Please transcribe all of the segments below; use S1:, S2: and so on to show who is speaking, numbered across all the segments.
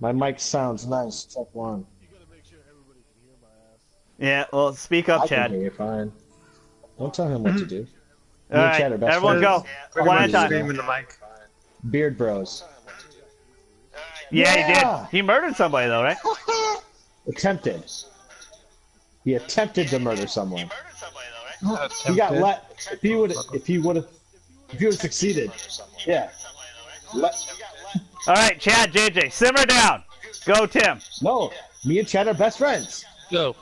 S1: My mic sounds nice. Check one.
S2: Yeah, well, speak up,
S1: I can
S2: Chad.
S1: hear you fine. Don't tell him what to do.
S2: All
S1: Me and
S2: right,
S1: Chad are best
S2: everyone
S1: friends.
S2: go.
S3: Pretty
S2: One
S3: much
S2: at a time.
S3: screaming the mic.
S1: Beard Bros.
S2: Yeah, he did. He murdered somebody, though, right?
S1: Attempted. He attempted to murder someone. He got
S3: Attempted.
S1: let. If he would have succeeded. Yeah.
S2: All right, Chad, JJ, simmer down. Go, Tim.
S1: No, me and Chad are best friends.
S3: Go.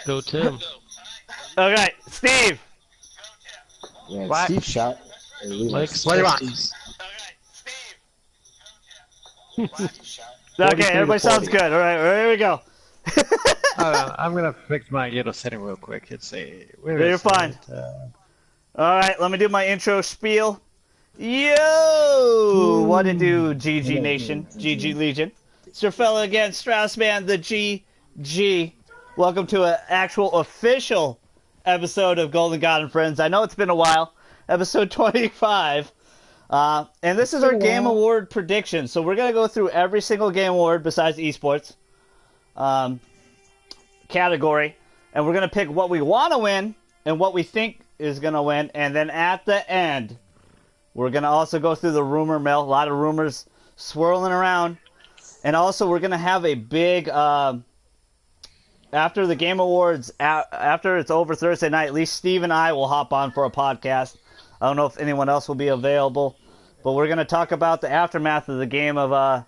S3: Go, Tim.
S2: All right, Steve.
S1: Yeah,
S3: What?
S1: Steve shot.
S3: Like
S4: What do you want?
S3: Swifties.
S2: Okay, everybody sounds good. All right, here we go.
S3: I'm gonna fix my setting real quick. It's a.
S2: You're fine. All right, let me do my intro spiel. Yo! What it do, GG Nation, GG Legion? It's your fella again, StraussMan, the GG. Welcome to an actual official episode of Golden God and Friends. I know it's been a while. Episode 25. And this is our Game Award prediction. So we're going to go through every single Game Award besides esports category. And we're going to pick what we want to win and what we think is going to win. And then at the end, we're going to also go through the rumor mill. A lot of rumors swirling around. And also, we're going to have a big, after the Game Awards, after it's over Thursday night, at least Steve and I will hop on for a podcast. I don't know if anyone else will be available. But we're going to talk about the aftermath of the game of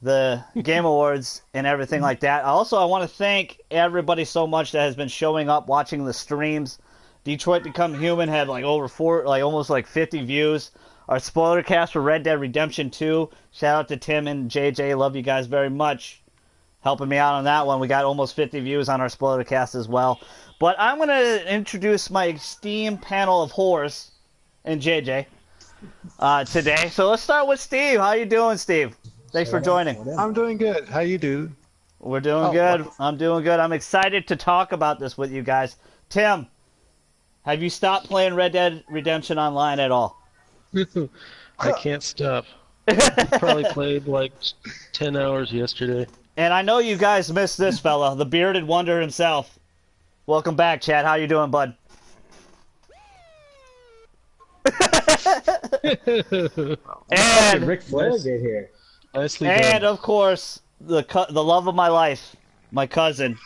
S2: the Game Awards and everything like that. Also, I want to thank everybody so much that has been showing up, watching the streams. Detroit Become Human had almost 50 views. Our spoiler cast for Red Dead Redemption 2. Shout out to Tim and JJ. Love you guys very much. Helping me out on that one. We got almost 50 views on our spoiler cast as well. But I'm going to introduce my esteemed panel of whores and JJ today. So let's start with Steve. How you doing, Steve? Thanks for joining.
S3: I'm doing good. How you do?
S2: We're doing good. I'm doing good. I'm excited to talk about this with you guys. Tim, have you stopped playing Red Dead Redemption Online at all?
S3: I can't stop. Probably played like 10 hours yesterday.
S2: And I know you guys missed this fella, the bearded wonder himself. Welcome back, Chad. How you doing, bud? And
S1: Rick Flair get here.
S3: Nicely
S2: And
S3: done.
S2: of course, the love of my life, my cousin,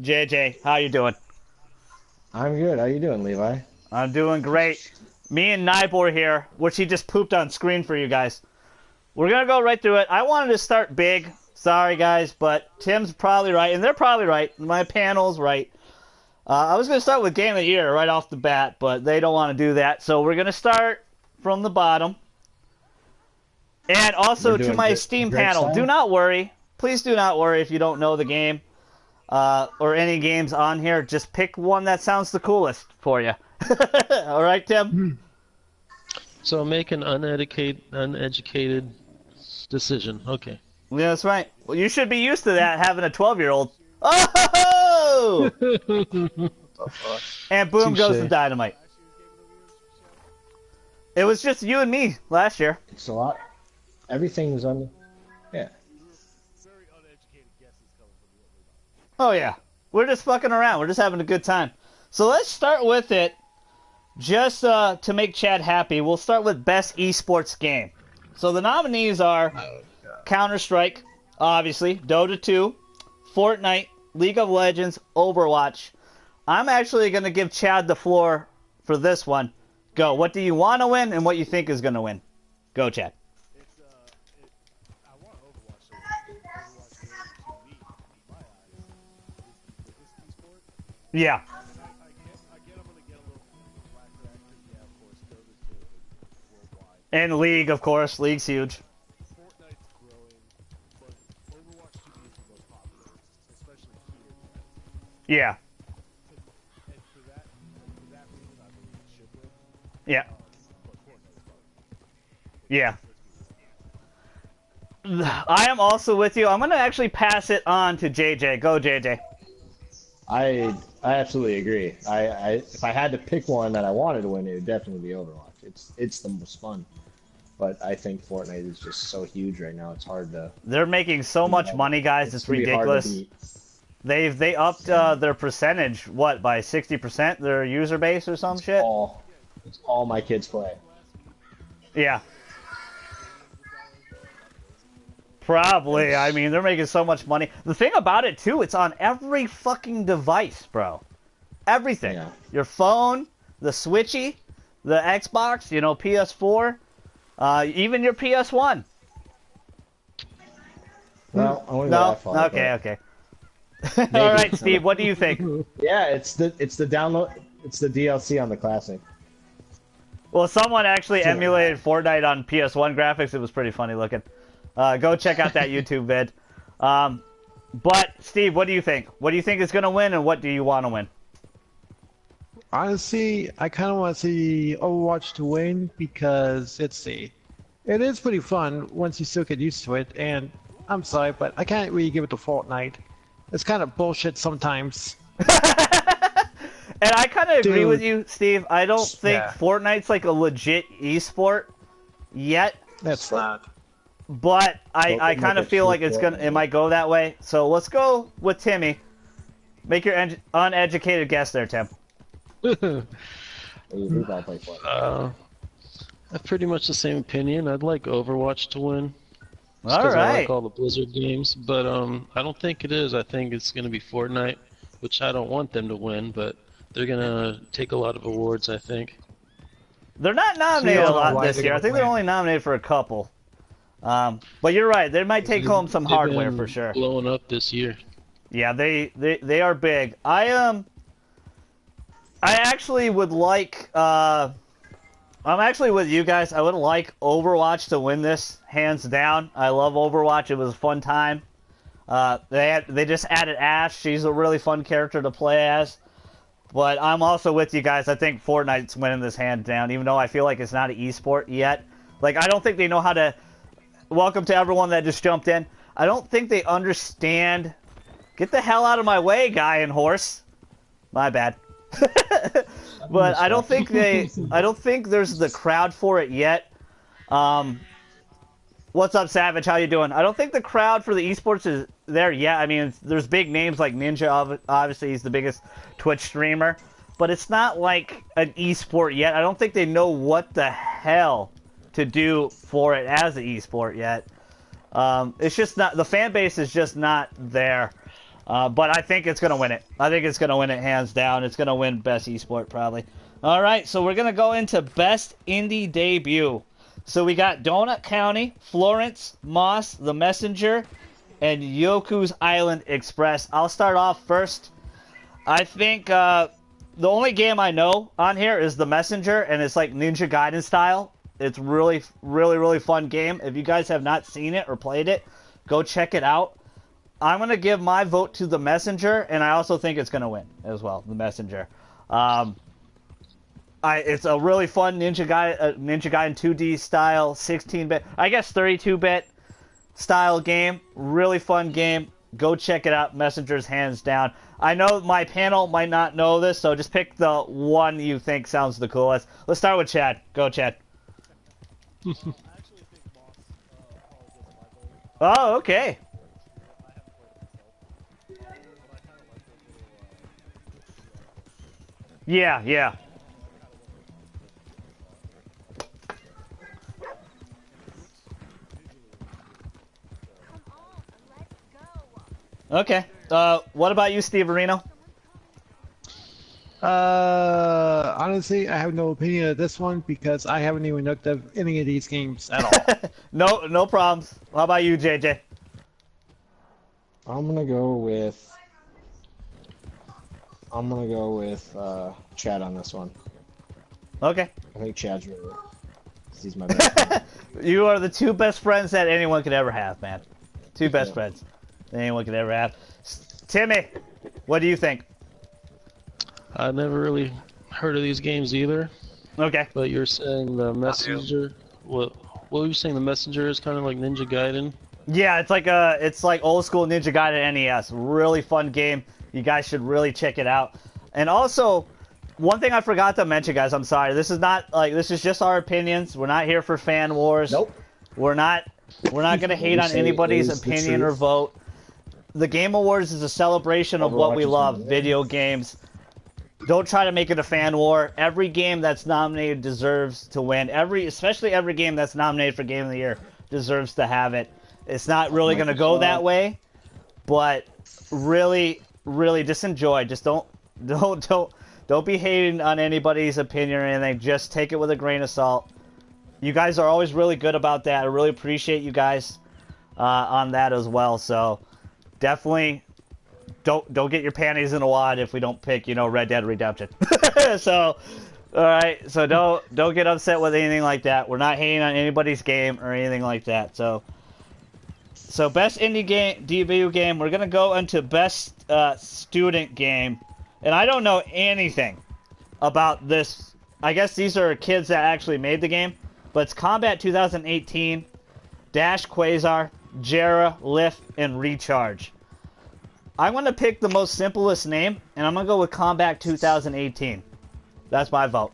S2: JJ. How you doing?
S1: I'm good. How you doing, Levi?
S2: I'm doing great. Me and Nybor here, which he just pooped on screen for you guys. We're gonna go right through it. I wanted to start big. Sorry, guys, but Tim's probably right, and they're probably right. My panel's right. I was gonna start with Game of the Year right off the bat, but they don't want to do that. So we're gonna start from the bottom. And also to my esteemed panel, do not worry. Please do not worry if you don't know the game or any games on here. Just pick one that sounds the coolest for you. All right, Tim?
S3: So make an uneducated decision. Okay.
S2: Yeah, that's right. Well, you should be used to that, having a 12-year-old. Oh! And boom goes the dynamite. It was just you and me last year.
S1: It's a lot. Everything was on. Yeah.
S2: Oh, yeah. We're just fucking around. We're just having a good time. So let's start with it. Just to make Chad happy, we'll start with Best Esports Game. So the nominees are Counter-Strike, obviously, Dota 2, Fortnite, League of Legends, Overwatch. I'm actually going to give Chad the floor for this one. Go. What do you want to win and what you think is going to win? Go, Chad. Yeah. And League, of course. League's huge. Yeah. Yeah. Yeah. I am also with you. I'm going to actually pass it on to JJ. Go, JJ.
S1: I absolutely agree. If I had to pick one that I wanted to win, it would definitely be Overwatch. It's the most fun. but I think Fortnite is just so huge right now. It's hard to.
S2: They're making so much money, guys. It's
S1: gonna be hard to
S2: ridiculous.
S1: beat.
S2: They upped their percentage, what, by 60%, their user base or some shit?
S1: It's all my kids play.
S2: Yeah. Probably. I mean, they're making so much money. The thing about it, too, it's on every fucking device, bro. Everything.
S1: Yeah.
S2: Your phone, the Switchy, the Xbox, you know, PS4, even your PS1.
S1: Well, I wouldn't go
S2: No?
S1: that far.
S2: Okay. All right, Steve, what do you think?
S1: Yeah, it's the download. It's the DLC on the classic.
S2: Well, someone actually emulated Fortnite on PS1 graphics. It was pretty funny looking. Go check out that YouTube vid. But, Steve, what do you think? What do you think is going to win, and what do you want to win?
S4: Honestly, I kind of want to see Overwatch to win because it is pretty fun once you still get used to it. And I'm sorry, but I can't really give it to Fortnite. It's kind of bullshit sometimes.
S2: And I kind of agree
S4: Dude.
S2: with you, Steve. I don't think Fortnite's like a legit esport yet.
S4: That's not.
S2: But I kind of feel like it might go that way. So let's go with Timmy. Make your uneducated guess there, Tim.
S4: I have pretty much the same opinion. I'd like Overwatch to win.
S2: All
S4: I
S2: right.
S4: like all the Blizzard games, but I don't think it is. I think it's going to be Fortnite, which I don't want them to win, but they're going to take a lot of awards, I think.
S2: They're not nominated a lot
S4: why
S2: this
S4: they're
S2: year. I
S4: gonna
S2: think they're
S4: win.
S2: only nominated for a couple. But you're right. They might take home some
S4: They've
S2: hardware
S4: been
S2: for sure.
S4: blowing up this year.
S2: Yeah, they are big. I actually would like. I'm actually with you guys. I would like Overwatch to win this, hands down. I love Overwatch. It was a fun time. They just added Ashe. She's a really fun character to play as. But I'm also with you guys. I think Fortnite's winning this hands down, even though I feel like it's not an esport yet. Like, I don't think they know how to. Welcome to everyone that just jumped in. I don't think they understand. Get the hell out of my way, guy and horse. My bad. But I don't think there's the crowd for it yet. What's up, Savage? How you doing? I don't think the crowd for the esports is there yet. I mean, there's big names like Ninja, obviously he's the biggest Twitch streamer, but it's not like an esport yet. I don't think they know what the hell to do for it as an esport yet. It's just not, the fan base is just not there. But I think it's going to win it. I think it's going to win it hands down. It's going to win Best Esport probably. All right, so we're going to go into Best Indie Debut. So we got Donut County, Florence, Moss, The Messenger, and Yoku's Island Express. I'll start off first. I think the only game I know on here is The Messenger, and it's like Ninja Gaiden style. It's really, really, really fun game. If you guys have not seen it or played it, go check it out. I'm going to give my vote to The Messenger, and I also think it's going to win as well, The Messenger. It's a really fun Ninja Gaiden 2D style, 16-bit, I guess 32-bit style game. Really fun game. Go check it out. Messenger's hands down. I know my panel might not know this, so just pick the one you think sounds the coolest. Let's start with Chad. Go, Chad. Oh, okay. Yeah. Okay. What about you, Steve Areno?
S4: Honestly, I have no opinion of this one because I haven't even looked at any of these games at all.
S2: No problems. How about you, JJ?
S1: I'm gonna go with Chad on this one.
S2: Okay.
S1: I think Chad's really. He's my best friend.
S2: You are the two best friends that anyone could ever have, man. Two best friends that anyone could ever have. Timmy, what do you think?
S3: I never really heard of these games either.
S2: Okay.
S3: But you're saying the Messenger. What were you saying? The Messenger is kind of like Ninja Gaiden.
S2: Yeah, it's like old school Ninja Gaiden NES. Really fun game. You guys should really check it out. And also, one thing I forgot to mention, guys. I'm sorry. This is not like this is just our opinions. We're not here for fan wars.
S1: Nope.
S2: We're not gonna hate on anybody's opinion or vote. The Game Awards is a celebration of what we love, video games. Don't try to make it a fan war. Every game that's nominated deserves to win. Especially every game that's nominated for Game of the Year deserves to have it. It's not really going to go that way, but really, really just enjoy. Just don't be hating on anybody's opinion or anything. Just take it with a grain of salt. You guys are always really good about that. I really appreciate you guys on that as well. So definitely don't get your panties in a wad if we don't pick, Red Dead Redemption. So, all right. So don't get upset with anything like that. We're not hating on anybody's game or anything like that. So best indie game, debut game. We're gonna go into best student game, and I don't know anything about this. I guess these are kids that actually made the game, but it's Combat 2018, Dash Quasar, Jera, Lift, and Recharge. I'm going to pick the most simplest name, and I'm going to go with Combat 2018. That's my vote.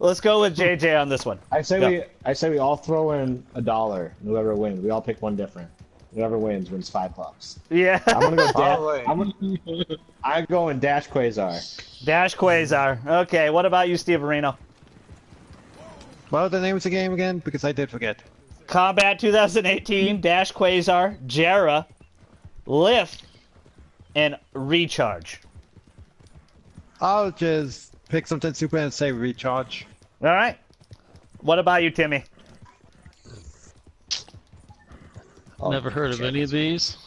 S2: Let's go with JJ on this one.
S1: I say we all throw in $1. Whoever wins, we all pick one different. Whoever wins $5.
S2: Yeah.
S1: I'm gonna go. I'm going Dash Quasar.
S2: Dash Quasar. Okay. What about you, Steve Areno?
S4: What are the names of the game again? Because I did forget.
S2: Combat 2018, Dash Quasar, Jera, Lift, and Recharge.
S4: I'll just pick something super and say Recharge.
S2: All right. What about you, Timmy?
S3: Never heard of any of these.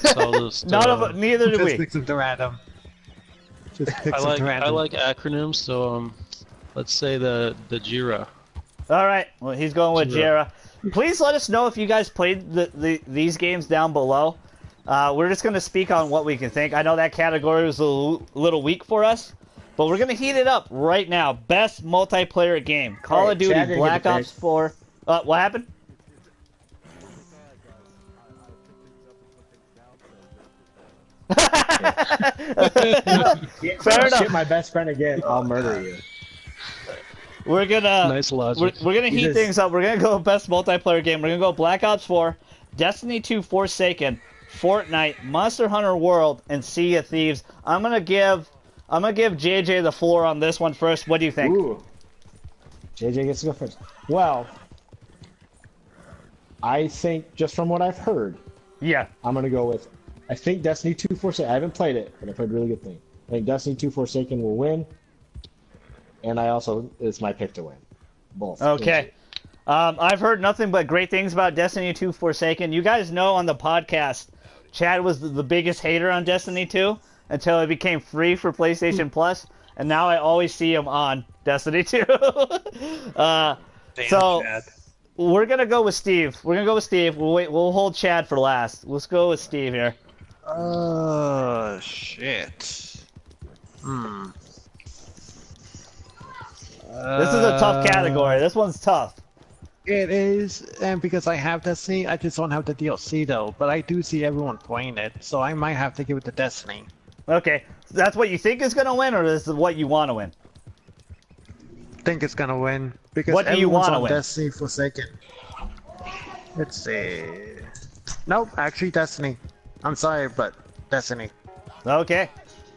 S3: Saw those,
S2: Neither do we.
S4: Just pick something random. Just pick something random.
S3: I like acronyms, so let's say the Jira.
S2: All right. Well, he's going with Jera. Please let us know if you guys played these games down below. We're just going to speak on what we can think. I know that category was a little weak for us, but we're going to heat it up right now. Best multiplayer game. Call of Duty, Black Ops 4. What happened?
S1: Fair enough. Shit my best friend again, I'll murder you.
S2: We're gonna
S3: nice logic.
S2: We're gonna heat things up. We're gonna go best multiplayer game. We're gonna go Black Ops 4, Destiny 2 Forsaken, Fortnite, Monster Hunter World, and Sea of Thieves. I'm gonna give JJ the floor on this one first. What do you think?
S1: Ooh. JJ gets to go first. Well, I think just from what I've heard,
S2: yeah,
S1: I'm gonna go with. I think Destiny 2 Forsaken. I haven't played it, but I've heard a really good thing. I think Destiny 2 Forsaken will win. And it's my pick to win. Both.
S2: Okay. I've heard nothing but great things about Destiny 2 Forsaken. You guys know on the podcast, Chad was the biggest hater on Destiny 2 until it became free for PlayStation Plus, and now I always see him on Destiny 2. So
S4: Chad.
S2: we're gonna go with Steve. We'll hold Chad for last. Let's go with Steve here.
S4: Oh shit.
S2: This is a tough category. This one's tough.
S4: It is, and because I have Destiny, I just don't have the DLC though. But I do see everyone playing it, so I might have to give it to Destiny.
S2: Okay, that's what you think is gonna win, or is it what you want to win?
S4: I think it's gonna win because
S2: what do you want to win?
S4: Destiny Forsaken. Let's see. Nope, actually Destiny. I'm sorry, but Destiny.
S2: Okay.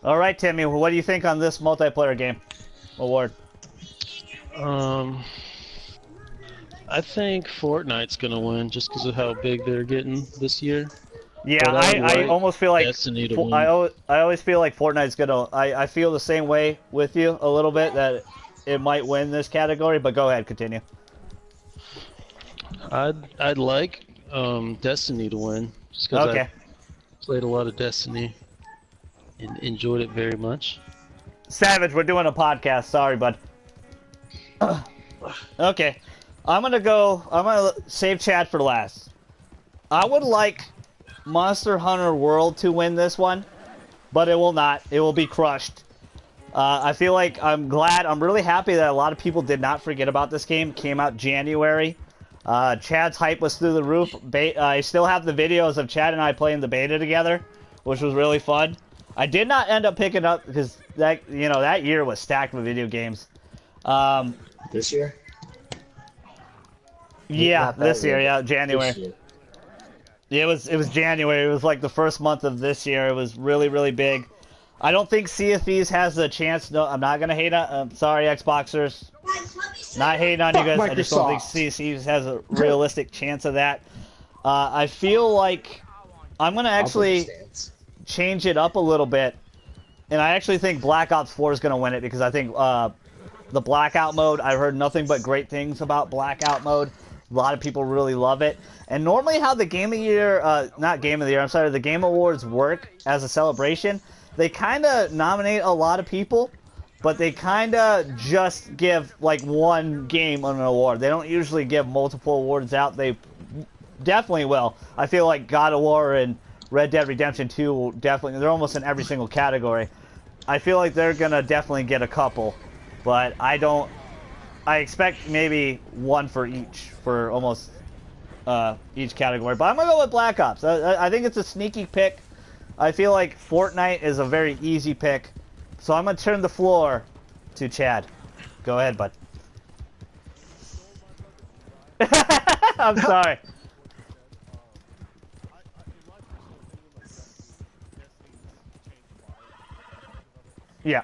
S2: All right, Timmy. What do you think on this multiplayer game award?
S3: I think Fortnite's gonna win just because of how big they're getting this year.
S2: Yeah, I almost feel like
S3: Destiny to win.
S2: I always feel like Fortnite's gonna. I feel the same way with you a little bit that it might win this category. But go ahead, continue.
S3: I'd like Destiny to win just because
S2: Okay.
S3: I played a lot of Destiny and enjoyed it very much.
S2: Savage, we're doing a podcast. Sorry, bud. Okay, I'm gonna save Chad for last. I would like Monster Hunter World to win this one, but it will not. It will be crushed. I feel like I'm really happy that a lot of people did not forget about this game. It came out January. Chad's hype was through the roof. I still have the videos of Chad and I playing the beta together, which was really fun. I did not end up picking up because that year was stacked with video games.
S1: This year?
S2: Yeah,
S1: Not that
S2: this year,
S1: year,
S2: yeah,
S1: but
S2: January.
S1: this year.
S2: It was January. It was like the first month of this year. It was really, really big. I don't think Sea of Thieves has a chance. No, I'm not gonna hate on. Sorry, Xboxers. Not hating on you
S1: Fuck
S2: guys. I just don't think
S1: Microsoft.
S2: Sea of Thieves has a realistic chance of that. I feel like I'm gonna
S1: I'll take
S2: actually
S1: the stance.
S2: change it up a little bit, and I actually think Black Ops 4 is gonna win it because I think the Blackout mode. I've heard nothing but great things about Blackout mode. A lot of people really love it. And normally how the Game of the Year, not Game of the Year, I'm sorry, the Game Awards work as a celebration, they kind of nominate a lot of people, but they kind of just give like one game an award. They don't usually give multiple awards out. They definitely will. I feel like God of War and Red Dead Redemption 2 will definitely, they're almost in every single category. I feel like they're going to definitely get a couple, but I expect maybe one for each, for almost each category. But I'm going to go with Black Ops. I think it's a sneaky pick. I feel like Fortnite is a very easy pick. So I'm going to turn the floor to Chad. Go ahead, bud. I'm sorry. Yeah.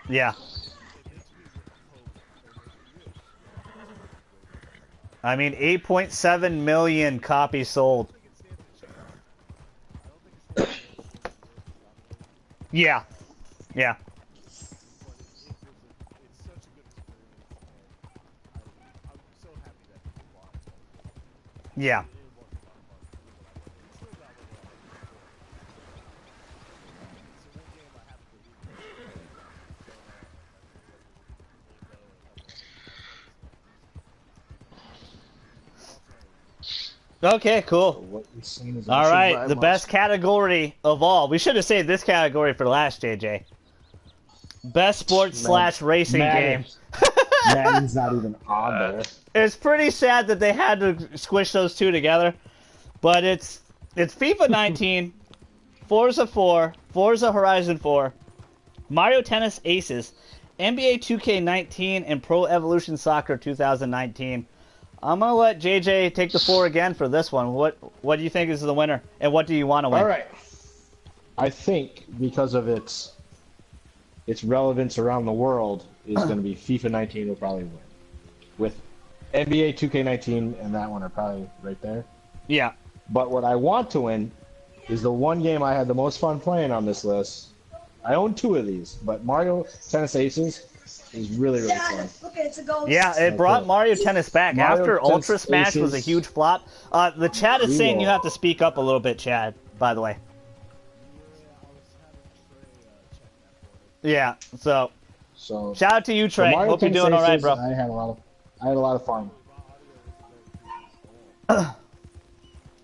S2: Yeah. I mean, 8.7 million copies sold. Yeah. Yeah. Yeah. Okay, cool.
S1: What you've seen is
S2: All
S1: also
S2: right,
S1: very
S2: the
S1: much.
S2: best category of all. We should have saved this category for last, JJ. Best sports / racing
S1: Madden.
S2: game.
S1: Madden's not even on there.
S2: It's pretty sad that they had to squish those two together, but it's FIFA 19, Forza 4, Forza Horizon 4, Mario Tennis Aces, NBA 2K19, and Pro Evolution Soccer 2019. I'm gonna let JJ take the floor again for this one. What do you think is the winner, and what do you want to win?
S1: All right. I think because of its relevance around the world is going to be FIFA 19 will probably win. With NBA 2K19 and that one are probably right there.
S2: Yeah.
S1: But what I want to win is the one game I had the most fun playing on this list. I own two of these, but Mario Tennis Aces is really, really fun.
S5: Look, it's a ghost.
S2: Yeah, it brought Mario Tennis back.
S1: Mario
S2: After
S1: Tennis
S2: Ultra Smash was a
S1: Aces.
S2: huge flop. The chat is
S1: We
S2: saying
S1: will.
S2: you have to speak up a little bit, Chad, by the way. Yeah, so
S1: So
S2: shout out to you,
S1: so
S2: Trey.
S1: Mario
S2: Hope you're
S1: Tennis
S2: doing all right,
S1: Aces,
S2: bro.
S1: I had a lot of fun.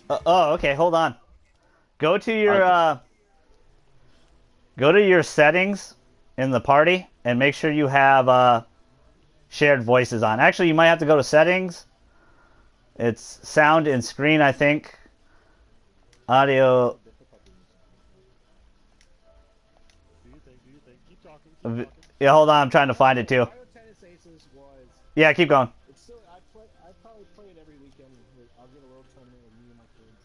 S2: Oh, okay, hold on. Go to your settings in the party and make sure you have shared voices on. Actually, you might have to go to settings. It's sound and screen, I think. Audio. Yeah, hold on. I'm trying to find it too.
S6: Tennis Aces was.
S2: Yeah, keep going.
S6: It's still. I probably play it every weekend. I'll get a little tournament with me and my kids,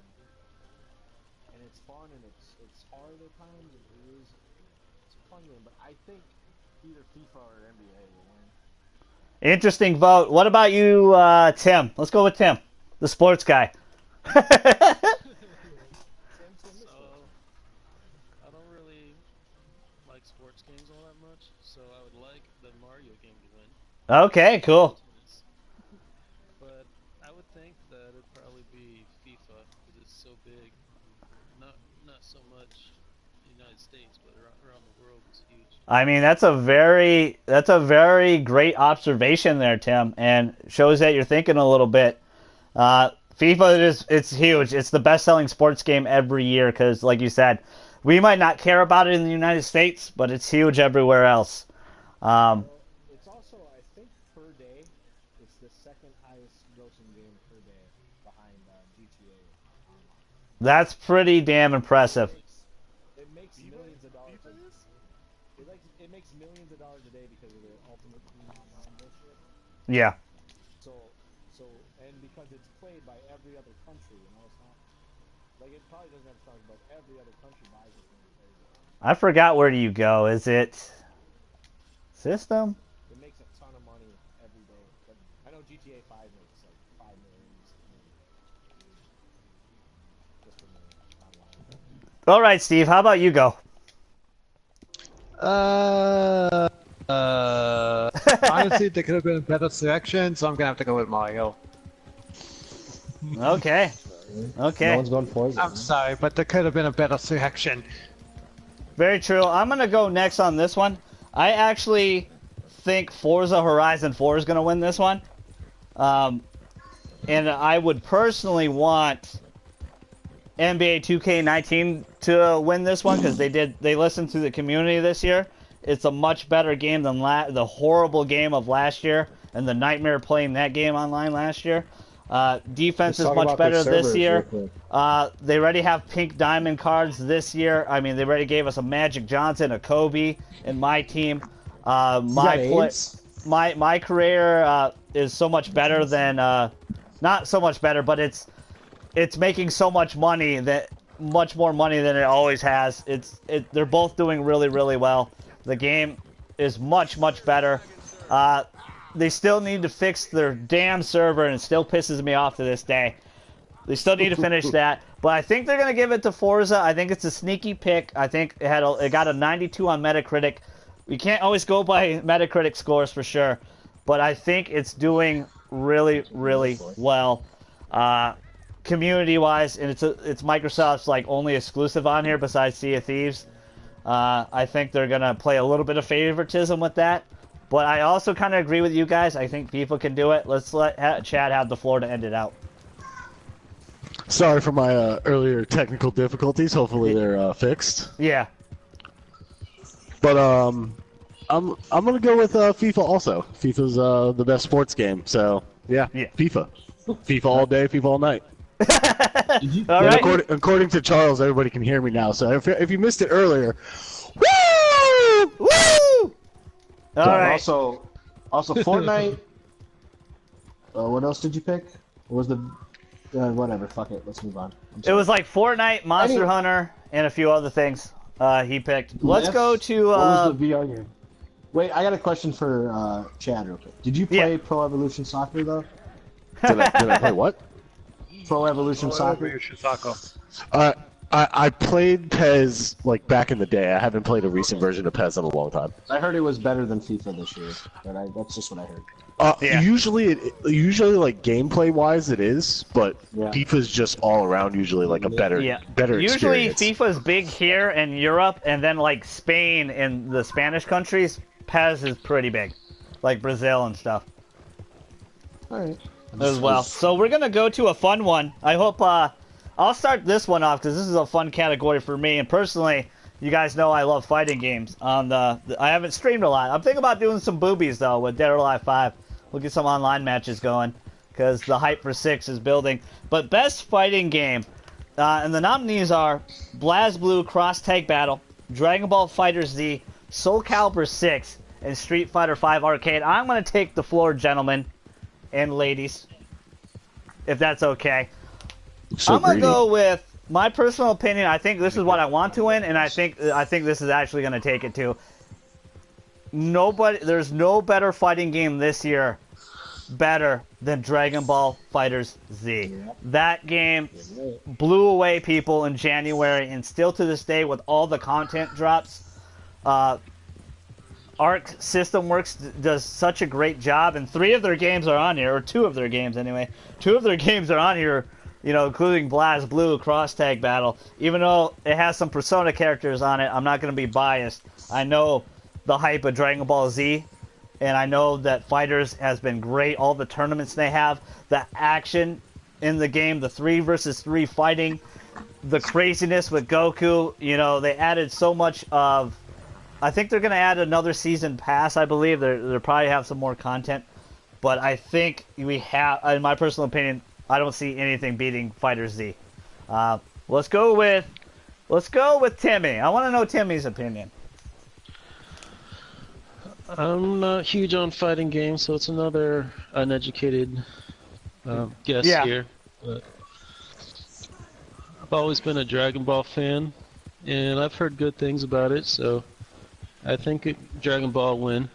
S6: and it's fun and it's hard at times. It's a fun game, but I think either FIFA or NBA will win.
S2: Interesting vote. What about you, Tim? Let's go with Tim, the sports guy.
S3: So, I don't really like sports games all that much, so I would like the Mario game to win.
S2: Okay, cool.
S3: But I would think that it'd probably be FIFA because it's so big. Not so much the United States, but around the world it's huge.
S2: I mean, that's a very great observation there, Tim, and shows that you're thinking a little bit. FIFA it's huge. It's the best-selling sports game every year because, like you said, we might not care about it in the United States, but it's huge everywhere else.
S6: It's also, I
S2: That's pretty damn impressive.
S6: It makes millions of dollars. It makes millions of dollars a day because of the Ultimate Team Online bullshit.
S2: Yeah.
S6: So, and because it's played by every other country, you know, it's not like it probably doesn't have stars, but every other country buys it and plays it.
S2: I forgot where do you go. Is it system?
S6: It makes a ton of money every day. But I know GTA 5 makes like 5 million just in the online.
S2: All right, Steve. How about you go?
S4: Honestly, there could have been a better selection, so I'm gonna have to go with Mario.
S2: Okay. Okay.
S1: No one's going Forza.
S4: I'm sorry, but there could have been a better selection.
S2: Very true. I'm going to go next on this one. I actually think Forza Horizon 4 is going to win this one. And I would personally want NBA 2K19 to win this one because they listened to the community this year. It's a much better game than the horrible game of last year and the nightmare playing that game online last year. Defense is much better this year. They already have pink diamond cards this year. I mean, they already gave us a Magic Johnson, a Kobe in my team. My career is so much better than not so much better, but it's making so much money much more money than it always has. They're both doing really, really well. The game is much better. They still need to fix their damn server, and it still pisses me off to this day. They still need to finish that, but I think they're going to give it to Forza. I think it's a sneaky pick. I think it got a 92 on Metacritic. We can't always go by Metacritic scores for sure, but I think it's doing really, really well. Community-wise, and it's Microsoft's like only exclusive on here besides Sea of Thieves. I think they're going to play a little bit of favoritism with that. But I also kind of agree with you guys. I think FIFA can do it. Let's let Chad have the floor to end it out.
S5: Sorry for my earlier technical difficulties. Hopefully they're fixed.
S2: Yeah.
S5: But I'm gonna go with FIFA also. FIFA's the best sports game. So yeah. FIFA. FIFA all day, FIFA all night.
S2: All right.
S5: According to Charles, everybody can hear me now. So if you missed it earlier, woo!
S2: Woo! All right.
S1: Also, Fortnite. What else did you pick? What was the? Whatever. Fuck it. Let's move on.
S2: It was like Fortnite, Monster Hunter, and a few other things he picked. Let's go to.
S1: What was the VR game? Wait, I got a question for Chad real quick. Did you play Pro Evolution Soccer though?
S5: Did I play what?
S1: Pro Evolution Soccer.
S4: Evolution Soccer.
S5: I played PES like back in the day. I haven't played a recent version of PES in a long time.
S1: I heard it was better than FIFA this year, but that's just what I heard.
S5: Usually like gameplay wise it is, but FIFA's just all around usually like a better
S2: Usually
S5: experience.
S2: FIFA's big here in Europe, and then like Spain and the Spanish countries, PES is pretty big, like Brazil and stuff.
S1: All right.
S2: As well. So we're gonna go to a fun one. I hope I'll start this one off because this is a fun category for me, and personally, you guys know I love fighting games. I haven't streamed a lot. I'm thinking about doing some boobies though with Dead or Alive 5. We'll get some online matches going because the hype for 6 is building. But best fighting game, and the nominees are BlazBlue Cross Tag Battle, Dragon Ball FighterZ, Soul Calibur 6, and Street Fighter 5 Arcade. I'm gonna take the floor, gentlemen and ladies, if that's okay.
S5: So
S2: I'm gonna
S5: greedy.
S2: go with my personal opinion. I think this is what I want to win, and I think this is actually gonna take it to. There's no better fighting game this year better than Dragon Ball FighterZ. Yeah. That game blew away people in January, and still to this day with all the content drops. Arc System Works does such a great job, and 3 of their games are on here, or 2 of their games anyway. 2 of their games are on here, you know, including BlazBlue Cross Tag Battle. Even though it has some Persona characters on it, I'm not going to be biased. I know the hype of Dragon Ball Z, and I know that Fighters has been great. All the tournaments they have, the action in the game, the 3 versus 3 fighting, the craziness with Goku. You know, they added so much of. I think they're going to add another season pass, I believe. They'll probably have some more content. But I think we have, in my personal opinion, I don't see anything beating FighterZ. What Let's go with Timmy. I want to know Timmy's opinion.
S3: I'm not huge on fighting games, so it's another uneducated guess
S2: Yeah.
S3: here. But I've always been a Dragon Ball fan, and I've heard good things about it, so I think Dragon Ball win.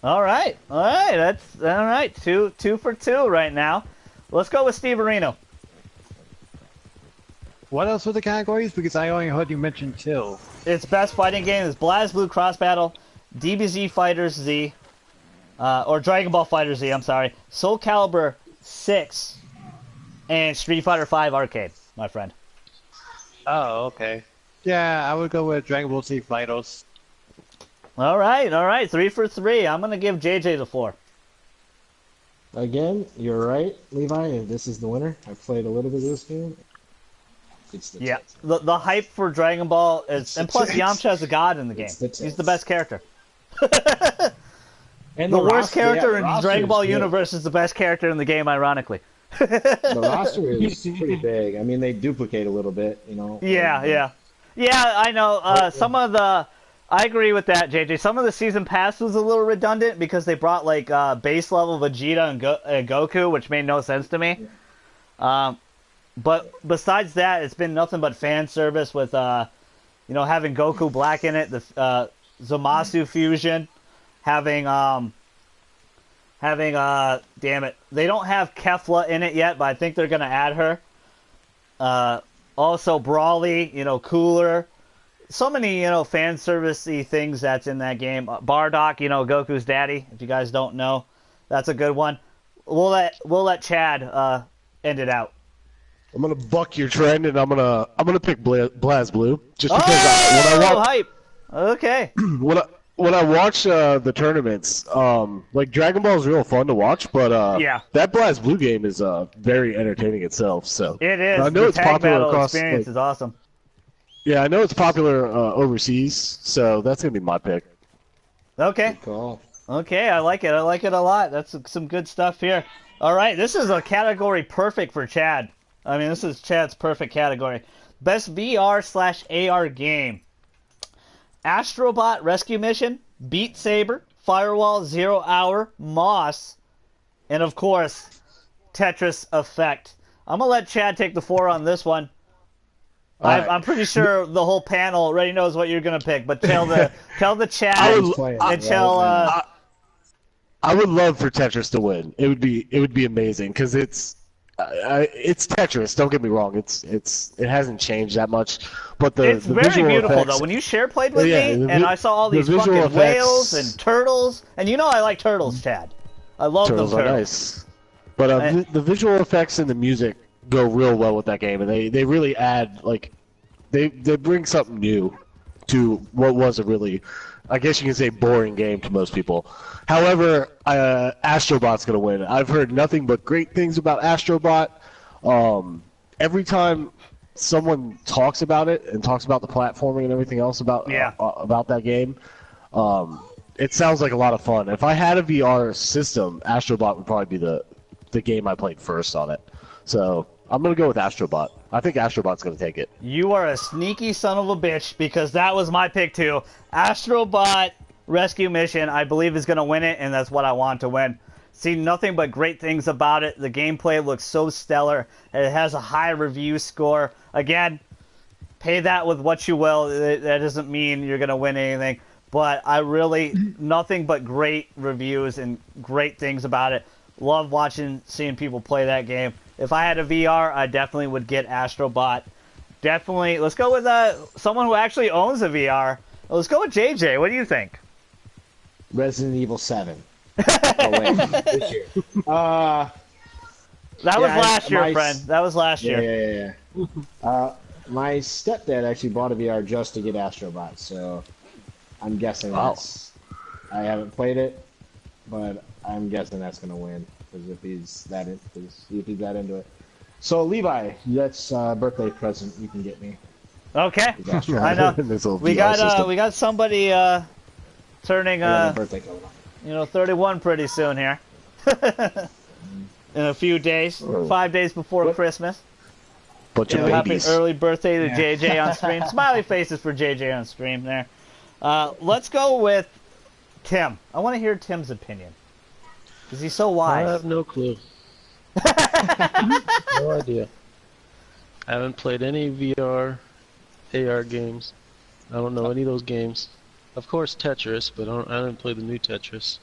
S2: All right. That's all right. Two for two right now. Let's go with Steve Areno.
S4: What else were the categories? Because I only heard you mention two.
S2: It's best fighting game. It's BlazBlue Cross Battle, DBZ Fighters Z, or Dragon Ball Fighter Z. I'm sorry, Soul Calibur 6, and Street Fighter 5 Arcade. My friend.
S7: Oh, okay.
S4: Yeah, I would go with Dragon Ball Z Fighters.
S2: All right. 3 for 3. I'm gonna give JJ the floor.
S1: Again, you're right, Levi. This is the winner. I played a little bit of this game. It's the
S2: Yeah,
S1: tits.
S2: the hype for Dragon Ball is, and plus Yamcha is a god in the game.
S1: It's the
S2: He's
S1: tits.
S2: the best character.
S1: And
S2: The worst
S1: roster-
S2: character
S1: yeah,
S2: in
S1: the roster
S2: Dragon Ball
S1: is good.
S2: universe is the best character in the game, ironically.
S1: The roster is pretty big. I mean, they duplicate a little bit, you know.
S2: Yeah. I know. Some of the, I agree with that, JJ. Some of the season pass was a little redundant because they brought like base level Vegeta and Goku, which made no sense to me. But besides that, it's been nothing but fan service with, having Goku Black in it, the Zamasu fusion, having damn it, they don't have Kefla in it yet, but I think they're gonna add her. Also Brawly, Cooler, so many fan servicey things that's in that game. Bardock, Goku's daddy. If you guys don't know, that's a good one. We'll let Chad end it out.
S5: I'm gonna buck your trend, and I'm gonna pick BlazBlue just because
S2: Hype. Okay.
S5: when I watch the tournaments, like Dragon Ball is real fun to watch, but
S2: Yeah.
S5: that BlazBlue game is very entertaining itself. So
S2: It is.
S5: I know
S2: the
S5: it's
S2: tag
S5: popular
S2: battle
S5: across.
S2: experience
S5: Like,
S2: is awesome.
S5: yeah, I know it's popular overseas, so that's gonna be my pick.
S2: Okay.
S1: Cool.
S2: Okay, I like it. I like it a lot. That's some good stuff here. All right, this is a category perfect for Chad. I mean, this is Chad's perfect category. Best VR/AR game. Astrobot Rescue Mission, Beat Saber, Firewall, Zero Hour, Moss, and of course, Tetris Effect. I'm going to let Chad take the floor on this one.
S5: right.
S2: I'm pretty sure the whole panel already knows what you're going to pick, but tell the Chad and tell...
S5: I would love for Tetris to win. It would be amazing because it's Tetris. Don't get me wrong. It hasn't changed that much, but
S2: it's
S5: the
S2: very
S5: visual
S2: beautiful
S5: effects,
S2: though. When you share played with
S5: Yeah,
S2: me,
S5: the
S2: and
S5: vi-
S2: I saw all
S5: the
S2: these
S5: visual
S2: fucking
S5: effects-
S2: whales and turtles, and I like turtles, Chad. I love
S5: turtles
S2: them
S5: are
S2: turtles.
S5: nice, but the visual effects and the music go real well with that game, and they really add they bring something new to what was a really, I guess you can say, boring game to most people. However, Astrobot's going to win. I've heard nothing but great things about Astrobot. Every time someone talks about it and talks about the platforming and everything else about that game, it sounds like a lot of fun. If I had a VR system, Astrobot would probably be the game I played first on it. So I'm going to go with Astrobot. I think Astrobot's going to take it.
S2: You are a sneaky son of a bitch because that was my pick too. Astrobot Rescue Mission, I believe, is going to win it, and that's what I want to win. See nothing but great things about it. The gameplay looks so stellar. It has a high review score. Again, pay that with what you will. That doesn't mean you're going to win anything. But I really, nothing but great reviews and great things about it. Love seeing people play that game. If I had a VR, I definitely would get Astrobot. Definitely. Let's go with someone who actually owns a VR. Let's go with JJ. What do you think?
S1: Resident Evil 7. Oh, wait. This year.
S2: That was last year, friend. That was last year.
S1: Yeah. My stepdad actually bought a VR just to get Astrobot, so I'm guessing that's... I haven't played it, but I'm guessing that's going to win, because if he's that into it. So, Levi, that's a birthday present you can get me.
S2: Okay. I know. We got somebody turning
S1: birthday coming up.
S2: 31 pretty soon here. In a few days, 5 days before Christmas.
S5: Bunch of
S2: Happy
S5: babies.
S2: early birthday to JJ on stream. Smiley faces for JJ on stream there. Let's go with Tim. I want to hear Tim's opinion. Because he's so
S3: I
S2: wise.
S3: have no clue. No idea. I haven't played any VR, AR games. I don't know any of those games. Of course Tetris, but I didn't play the new Tetris.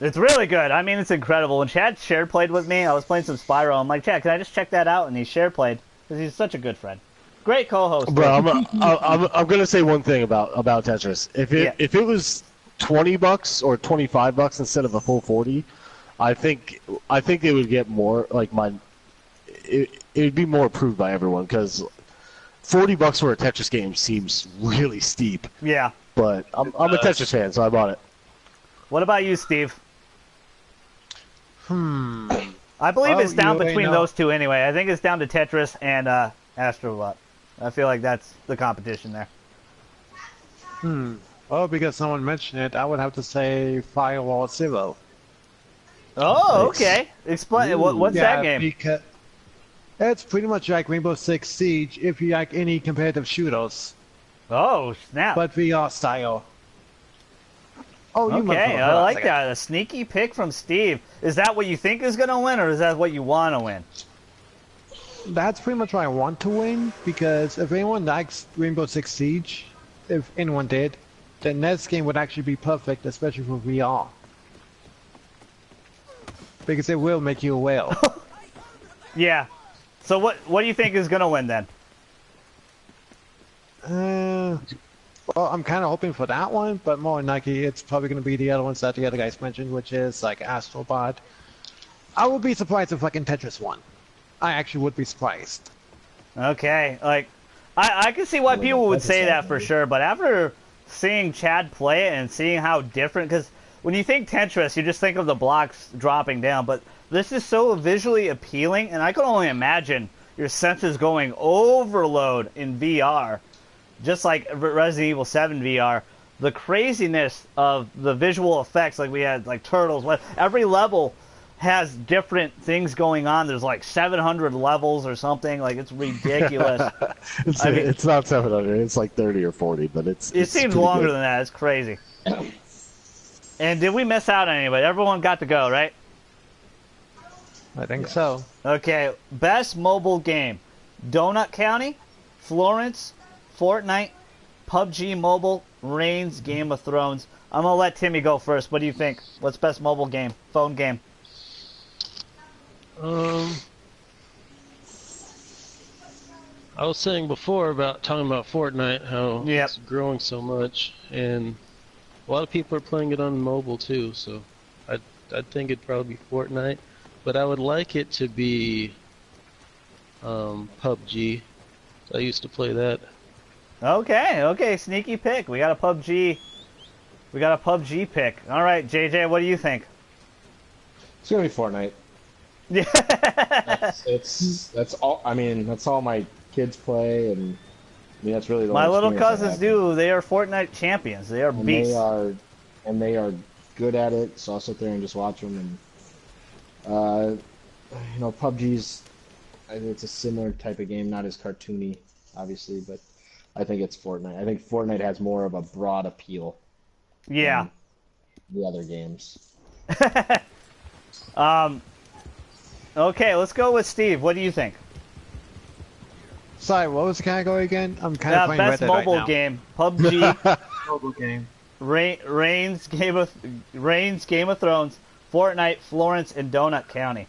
S2: It's really good. I mean, it's incredible. When Chad share played with me, I was playing some Spyro. I'm like, Chad, can I just check that out? And he share played because he's such a good friend. Great co-host.
S5: Bro, I'm gonna say one thing about Tetris. If it was $20 or $25 instead of a full 40, I think they would get more like it would be more approved by everyone because $40 for a Tetris game seems really steep.
S2: Yeah.
S5: But I'm a Tetris fan, so I bought it.
S2: What about you, Steve? I believe
S4: Oh,
S2: it's down
S4: you already
S2: between
S4: know.
S2: those two anyway. I think it's down to Tetris and Astrobot. I feel like that's the competition there.
S4: Well, because someone mentioned it, I would have to say Firewall Zero.
S2: Oh, okay. Explain. What's that game?
S4: Because it's pretty much like Rainbow Six Siege if you like any competitive shooters,
S2: Oh, snap.
S4: but VR style. Oh, you must
S2: Okay,
S4: have
S2: I
S4: heard
S2: like
S4: of it.
S2: that. A sneaky pick from Steve. Is that what you think is going to win, or is that what you want to win?
S4: That's pretty much what I want to win, because if anyone likes Rainbow Six Siege, if anyone did, then this game would actually be perfect, especially for VR. Because it will make you a whale.
S2: Yeah. So what do you think is going to win then?
S4: Well, I'm kind of hoping for that one, but more than likely, it's probably going to be the other ones that the other guys mentioned, which is like Astrobot. I would be surprised if fucking Tetris won. I actually would be surprised.
S2: Okay, like I can see why people would say that for sure, but after seeing Chad play it and seeing how different, because when you think Tetris, you just think of the blocks dropping down, but this is so visually appealing, and I can only imagine your senses going overload in VR, just like Resident Evil 7 VR. The craziness of the visual effects, like we had like turtles, every level has different things going on. There's like 700 levels or something. Like, it's ridiculous.
S5: It's not 700. It's like 30 or 40, but it
S2: seems
S5: pretty
S2: longer
S5: good.
S2: than that. It's crazy. And did we miss out on anybody? Everyone got to go, right?
S4: I think so.
S2: Okay, best mobile game. Donut County, Florence, Fortnite, PUBG Mobile, Reigns, Game of Thrones. I'm going to let Timmy go first. What do you think? What's best mobile game? Phone game?
S3: I was saying before talking about Fortnite, how
S2: Yep.
S3: it's growing so much, and a lot of people are playing it on mobile too. So I'd think it'd probably be Fortnite, but I would like it to be PUBG. I used to play that.
S2: Okay, sneaky pick. We got a PUBG pick. All right, JJ, what do you think?
S1: It's gonna be Fortnite.
S2: Yeah.
S1: That's all. I mean, that's all my kids play, and I mean that's really the
S2: My
S1: only
S2: little
S1: experience I
S2: cousins
S1: have.
S2: do. They are Fortnite champions. They are
S1: And
S2: beasts.
S1: they are good at it. So I'll sit there and just watch them. And PUBG's. It's a similar type of game, not as cartoony, obviously, but I think it's Fortnite. I think Fortnite has more of a broad appeal.
S2: Yeah.
S1: than the other games.
S2: Okay, let's go with Steve. What do you think?
S4: Sorry, what was the category again? I'm kind of playing
S2: Best
S4: Red Dead
S2: mobile
S4: right now.
S2: game. PUBG,
S4: Mobile game.
S2: Reigns, Game of Thrones, Fortnite, Florence, and Donut County.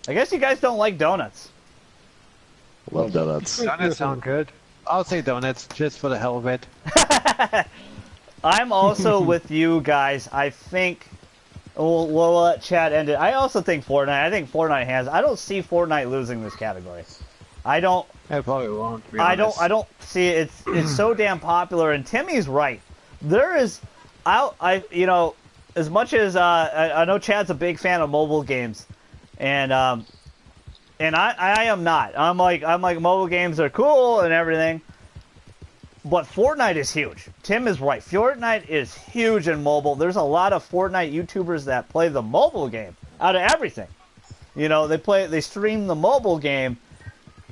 S2: I guess you guys don't like donuts.
S5: Love donuts.
S4: Donuts sound good. I'll say donuts just for the hell of it.
S2: I'm also with you guys. I think we'll let Chad end it. I also think Fortnite. I think Fortnite has. I don't see Fortnite losing this category. I don't.
S4: It probably won't. To be
S2: I
S4: honest.
S2: don't see it. It's so damn popular, and Timmy's right. There is, as much as I know Chad's a big fan of mobile games, and I am not. I'm like mobile games are cool and everything, but Fortnite is huge. Tim is right. Fortnite is huge in mobile. There's a lot of Fortnite YouTubers that play the mobile game out of everything. They stream the mobile game.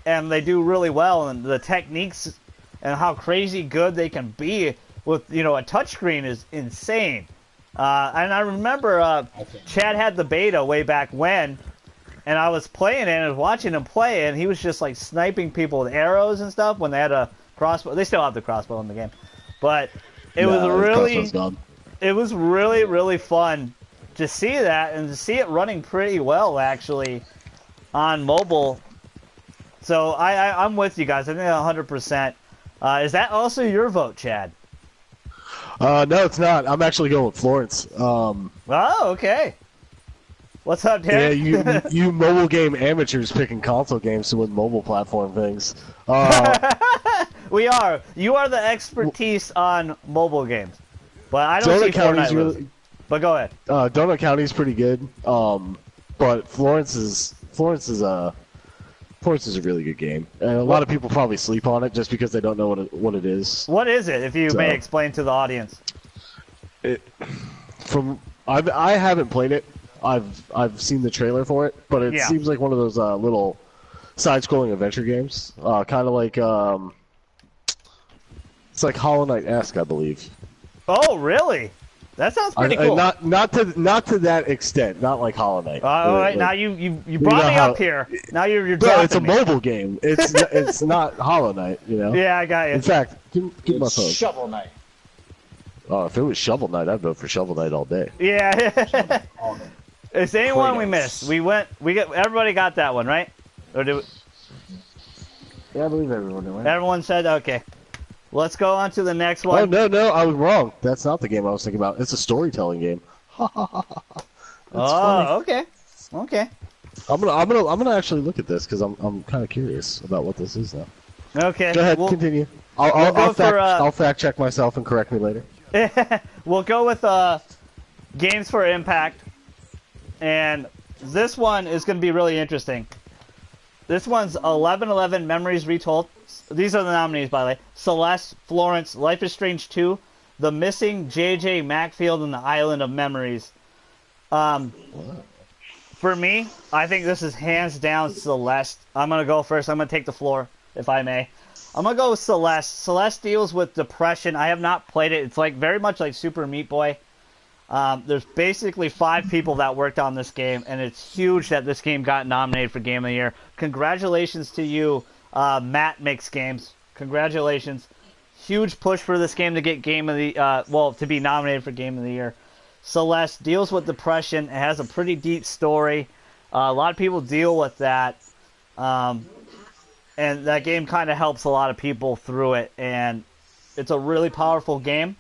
S2: and they do really well, and the techniques and how crazy good they can be with, you know, a touchscreen is insane. And I remember Chad had the beta way back when, and I was playing it and I was watching him play, and he was just like sniping people with arrows and stuff when they had a crossbow. They still have the crossbow in the game, but it was really, really fun to see that and to see it running pretty well actually on mobile. So I'm with you guys. I think 100%. Is that also your vote, Chad?
S5: No, it's not. I'm actually going with Florence.
S2: Oh, okay. What's up, Derek?
S5: Yeah, you mobile game amateurs picking console games to win mobile platform things.
S2: We are. You are the expertise on mobile games, but I don't see Fortnite losing. But go ahead.
S5: Donut County's pretty good. But Florence is a really good game, and a lot of people probably sleep on it just because they don't know what it is.
S2: What is it, if you may explain to the audience?
S5: I haven't played it. I've seen the trailer for it, but it seems like one of those little side-scrolling adventure games, kind of like it's like Hollow Knight-esque, I believe.
S2: Oh, really? That sounds pretty cool.
S5: Not to that extent, not like Hollow Knight.
S2: All right, now you brought me up here. Now you're dropping
S5: it's a mobile game. It's not Hollow Knight, you know.
S2: Yeah, I got you.
S5: In fact, give my phone.
S1: Shovel Knight.
S5: Oh, if it was Shovel Knight, I'd vote for Shovel Knight all day.
S2: Yeah. Is there anyone we missed? Everybody got that one, right? Or did we...
S1: Yeah, I believe everyone did.
S2: Everyone said okay. Let's go on to the next one.
S5: Oh no, I was wrong. That's not the game I was thinking about. It's a storytelling game.
S2: Funny. Okay.
S5: I'm gonna actually look at this because I'm kind of curious about what this is now.
S2: Okay.
S5: Go ahead, continue. I'll fact check myself and correct me later.
S2: We'll go with games for impact, and this one is going to be really interesting. This one's 11/11 Memories Retold. These are the nominees, by the way. Celeste, Florence, Life is Strange 2, The Missing, JJ, Macfield, and the Island of Memories. For me, I think this is hands down Celeste. I'm going to go first. I'm going to take the floor, if I may. I'm going to go with Celeste. Celeste deals with depression. I have not played it. It's like very much like Super Meat Boy. There's basically 5 people that worked on this game, and it's huge that this game got nominated for Game of the Year. Congratulations to you, Matt Makes Games. Congratulations. Huge push for this game to get to be nominated for Game of the Year. Celeste deals with depression. It has a pretty deep story. A lot of people deal with that. And that game kind of helps a lot of people through it. And it's a really powerful game.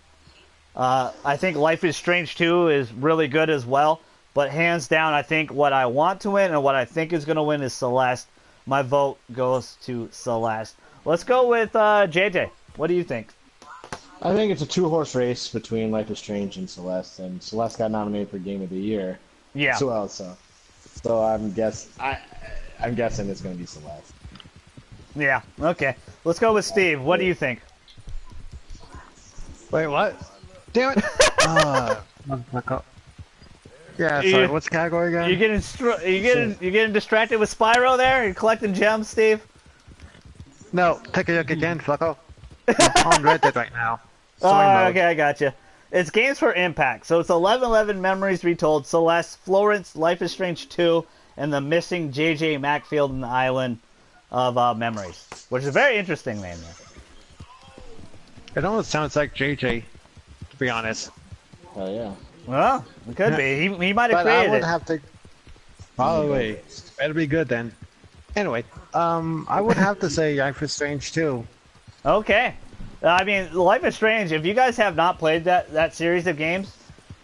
S2: I think Life is Strange 2 is really good as well. But hands down, I think what I want to win and what I think is going to win is Celeste. My vote goes to Celeste. Let's go with JJ. What do you think?
S1: I think it's a 2-horse race between Life is Strange and Celeste, and Celeste got nominated for Game of the Year.
S2: Yeah.
S1: So I'm guessing it's going to be Celeste.
S2: Yeah. Okay. Let's go with Steve. What do you think?
S4: Wait, what? Damn it! Yeah, sorry. What's the category again?
S2: You getting distracted with Spyro there? You're collecting gems, Steve?
S4: No, take a look again, fucko. I'm on Reddit right now.
S2: Okay, I gotcha. It's games for impact. So it's 11/11 Memories Retold, Celeste, Florence, Life is Strange 2, and The Missing, JJ, Macfield, and the Island of Memories. Which is a very interesting name there.
S4: It almost sounds like JJ, to be honest.
S1: Oh, yeah.
S2: Well, it could be. He might have
S4: But I
S2: created
S4: would
S2: it.
S4: have to... Probably. Better be good then. Anyway, I would have to say Life is Strange 2.
S2: Okay. I mean, Life is Strange, if you guys have not played that series of games,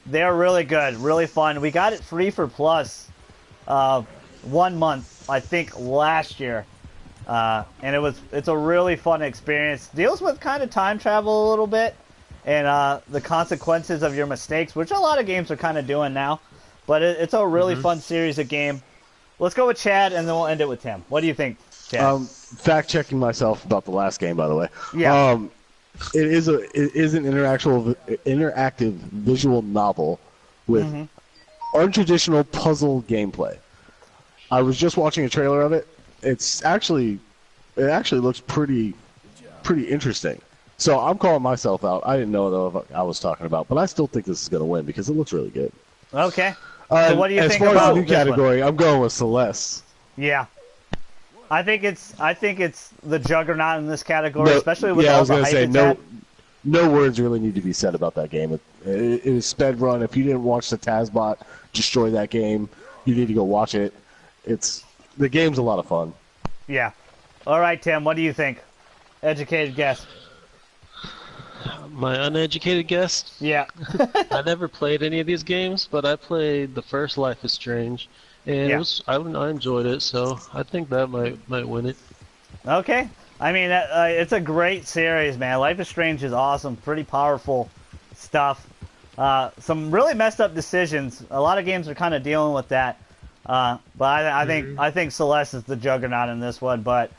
S2: they're really good, really fun. We got it free for Plus 1 month, I think, last year. And it's a really fun experience. Deals with kind of time travel a little bit and the consequences of your mistakes, which a lot of games are kind of doing now. But it's a really fun series of game. Let's go with Chad, and then we'll end it with Tim. What do you think, Chad?
S5: Fact checking myself about the last game, by the way.
S2: Yeah.
S5: It is an interactive visual novel with untraditional puzzle gameplay. I was just watching a trailer of it. It's actually it actually looks pretty interesting. So I'm calling myself out. I didn't know what I was talking about, but I still think this is going to win because it looks really good.
S2: Okay. So what do you
S5: as
S2: think
S5: far
S2: about
S5: as the new
S2: this
S5: category, I'm going with Celeste.
S2: Yeah. I think it's the juggernaut in this category, especially with
S5: I
S2: all
S5: was
S2: the
S5: gonna
S2: hype
S5: say
S2: it's
S5: no.
S2: had.
S5: No words really need to be said about that game. It is sped run. If you didn't watch the Tazbot destroy that game, you need to go watch it. The game's a lot of fun.
S2: Yeah. All right, Tim. What do you think? Educated guess.
S7: My uneducated guess?
S2: Yeah.
S7: I never played any of these games, but I played the first Life is Strange, and
S2: Yeah.
S7: I enjoyed it, so I think that might win it.
S2: Okay. I mean, it's a great series, man. Life is Strange is awesome. Pretty powerful stuff. Some really messed up decisions. A lot of games are kind of dealing with that. But I think Celeste is the juggernaut in this one. But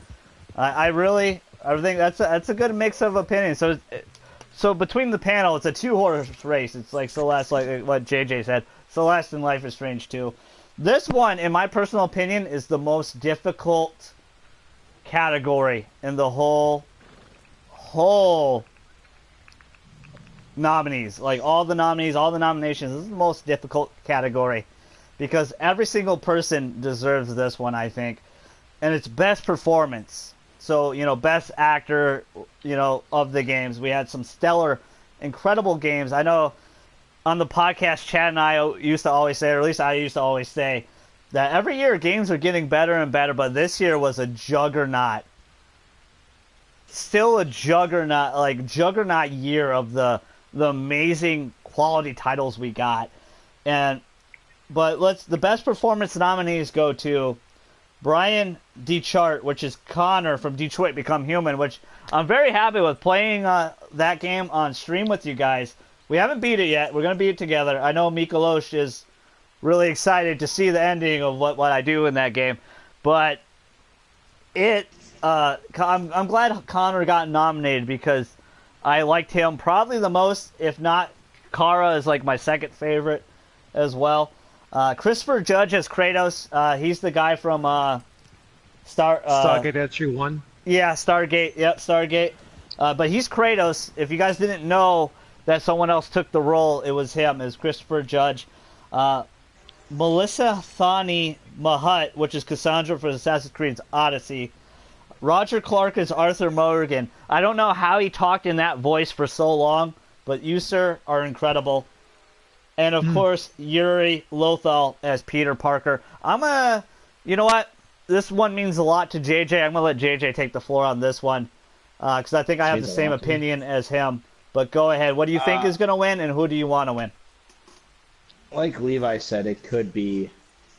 S2: I think that's a good mix of opinions. So between the panel, it's a 2-horse race. It's like Celeste, like what JJ said, Celeste and Life is Strange 2. This one, in my personal opinion, is the most difficult category in the whole nominees. Like all the nominees, all the nominations, this is the most difficult category because every single person deserves this one, I think. And it's best performance. So, best actor, of the games. We had some stellar, incredible games. I know on the podcast, Chad and I used to always say, or at least I used to always say, that every year games are getting better and better, but this year was a juggernaut. Still a juggernaut year of the amazing quality titles we got. But the best performance nominees go to Brian DeChart, which is Connor from Detroit Become Human, which I'm very happy with playing that game on stream with you guys. We haven't beat it yet. We're going to beat it together. I know Mikalosh is really excited to see the ending of what I do in that game. But I'm glad Connor got nominated because I liked him probably the most, if not Kara is like my second favorite as well. Christopher Judge as Kratos. He's the guy from
S4: Stargate SG-1.
S2: Yeah, Stargate. Yep, Stargate. But he's Kratos. If you guys didn't know that someone else took the role, it was him, as Christopher Judge. Melissa Thani Mahut, which is Cassandra for Assassin's Creed Odyssey. Roger Clark is Arthur Morgan. I don't know how he talked in that voice for so long, but you, sir, are incredible. And, of course, Yuri Lothal as Peter Parker. You know what? This one means a lot to JJ. I'm going to let JJ take the floor on this one because I think I have the same opinion as him. But go ahead. What do you think is going to win, and who do you want to win?
S1: Like Levi said, it could be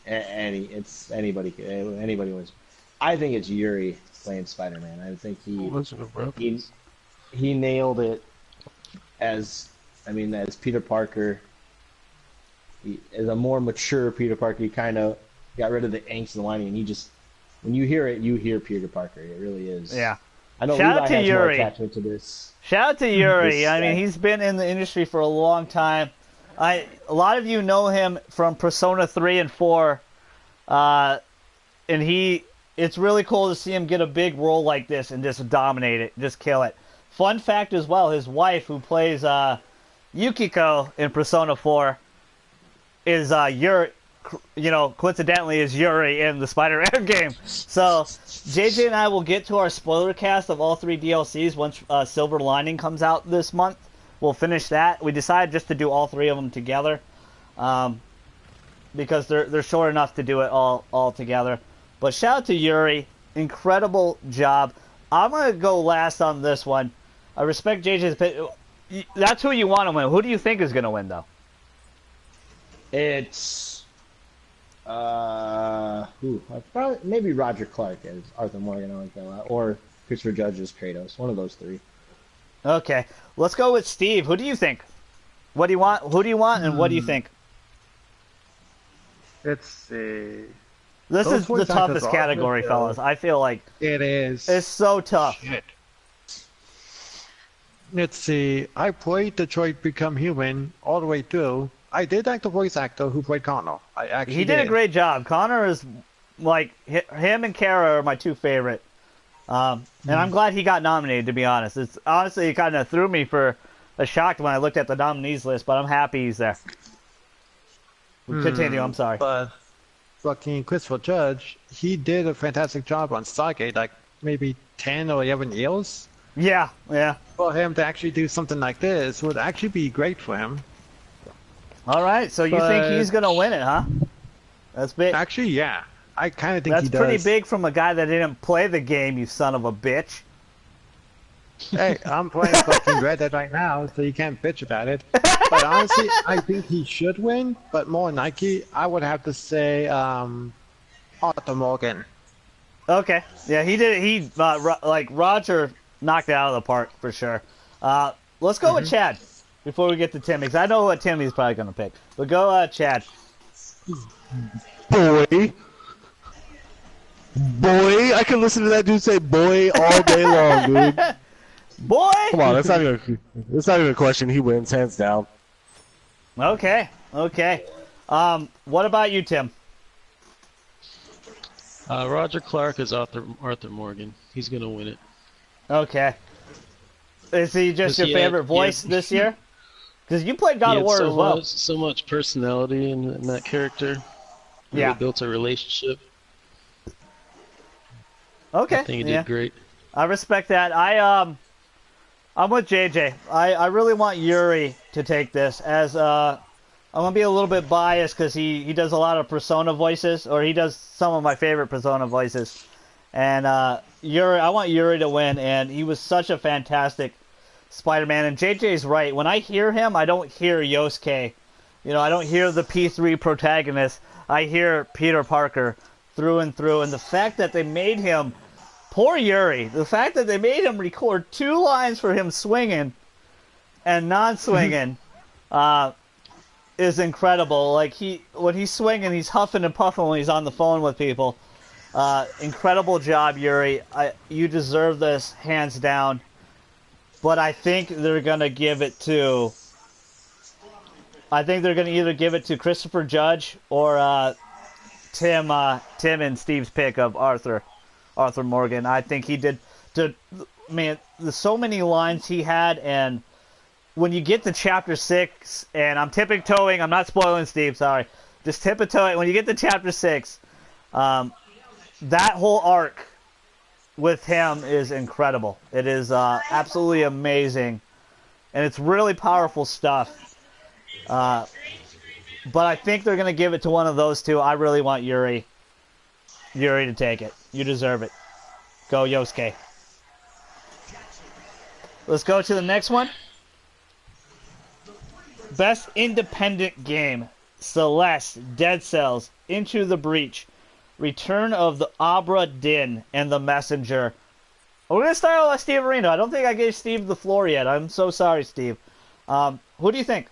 S1: anybody wins. I think it's Yuri playing Spider-Man. I think he nailed it as Peter Parker. As a more mature Peter Parker, he kind of got rid of the angst and whining, and when you hear it, you hear Peter Parker. It really is.
S2: Yeah.
S1: I know
S2: Shout
S1: Levi
S2: out to
S1: has
S2: Yuri.
S1: more attachment to this.
S2: Shout out to Yuri. I mean, he's been in the industry for a long time. A lot of you know him from Persona 3 and 4, and it's really cool to see him get a big role like this and just dominate it, just kill it. Fun fact as well, his wife, who plays Yukiko in Persona 4, is Yuri, coincidentally is Yuri in the Spider-Man game. So JJ and I will get to our spoiler cast of all 3 DLCs once Silver Lining comes out this month. We'll finish that. We decided just to do all 3 of them together because they're short enough to do it all together. But shout out to Yuri. Incredible job. I'm going to go last on this one. I respect JJ's opinion. That's who you want to win. Who do you think is going to win, though?
S1: It's probably maybe Roger Clark as Arthur Morgan. I like that a lot, or Christopher Judge as Kratos. One of those 3.
S2: Okay, let's go with Steve. Who do you think? What do you want? Who do you want, and what do you think?
S4: Let's see.
S2: This is the toughest category, fellas. I feel like
S4: it is.
S2: It's so tough.
S4: Shit. Let's see. I played Detroit Become Human all the way through. I did like the voice actor who played Connor.
S2: He did a great job. Connor is like him and Kara are my 2 favorite And I'm glad he got nominated, to be honest. It's honestly, it kind of threw me for a shock when I looked at the nominees list, but I'm happy he's there. Continue, I'm sorry.
S4: But fucking Christopher Judge, he did a fantastic job on Stargate, like maybe 10 or 11 years.
S2: Yeah.
S4: For him to actually do something like this would actually be great for him.
S2: All right, so you think he's going to win it, huh? That's big.
S4: Actually, yeah. I kind of think he does.
S2: That's pretty big from a guy that didn't play the game, you son of a bitch.
S4: Hey, I'm playing fucking Red Dead right now, so you can't bitch about it. But honestly, I think he should win, but more Nike, I would have to say Arthur Morgan.
S2: Okay. Yeah, he did it. He, like, Roger knocked it out of the park, for sure. Let's go with Chad before we get to Timmy, because I know what Timmy's probably going to pick. But go, Chad.
S5: Boy. Boy, I can listen to that dude say boy all day long, dude.
S2: Boy!
S5: Come on, that's not even a question. He wins, hands down.
S2: Okay. What about you, Tim?
S7: Roger Clark is Arthur Morgan. He's gonna win it.
S2: Okay. Is he just your favorite voice this year? Because you played God
S7: He
S2: of
S7: had
S2: War as well.
S7: so much personality in that character.
S2: Yeah.
S7: Really built a relationship.
S2: Okay.
S7: I think he did great.
S2: I respect that. I'm with JJ. I really want Yuri to take this, as I'm gonna be a little bit biased because he does a lot of Persona voices, or he does some of my favorite Persona voices. And Yuri, I want Yuri to win, and he was such a fantastic Spider-Man. And JJ's right. When I hear him, I don't hear Yosuke. You know, I don't hear the P3 protagonist. I hear Peter Parker through and through. And the fact that they made him, poor Yuri, the fact that they made him record 2 lines for him swinging and non-swinging is incredible. Like, when he's swinging, he's huffing and puffing when he's on the phone with people. Incredible job, Yuri. You deserve this, hands down. But I think they're going to give it to... I think they're going to either give it to Christopher Judge or Tim and Steve's pick of Arthur Morgan. I think he did... Man, there's so many lines he had, and when you get to Chapter 6, and I'm tiptoeing, I'm not spoiling, Steve, sorry. Just tiptoeing. When you get to Chapter 6, that whole arc with him is incredible. It is absolutely amazing, and it's really powerful stuff. But I think they're going to give it to one of those two. I really want Yuri to take it. You deserve it. Go, Yosuke. Let's go to the next one. Best Independent Game. Celeste, Dead Cells, Into the Breach, Return of the Abra Din, and The Messenger. We're going to start with Steve Arena. I don't think I gave Steve the floor yet. I'm so sorry, Steve. Who do you think?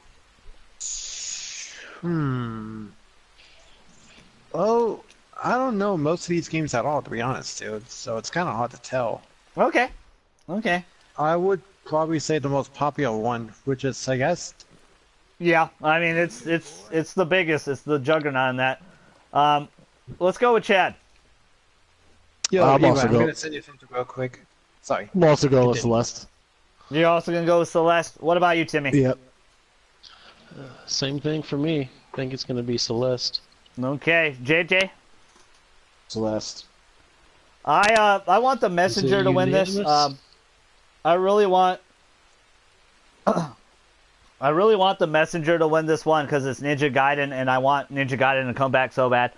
S4: Oh, I don't know most of these games at all, to be honest, dude. So it's kind of hard to tell.
S2: Okay.
S4: I would probably say the most popular one, which is, I guess...
S2: Yeah, I mean, it's the biggest. It's the juggernaut in that. Let's go with Chad.
S4: Yo,
S5: I'm
S4: Eva,
S5: also
S4: I'm going to send you something real quick. Sorry.
S5: I'm also going with Celeste.
S2: You're also going to go with Celeste. What about you, Timmy?
S5: Yep.
S7: Same thing for me. I think it's going to be Celeste.
S2: Okay. JJ?
S1: Celeste.
S2: I want the Messenger to win this. I really want the Messenger to win this one because it's Ninja Gaiden, and I want Ninja Gaiden to come back so bad.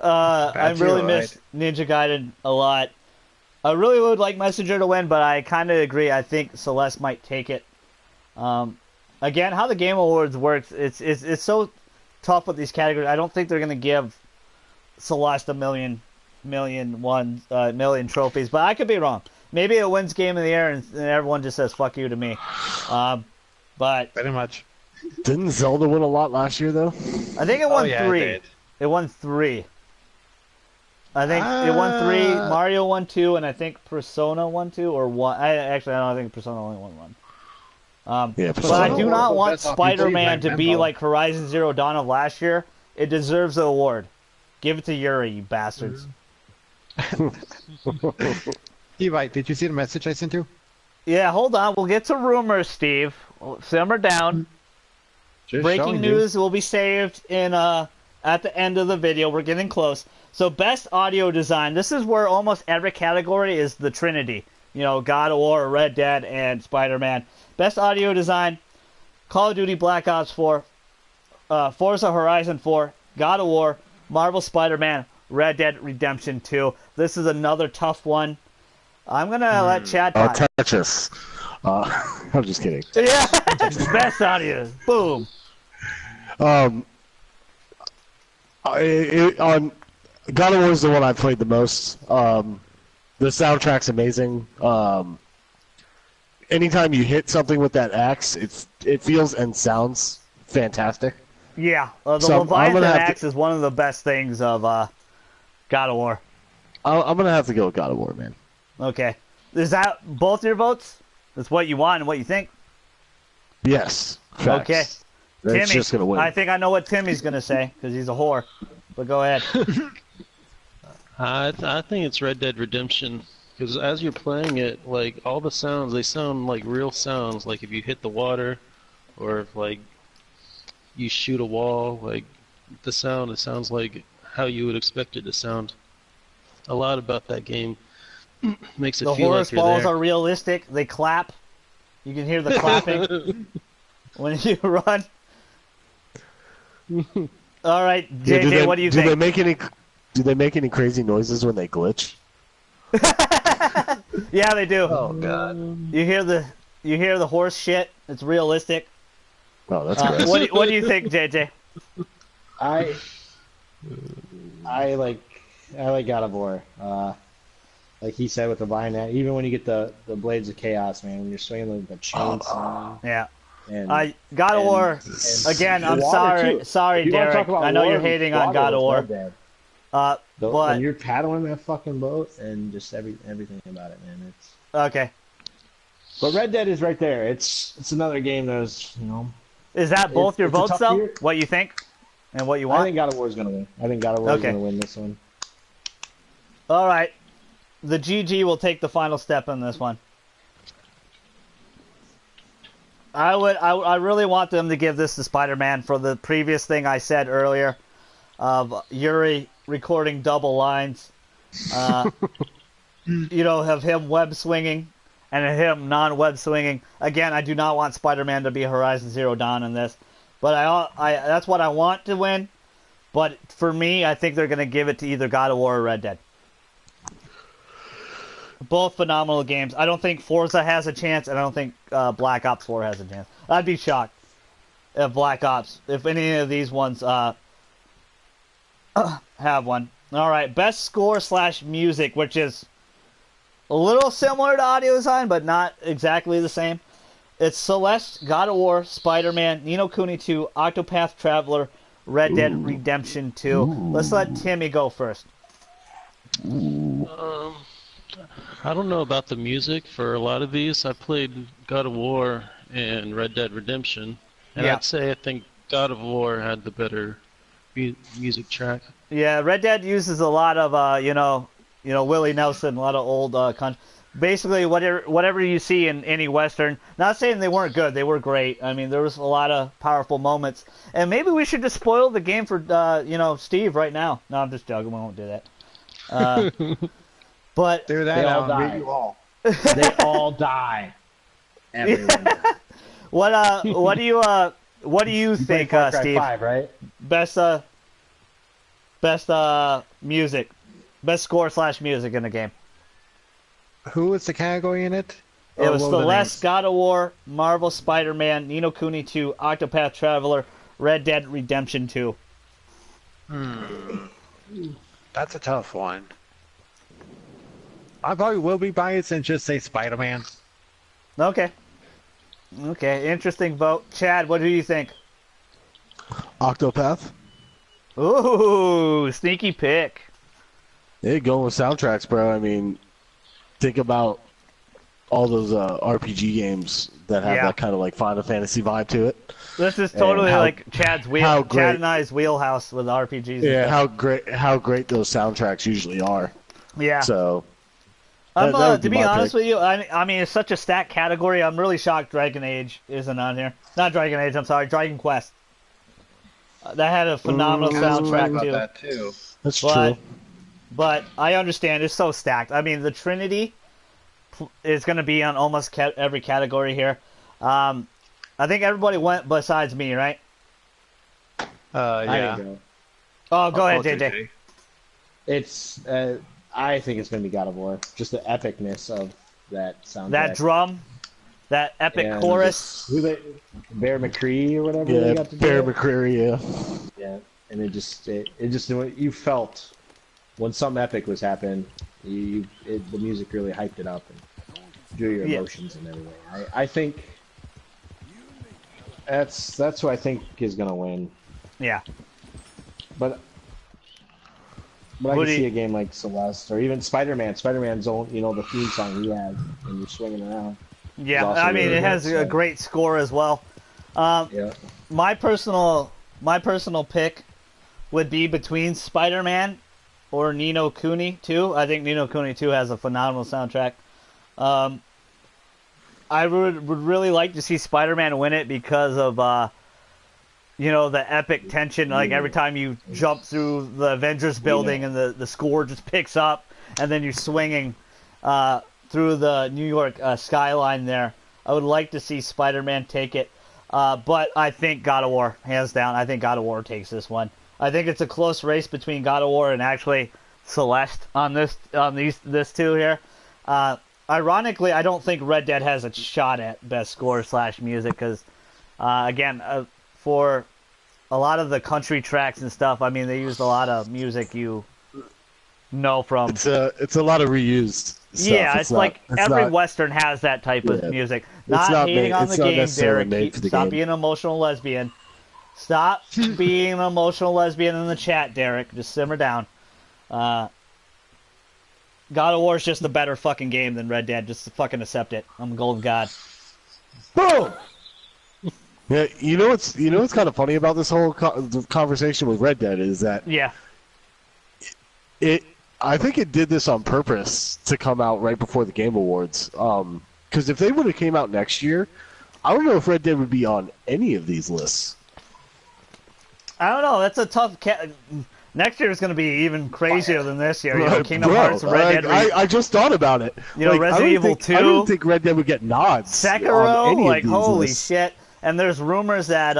S2: I really miss Ninja Gaiden a lot. I really would like Messenger to win, but I kind of agree. I think Celeste might take it. Again, how the Game Awards works, it's so tough with these categories. I don't think they're gonna give Celeste a million trophies, but I could be wrong. Maybe it wins Game of the Year and everyone just says "fuck you" to me. But
S4: pretty much.
S5: Didn't Zelda win a lot last year, though?
S2: I think it won 3.
S4: It
S2: won 3. I think it won 3. Mario won 2, and I think Persona won 2 or 1. I don't think Persona only won 1.
S5: Yeah,
S2: but I do not want
S4: That's
S2: Spider-Man to
S4: RPG,
S2: be
S4: Rambo.
S2: like Horizon Zero Dawn of last year. It deserves the award. Give it to Yuri, you bastards.
S4: Levi, did you see the message I sent you?
S2: Yeah, hold on. We'll get to rumors, Steve. Simmer down.
S1: Just
S2: Breaking
S1: showing you.
S2: news will be saved in at the end of the video. We're getting close. So best audio design. This is where almost every category is the Trinity. You know, God of War, Red Dead, and Spider-Man. Best audio design: Call of Duty Black Ops 4, Forza Horizon 4, God of War, Marvel Spider-Man, Red Dead Redemption 2. This is another tough one. I'm gonna let Chad talk.
S5: Tetris. I'm just kidding.
S2: Yeah, best audio. Boom.
S5: On God of War is the one I played the most. The soundtrack's amazing. Anytime you hit something with that axe, it feels and sounds fantastic.
S2: Yeah, the
S5: So
S2: Leviathan axe is one of the best things of God of War.
S5: I'm gonna have to go with God of War, man.
S2: Okay, is that both your votes? That's what you want and what you think.
S5: Yes. Facts.
S2: Okay,
S5: That's
S2: Timmy.
S5: just gonna win.
S2: I think I know what Timmy's gonna say because he's a whore. But go ahead.
S7: I think it's Red Dead Redemption, because as you're playing it, like, all the sounds, they sound like real sounds. Like if you hit the water, or if, like, you shoot a wall, like, it sounds like how you would expect it to sound. A lot about that game makes it
S2: The
S7: feel
S2: horse
S7: like you're
S2: balls
S7: there.
S2: are realistic. They clap. You can hear the clapping when you run. All right,
S5: Yeah,
S2: JJ, what do you think?
S5: Do they make any crazy noises when they glitch?
S2: Yeah, they do.
S6: Oh god.
S2: You hear the horse shit. It's realistic.
S5: Oh, that's gross.
S2: What do you think, JJ?
S1: I like God of War. Like he said with the vine, even when you get the blades of chaos, man, when you're swinging the chainsaw.
S2: Yeah.
S1: And
S2: God of War. Again, I'm sorry,
S1: If you wanna
S2: Derek.
S1: talk about
S2: I know
S1: war,
S2: you're hating on
S1: water
S2: God of
S1: was
S2: War.
S1: Red Dead. When
S2: But
S1: you're paddling that fucking boat and just everything about it, man, it's.
S2: okay,
S1: But Red Dead is right there. It's another game that's
S2: is that both your
S1: it's a
S2: votes
S1: tough
S2: though?
S1: year.
S2: What you think and what you
S1: I
S2: want?
S1: think God of War is gonna win. I think God of War is
S2: Okay.
S1: gonna win this one.
S2: All right, the GG will take the final step in this one. I really want them to give this to Spider-Man for the previous thing I said earlier of Yuri recording double lines. Have him web swinging and him non-web swinging. Again, I do not want Spider-Man to be Horizon Zero Dawn in this, but I that's what I want to win. But for me, I think they're going to give it to either God of War or Red Dead. Both phenomenal games. I don't think Forza has a chance, and I don't think Black Ops 4 has a chance. I'd be shocked if any of these ones have one. All right, best score / music, which is a little similar to audio design, but not exactly the same. It's Celeste, God of War, Spider-Man, Ni no Kuni 2, Octopath Traveler, Red Dead Redemption 2. Let's let Timmy go first.
S7: I don't know about the music for a lot of these. I played God of War and Red Dead Redemption, and
S2: Yeah.
S7: I'd say I think God of War had the better music track.
S2: Yeah, Red Dead uses a lot of Willie Nelson, a lot of old basically whatever you see in any Western. Not saying they weren't good, they were great. I mean, there was a lot of powerful moments. And maybe we should just spoil the game for Steve right now. No, I'm just joking. We won't do that. But
S4: Do that
S1: They all
S4: on
S1: die.
S4: Review All.
S1: They all die. Everyone.
S2: what do you think,
S1: Far Cry
S2: Steve?
S1: 5, right?
S2: Best music, best score / music in the game.
S4: Who was the category in it?
S2: It
S4: Or
S2: was
S4: what were the
S2: Celeste,
S4: names?
S2: God of War, Marvel Spider-Man, Ni no Kuni 2, Octopath Traveler, Red Dead Redemption 2.
S4: That's a tough one. I probably will be biased and just say Spider-Man.
S2: Okay, interesting vote. Chad, what do you think?
S5: Octopath?
S2: Ooh, sneaky pick.
S5: Yeah, going with soundtracks, bro. I mean, think about all those RPG games that have
S2: Yeah.
S5: that kind of like Final Fantasy vibe to it.
S2: This is totally
S5: how-
S2: like Chad
S5: great-
S2: and I's wheelhouse with RPGs. and
S5: Yeah,
S2: stuff.
S5: how great those soundtracks usually are.
S2: Yeah.
S5: So
S2: I'm,
S5: that would
S2: to
S5: be
S2: be
S5: my
S2: honest
S5: pick.
S2: with you, I mean, it's such a stacked category. I'm really shocked Dragon Age isn't on here. Not Dragon Age, I'm sorry, Dragon Quest. That had a phenomenal
S4: I was right
S2: soundtrack
S4: about
S2: too.
S4: that too.
S5: That's
S2: But,
S5: true.
S2: but I understand it's so stacked. I mean, the Trinity is going to be on almost every category here. I think everybody went besides me, right?
S1: I
S4: Yeah.
S1: didn't go.
S2: Oh, go ahead,
S4: Oh,
S2: JJ.
S1: It's. I think it's going to be God of War. Just the epicness of that soundtrack.
S2: That drum, that epic
S1: And
S2: chorus.
S1: just- who they? Bear McCree or whatever they
S5: Yeah,
S1: got to
S5: Bear
S1: do.
S5: McCreary. Yeah.
S1: Yeah, and it just you felt when something epic was happening. The music really hyped it up and drew your
S2: Yeah.
S1: emotions and everything. I think that's who I think is gonna win.
S2: Yeah.
S1: But I
S2: Who
S1: can
S2: do
S1: see
S2: you-
S1: a game like Celeste or even Spider-Man. Spider-Man's own, the theme song he has when you're swinging around.
S2: Yeah,
S1: also
S2: I mean,
S1: really
S2: it has
S1: good,
S2: a
S1: so-
S2: great score as well.
S1: Yeah.
S2: My personal pick would be between Spider-Man or Ni no Kuni 2. I think Ni no Kuni 2 has a phenomenal soundtrack. I would really like to see Spider-Man win it because of the epic tension. Like every time you jump through the Avengers building and the score just picks up, and then you're swinging through the New York skyline there. I would like to see Spider-Man take it. But I think God of War, hands down, I think God of War takes this one. I think it's a close race between God of War and actually Celeste on this two here. Ironically, I don't think Red Dead has a shot at best score / music because, again, for a lot of the country tracks and stuff, I mean, they used a lot of music you know from.
S5: It's a lot of reused stuff.
S2: Yeah, it's like every
S5: not-
S2: Western has that type of
S5: Yeah.
S2: music.
S5: It's
S2: Not
S5: not
S2: hating
S5: made-
S2: on
S5: it's
S2: the
S5: not
S2: game,
S5: necessarily
S2: Derek.
S5: made for the
S2: Stop
S5: game.
S2: being an emotional lesbian. Stop being an emotional lesbian in the chat, Derek. Just simmer down. God of War is just a better fucking game than Red Dead. Just fucking accept it. I'm a golden god.
S1: Boom.
S5: Yeah, you know what's kind of funny about this whole conversation with Red Dead is that
S2: Yeah.
S5: I think it did this on purpose to come out right before the Game Awards. Because if they would have came out next year, I don't know if Red Dead would be on any of these lists.
S2: I don't know. That's a tough. Next year is going to be even crazier than this year. You know, Kingdom
S5: Bro,
S2: Hearts, Red Dead.
S5: I just thought about it.
S2: You know,
S5: I
S2: Resident
S5: don't
S2: Evil
S5: think-
S2: 2.
S5: I didn't think Red Dead would get nods.
S2: Sekiro,
S5: on any
S2: like
S5: of these
S2: holy
S5: lists.
S2: shit! And there's rumors that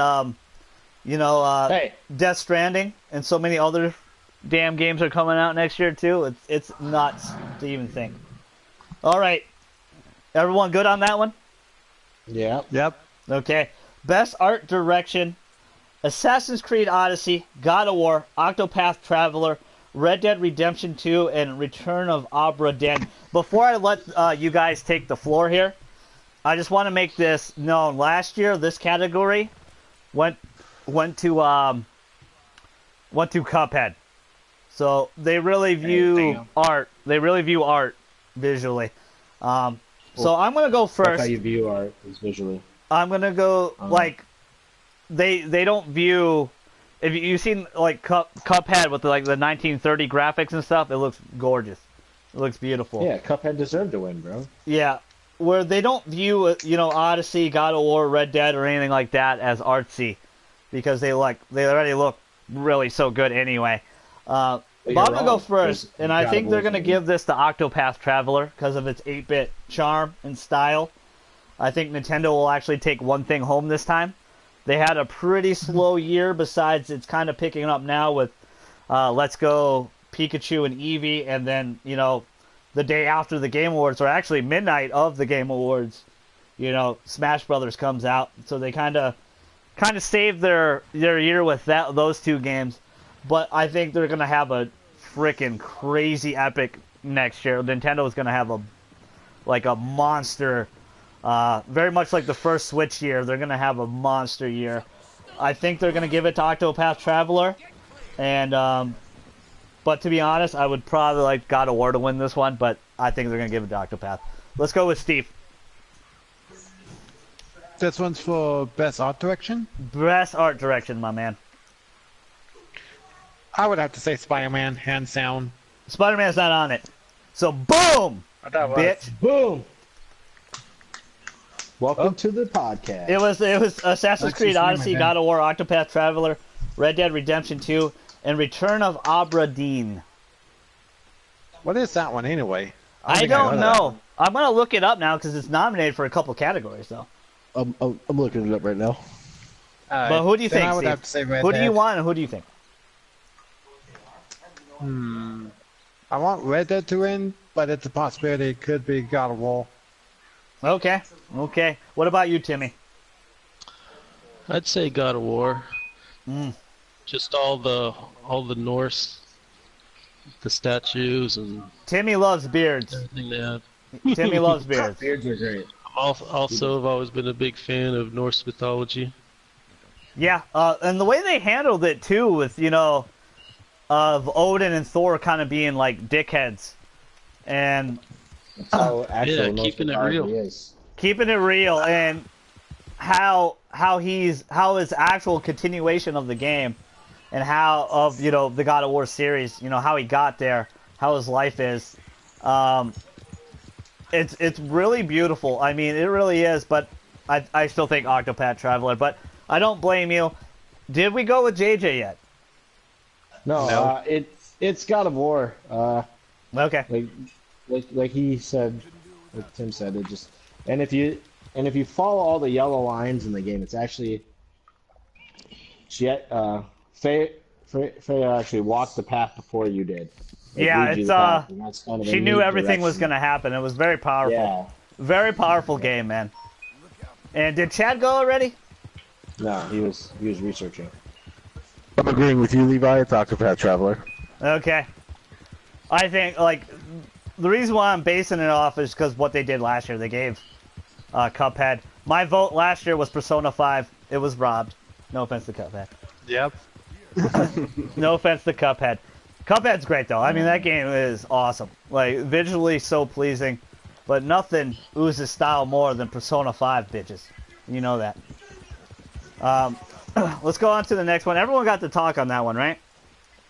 S1: Hey.
S2: Death Stranding and so many other damn games are coming out next year too. It's nuts to even think. All right, everyone good on that one?
S1: Yeah.
S4: Yep.
S2: Okay. Best art direction: Assassin's Creed Odyssey, God of War, Octopath Traveler, Red Dead Redemption 2, and Return of Obra Dinn. Before I let you guys take the floor here, I just want to make this known. Last year, this category went to Cuphead. So they really view
S4: damn.
S2: art. They really view art visually. So I'm gonna go
S1: That's
S2: first.
S1: how you view art is visually.
S2: I'm gonna go like they don't view. If you've seen like Cuphead with the 1930 graphics and stuff, it looks gorgeous. It looks beautiful.
S1: Yeah, Cuphead deserved to win, bro.
S2: Yeah, where they don't view Odyssey, God of War, Red Dead, or anything like that as artsy, because they already look really so good anyway. But I'm
S1: you're
S2: gonna go
S1: wrong.
S2: first,
S1: There's
S2: and I
S1: God
S2: think
S1: of
S2: they're
S1: War's
S2: gonna
S1: gonna
S2: give this to Octopath Traveler because of its 8-bit charm and style. I think Nintendo will actually take one thing home this time. They had a pretty slow year. Besides, it's kind of picking up now with Let's Go Pikachu and Eevee, and then the day after the Game Awards, or actually midnight of the Game Awards, Smash Brothers comes out. So they kind of saved their year with those two games. But I think they're gonna have a freaking crazy epic next year. Nintendo is gonna have a monster. Very much like the first Switch year, they're going to have a monster year. I think they're going to give it to Octopath Traveler. And, but to be honest, I would probably like God of War to win this one, but I think they're going to give it to Octopath. Let's go with Steve.
S4: This one's for best art direction.
S2: Best art direction, my man.
S4: I would have to say Spider-Man, hands down.
S2: Spider-Man's not on it. So boom,
S4: I thought it was.
S2: bitch.
S1: Boom. Welcome to the podcast.
S2: It was Assassin's
S4: That's
S2: Creed
S4: his name,
S2: Odyssey,
S4: I think.
S2: God of War, Octopath Traveler, Red Dead Redemption 2, and Return of Obra Dinn.
S4: What is that one anyway?
S2: I
S4: think
S2: don't
S4: heard of that
S2: know.
S4: one.
S2: I'm gonna look it up now because it's nominated for a couple categories though.
S5: I'm looking it up right now.
S2: But who do you
S4: then
S2: think,
S4: I would
S2: Steve?
S4: have to say Red
S2: Who do you
S4: Dead.
S2: want and who do you think?
S4: I want Red Dead to win, but it's a possibility it could be God of War.
S2: Okay. What about you, Timmy?
S7: I'd say God of War.
S2: Mm.
S7: Just all the Norse, the statues and
S2: Timmy loves beards.
S7: everything they have.
S2: Timmy loves beards.
S1: Beards are great.
S7: Also, I've always been a big fan of Norse mythology.
S2: Yeah, and the way they handled it too, with of Odin and Thor kind of being like dickheads, and
S1: That's how actual Norse
S7: keeping it
S1: mythology
S7: real.
S1: is.
S2: keeping it real, and how his actual continuation of the game, and how of the God of War series, how he got there, how his life is. It's really beautiful. I mean, it really is. But I still think Octopath Traveler. But I don't blame you. Did we go with JJ yet?
S1: No, it's God of War.
S2: Okay.
S1: Like he said, like Tim said, it just and if you follow all the yellow lines in the game, it's actually Freya actually walked the path before you did. Like,
S2: Yeah,
S1: lead you
S2: it's
S1: the path, and that's kind of a
S2: she knew
S1: neat
S2: everything was
S1: direction.
S2: gonna happen. It was very powerful.
S1: Yeah.
S2: Very powerful game, man. And did Chad go already?
S1: No, he was researching.
S5: I'm agreeing with you, Levi. It's Octopath Traveler.
S2: Okay. I think the reason why I'm basing it off is because what they did last year. They gave Cuphead. My vote last year was Persona 5. It was robbed. No offense to Cuphead.
S4: Yep.
S2: No offense to Cuphead. Cuphead's great though. I mean, that game is awesome. Like visually so pleasing, but nothing oozes style more than Persona 5, bitches. You know that. Let's go on to the next one. Everyone got to talk on that one, right?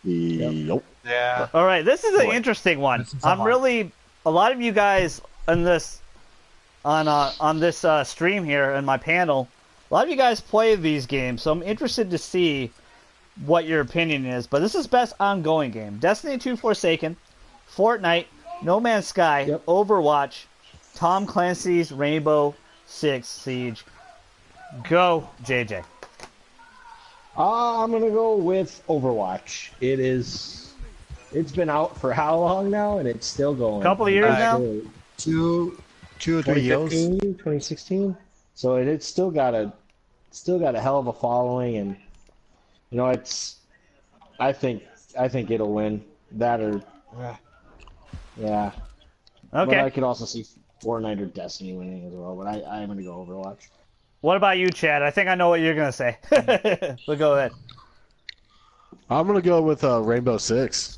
S5: Yep.
S4: Yeah.
S2: All right, this is an interesting one. I'm really a lot of you guys on this stream here in my panel. A lot of you guys play these games, so I'm interested to see what your opinion is. But this is best ongoing game: Destiny 2 Forsaken, Fortnite, No Man's Sky,
S1: Yep.
S2: Overwatch, Tom Clancy's Rainbow Six Siege. Go, JJ.
S1: I'm gonna go with Overwatch. It's been out for how long now, and it's still going.
S2: Couple of years now?
S4: 2 or 3 years.
S1: 2015, 2016. So it's still got a hell of a following, and I think it'll win that or yeah. But I
S2: Okay.
S1: could also see Fortnite or Destiny winning as well. But I'm gonna go Overwatch.
S2: What about you, Chad? I think I know what you're gonna say. So go ahead.
S5: I'm gonna go with Rainbow Six.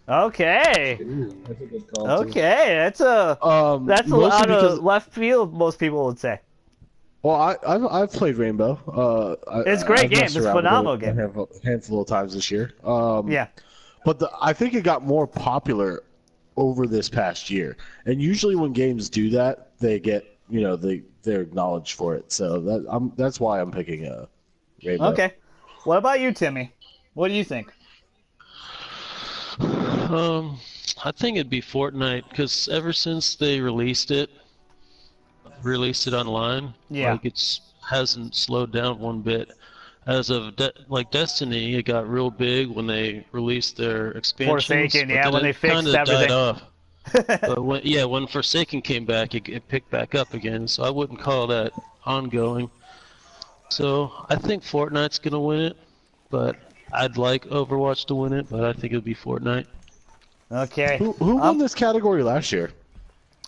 S2: Okay.
S1: That's a good call. too.
S2: Okay. That's out
S5: Mostly because,
S2: of left field. Most people would say.
S5: well, I've played Rainbow.
S2: It's a great
S5: I've
S2: game.
S5: messed
S2: It's a
S5: around with
S2: phenomenal
S5: it
S2: game.
S5: a handful of times this year.
S2: Yeah.
S5: But I think it got more popular over this past year. And usually when games do that, they get they're acknowledged for it. So that's why I'm picking Rainbow.
S2: Okay. What about you, Timmy? What do you think?
S7: I think it'd be Fortnite because ever since they released it online,
S2: Yeah.
S7: like it's hasn't slowed down one bit. As of Destiny, it got real big when they released their expansions.
S2: Forsaken,
S7: but
S2: yeah,
S7: then
S2: when they
S7: it
S2: fixed
S7: kinda
S2: everything.
S7: died off. But when Forsaken came back, it picked back up again. So I wouldn't call that ongoing. So I think Fortnite's gonna win it, but I'd like Overwatch to win it. But I think it'll be Fortnite.
S2: Okay.
S5: Who won this category last year?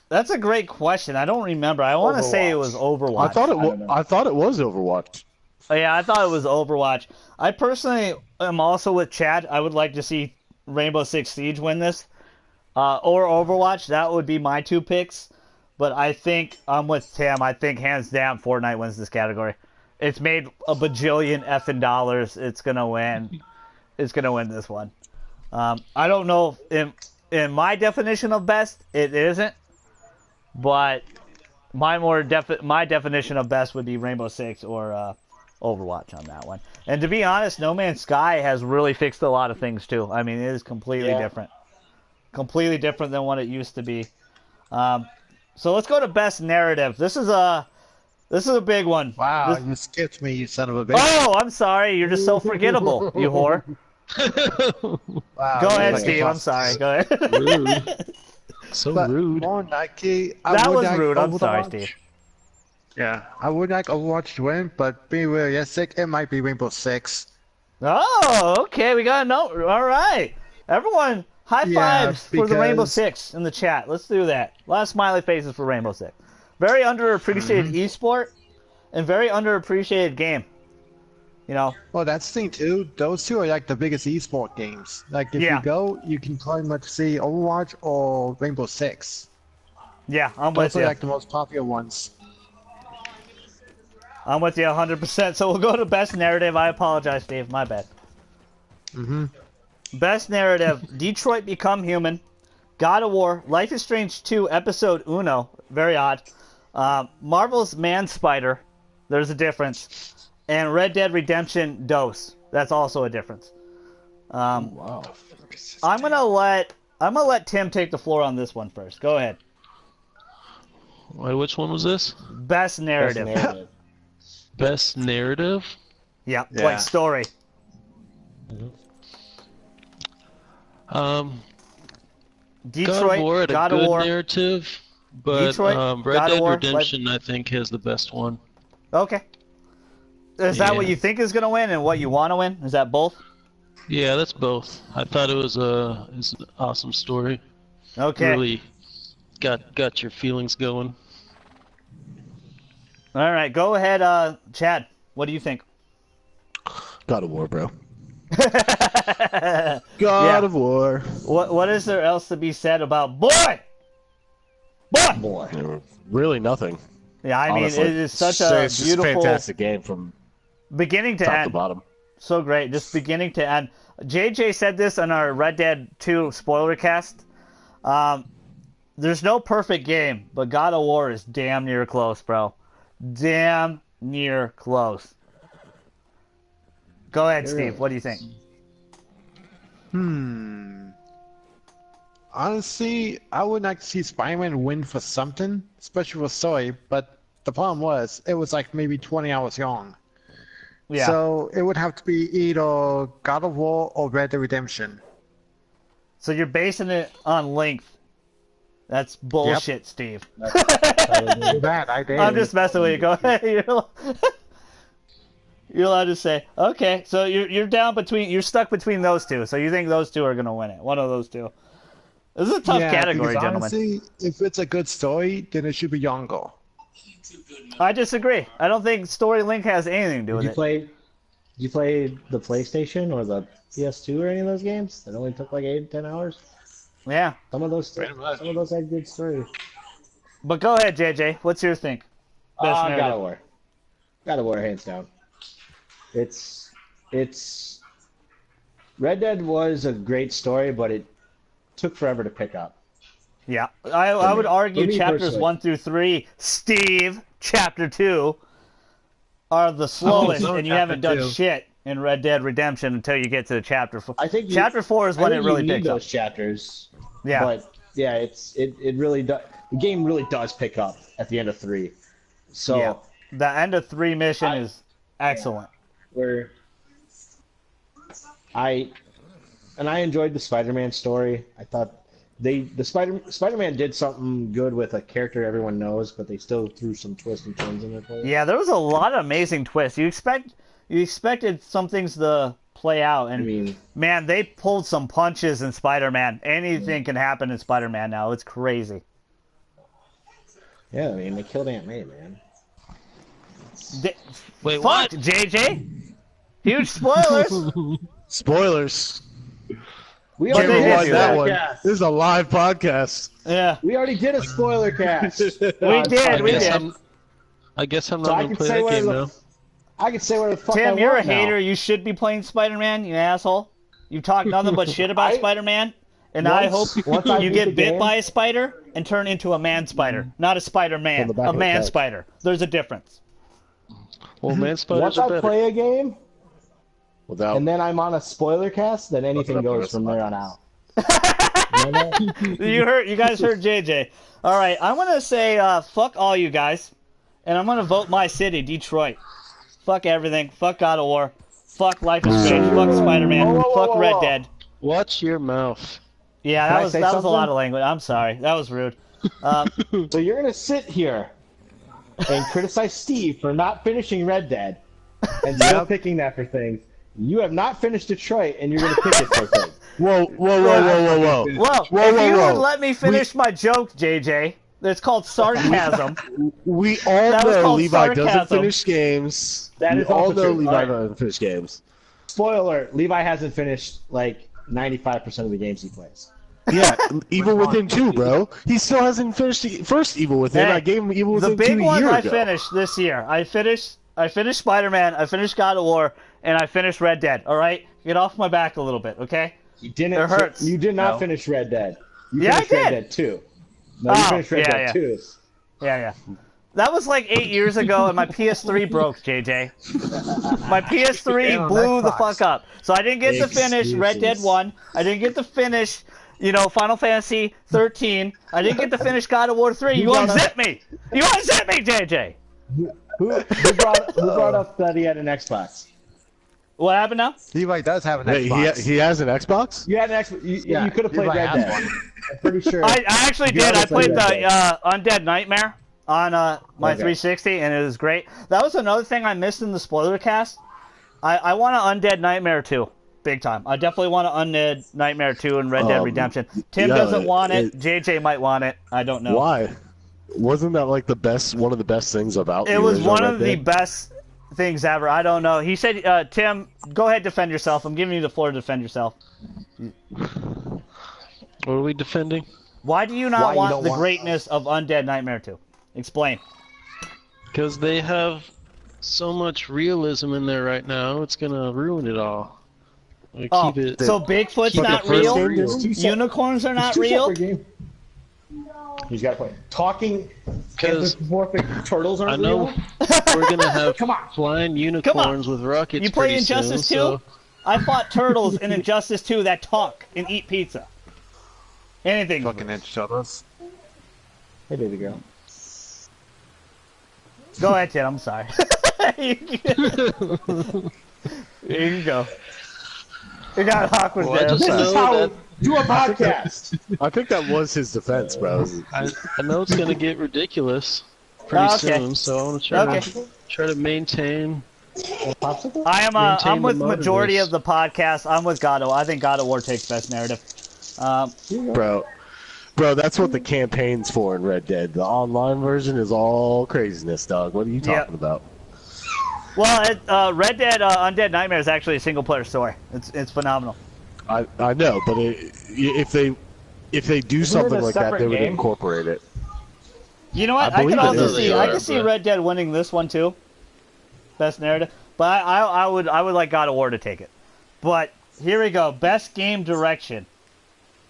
S2: That's a great question. I don't remember. I want to say it was Overwatch.
S5: I thought it was Overwatch.
S2: Oh, yeah, I thought it was Overwatch. I personally am also with Chad. I would like to see Rainbow Six Siege win this. Or Overwatch. That would be my two picks. But I think I'm with Tim. I think hands down Fortnite wins this category. It's made a bajillion effing dollars. It's going to win. It's going to win this one. I don't know if in my definition of best, it isn't. But my definition of best would be Rainbow Six or Overwatch on that one. And to be honest, No Man's Sky has really fixed a lot of things too. I mean, it is completely different. Completely different than what it used to be. So let's go to best narrative. This is a big one.
S4: Wow, you skipped me, you son of a bitch.
S2: Oh, I'm sorry. You're just so forgettable, you whore.
S4: Wow,
S2: Go ahead,
S4: like
S2: Steve. I'm sorry. Go ahead.
S7: Rude. So
S4: But
S7: rude.
S4: more Nike,
S2: That was rude. I'm sorry, Steve.
S4: Yeah, I would like Overwatch to win, but being realistic, it might be Rainbow Six.
S2: Oh, okay. We got a note. All right. Everyone, high fives for the Rainbow
S4: because-
S2: Six in the chat. Let's do that. A lot of smiley faces for Rainbow Six. Very underappreciated esport and very underappreciated game. You know,
S4: Well, that's the thing too. Those two are like the biggest esport games. Like if
S2: Yeah.
S4: you go, you can pretty much see Overwatch or Rainbow Six.
S2: yeah, I'm
S4: Those
S2: with
S4: are
S2: you.
S4: like the most popular ones.
S2: I'm with you 100%. So we'll go to best narrative. I apologize, Steve. My bad.
S4: Mm-hmm.
S2: Best narrative: Detroit Become Human, God of War, Life is Strange 2, Episode Uno. Very odd. Marvel's Man Spider. There's a difference. And Red Dead Redemption Dos. That's also a difference.
S1: Wow.
S2: I'm gonna let Tim take the floor on this one first. Go ahead.
S7: Wait, which one was this?
S2: Best narrative.
S1: Best narrative.
S7: Best narrative?
S2: Yeah,
S4: Yeah.
S2: like story. Detroit,
S7: God
S2: God
S7: of
S2: of
S7: War
S2: War.
S7: had a good narrative, but
S2: Detroit,
S7: Red
S2: God of
S7: Dead
S2: War,
S7: Redemption I think has the best one.
S2: Okay. Is that what
S7: Yeah.
S2: you think is gonna win and what you want to win? Is that both?
S7: Yeah, that's both. I thought it was an awesome story.
S2: Okay.
S7: Really got your feelings going.
S2: All right, go ahead, Chad. What do you think?
S5: God of War, bro.
S2: God
S5: God of War.
S2: What is there else to be said about boy?
S1: Boy.
S5: Really nothing.
S2: Yeah, I mean
S5: honestly.
S2: it is such
S5: It's
S2: a
S5: just
S2: beautiful
S5: fantastic game from
S2: beginning to
S5: top to
S2: end.
S5: bottom.
S2: So great, just beginning to end. JJ said this on our Red Dead 2 spoiler cast. There's no perfect game, but God of War is damn near close, bro. Damn near close. Go ahead, Steve. What do you think?
S4: Honestly, I would like to see Spider-Man win for something, especially for story, but the problem was, it was like maybe 20 hours long.
S2: Yeah.
S4: So it would have to be either God of War or Red Dead Redemption.
S2: So you're basing it on length. That's bullshit, Steve.
S4: Too bad, I did.
S2: I'm just messing with you. Go ahead. You're allowed to say, okay. So you're stuck between those two. So you think those two are gonna win it? One of those two. This is a tough category,
S4: because
S2: gentlemen.
S4: honestly, if it's a good story, then it should be younger.
S2: I disagree. I don't think Story Link has anything to do with it.
S1: Did you play the PlayStation or the PS2 or any of those games that only took like 8-10 hours?
S2: Yeah.
S1: Some of those had good story.
S2: But go ahead, JJ. What's your think? Best
S1: God
S2: narrative.
S1: of War. God of War, hands down. It's Red Dead was a great story, but it took forever to pick up.
S2: Yeah. I would argue
S1: For me
S2: chapters
S1: personally.
S2: 1 through 3, Steve, chapter 2, are the slowest,
S4: no,
S2: and you
S4: chapter
S2: haven't done
S4: 2.
S2: shit in Red Dead Redemption until you get to chapter 4.
S1: I think
S2: chapter 4 is when it really
S1: need
S2: picks up.
S1: those chapters.
S2: Yeah.
S1: But yeah, it really does. The game really does pick up at the end of 3. So
S2: Yeah. The end of 3 mission is excellent.
S1: I enjoyed the Spider-Man story. I thought the Spider-Man did something good with a character everyone knows, but they still threw some twists and turns in there.
S2: Yeah, there was a lot of amazing twists. You expected some things to play out, and
S1: I mean,
S2: man, they pulled some punches in Spider-Man. Anything can happen in Spider-Man now. It's crazy.
S1: yeah, I mean they killed Aunt May, man.
S7: Wait,
S2: Fuck,
S7: what?
S2: JJ. Huge spoilers.
S5: Spoilers.
S1: We
S2: But
S1: already
S2: they
S1: did
S2: did
S5: Rewind
S2: do
S5: that
S2: that.
S5: one.
S1: cast.
S5: This is a live podcast.
S2: Yeah,
S1: We already did a spoiler cast.
S2: we did. We did.
S7: I guess I'm
S1: So
S7: not
S1: I
S7: gonna
S1: can
S7: play
S1: say
S7: that
S1: what
S7: game
S1: the
S7: now.
S1: I can say what the fuck I
S2: Tim, you're a
S1: want now.
S2: hater. You should be playing Spider-Man, you asshole. You talk nothing but shit about
S1: I-
S2: Spider-Man, And I hope
S1: once I
S2: you
S1: beat
S2: get
S1: the
S2: bit
S1: game-
S2: by a spider and turn into a man spider, not a Spider-Man,
S5: From the back
S2: a
S5: of the
S2: man
S5: couch.
S2: spider. There's a difference.
S7: Well, man, spiders
S1: Once
S7: are
S1: I
S7: better.
S1: play a game
S5: Without
S1: and then I'm on a spoiler cast, then anything
S5: up the
S1: goes
S5: rest
S1: from
S5: of
S1: there
S5: my
S1: on out.
S2: You guys heard JJ. All right, I'm gonna say fuck all you guys, and I'm gonna vote my city, Detroit. Fuck everything. Fuck God of War. Fuck Life is Strange. Fuck Spider-Man.
S1: Whoa, whoa, whoa,
S2: Fuck
S1: whoa,
S2: Red
S1: whoa.
S2: Dead.
S7: Watch your mouth.
S2: Yeah,
S1: Can I
S2: that was
S1: say
S2: a lot
S1: something?
S2: of language. I'm sorry. That was rude.
S1: So you're gonna sit here and criticize Steve for not finishing Red Dead and still picking that for things. You have not finished Detroit, and you're gonna pick it for things.
S5: Whoa!
S2: Well,
S5: Whoa,
S2: if
S5: whoa,
S2: you
S5: whoa.
S2: would let me finish my joke, JJ, it's called sarcasm.
S5: We all
S2: That was
S5: know
S2: called
S5: Levi doesn't
S2: sarcasm.
S5: finish games.
S1: That
S5: We
S1: is
S5: all
S1: also
S5: know
S1: true.
S5: Levi
S1: Alright.
S5: doesn't finish games.
S1: Spoiler alert, Levi hasn't finished like 95% of the games he plays.
S5: Yeah, Evil Within 2, bro. He still hasn't finished the first Evil Within.
S2: Hey,
S5: I gave him Evil
S2: The
S5: Within 2
S2: big
S5: a
S2: ones
S5: year
S2: I
S5: ago.
S2: finished this year. I finished Spider-Man, I finished God of War, and I finished Red Dead. All right, get off my back a little bit, okay?
S1: You didn't.
S2: It hurts.
S1: You did not
S6: No.
S1: finish Red Dead. You
S2: Yeah, I
S1: finished Red
S2: did.
S1: Dead 2. No, you
S2: Oh,
S1: finished Red
S2: yeah,
S1: Dead
S2: yeah.
S1: 2.
S2: Yeah. That was like 8 years ago, and my PS3 broke, JJ. My PS3
S4: on
S2: blew the
S4: Xbox.
S2: fuck up. So I didn't get to finish Red Dead
S1: Excuses.
S2: 1. I didn't get to finish, Final Fantasy 13. I didn't get to finish God of War 3. You
S1: brought up-
S2: unzip me! You unzip me, JJ!
S1: Who brought up that he had an Xbox?
S2: What happened now?
S4: Levi does have an
S5: Wait,
S4: Xbox.
S5: he has an Xbox?
S1: You had an Xbox. You
S4: Yeah,
S1: could have played
S4: Levi
S1: Red
S4: has
S1: Dead.
S4: one.
S1: I'm pretty sure.
S2: I actually
S1: You
S2: did. I
S1: haven't
S2: played
S1: played
S2: the Undead Nightmare on my
S1: Okay.
S2: 360, and it was great. That was another thing I missed in the spoiler cast. I want an Undead Nightmare 2. Big time. I definitely want an Undead Nightmare 2 and Red Dead Redemption. Tim
S5: yeah,
S2: doesn't want it.
S5: it-
S2: JJ might want it. I don't know.
S5: Why? Wasn't that like one of the best things about
S2: It
S5: the
S2: was
S5: original
S2: one
S5: Red
S2: of the
S5: Dead?
S2: best things ever. I don't know. He said, Tim, go ahead, defend yourself. I'm giving you the floor to defend yourself.
S7: What are we defending?
S2: Why do you
S1: Why
S2: not
S1: you
S2: want
S1: don't
S2: the
S1: want-
S2: greatness of Undead Nightmare 2? Explain.
S7: Because they have so much realism in there right now, it's gonna ruin it all. We
S2: Oh,
S7: keep it.
S2: so Bigfoot's
S7: keep
S2: not
S7: the first
S2: real?
S7: game real.
S1: It's two sep-
S2: Unicorns are
S1: it's
S2: not
S1: two
S2: real?
S1: separate games. He's got to play. Talking
S7: 'Cause
S1: anthropomorphic turtles aren't
S7: I know
S1: real.
S7: we're gonna have
S1: Come on.
S7: flying unicorns with rockets.
S2: You play
S7: pretty
S2: Injustice 2?
S7: soon, so
S2: I fought turtles in Injustice 2 that talk and eat pizza. Anything.
S6: Fucking Ninja Turtles.
S1: Hey, baby girl.
S2: Go ahead, Ted. I'm sorry. Here you go. You got awkward
S7: Well, I
S2: there.
S7: just
S1: This is
S7: know
S1: how
S7: that
S1: do a podcast.
S5: I think that was his defense, bro.
S7: I know it's gonna get ridiculous pretty
S2: Oh, okay.
S7: soon, so I want to try
S2: Okay.
S7: to try to maintain.
S1: Popsicle?
S2: I'm
S7: Maintain
S2: with
S7: the
S2: majority
S7: modernness.
S2: of the podcast. I'm with God of War. I think God of War takes best narrative.
S5: Bro, that's what the campaign's for in Red Dead. The online version is all craziness, dog. What are you talking about?
S2: Well, Red Dead Undead Nightmare is actually a single player story. It's phenomenal.
S5: I know, but if they do
S1: Isn't it
S5: something
S1: a
S5: like that,
S1: separate
S5: they would
S1: game?
S5: incorporate it.
S2: You know what?
S5: I
S2: I could
S5: believe it
S2: also
S5: is.
S2: see.
S7: They
S2: I
S7: are,
S2: could see
S7: but-
S2: Red Dead winning this one too. Best narrative, but I would like God of War to take it. But here we go. Best game direction.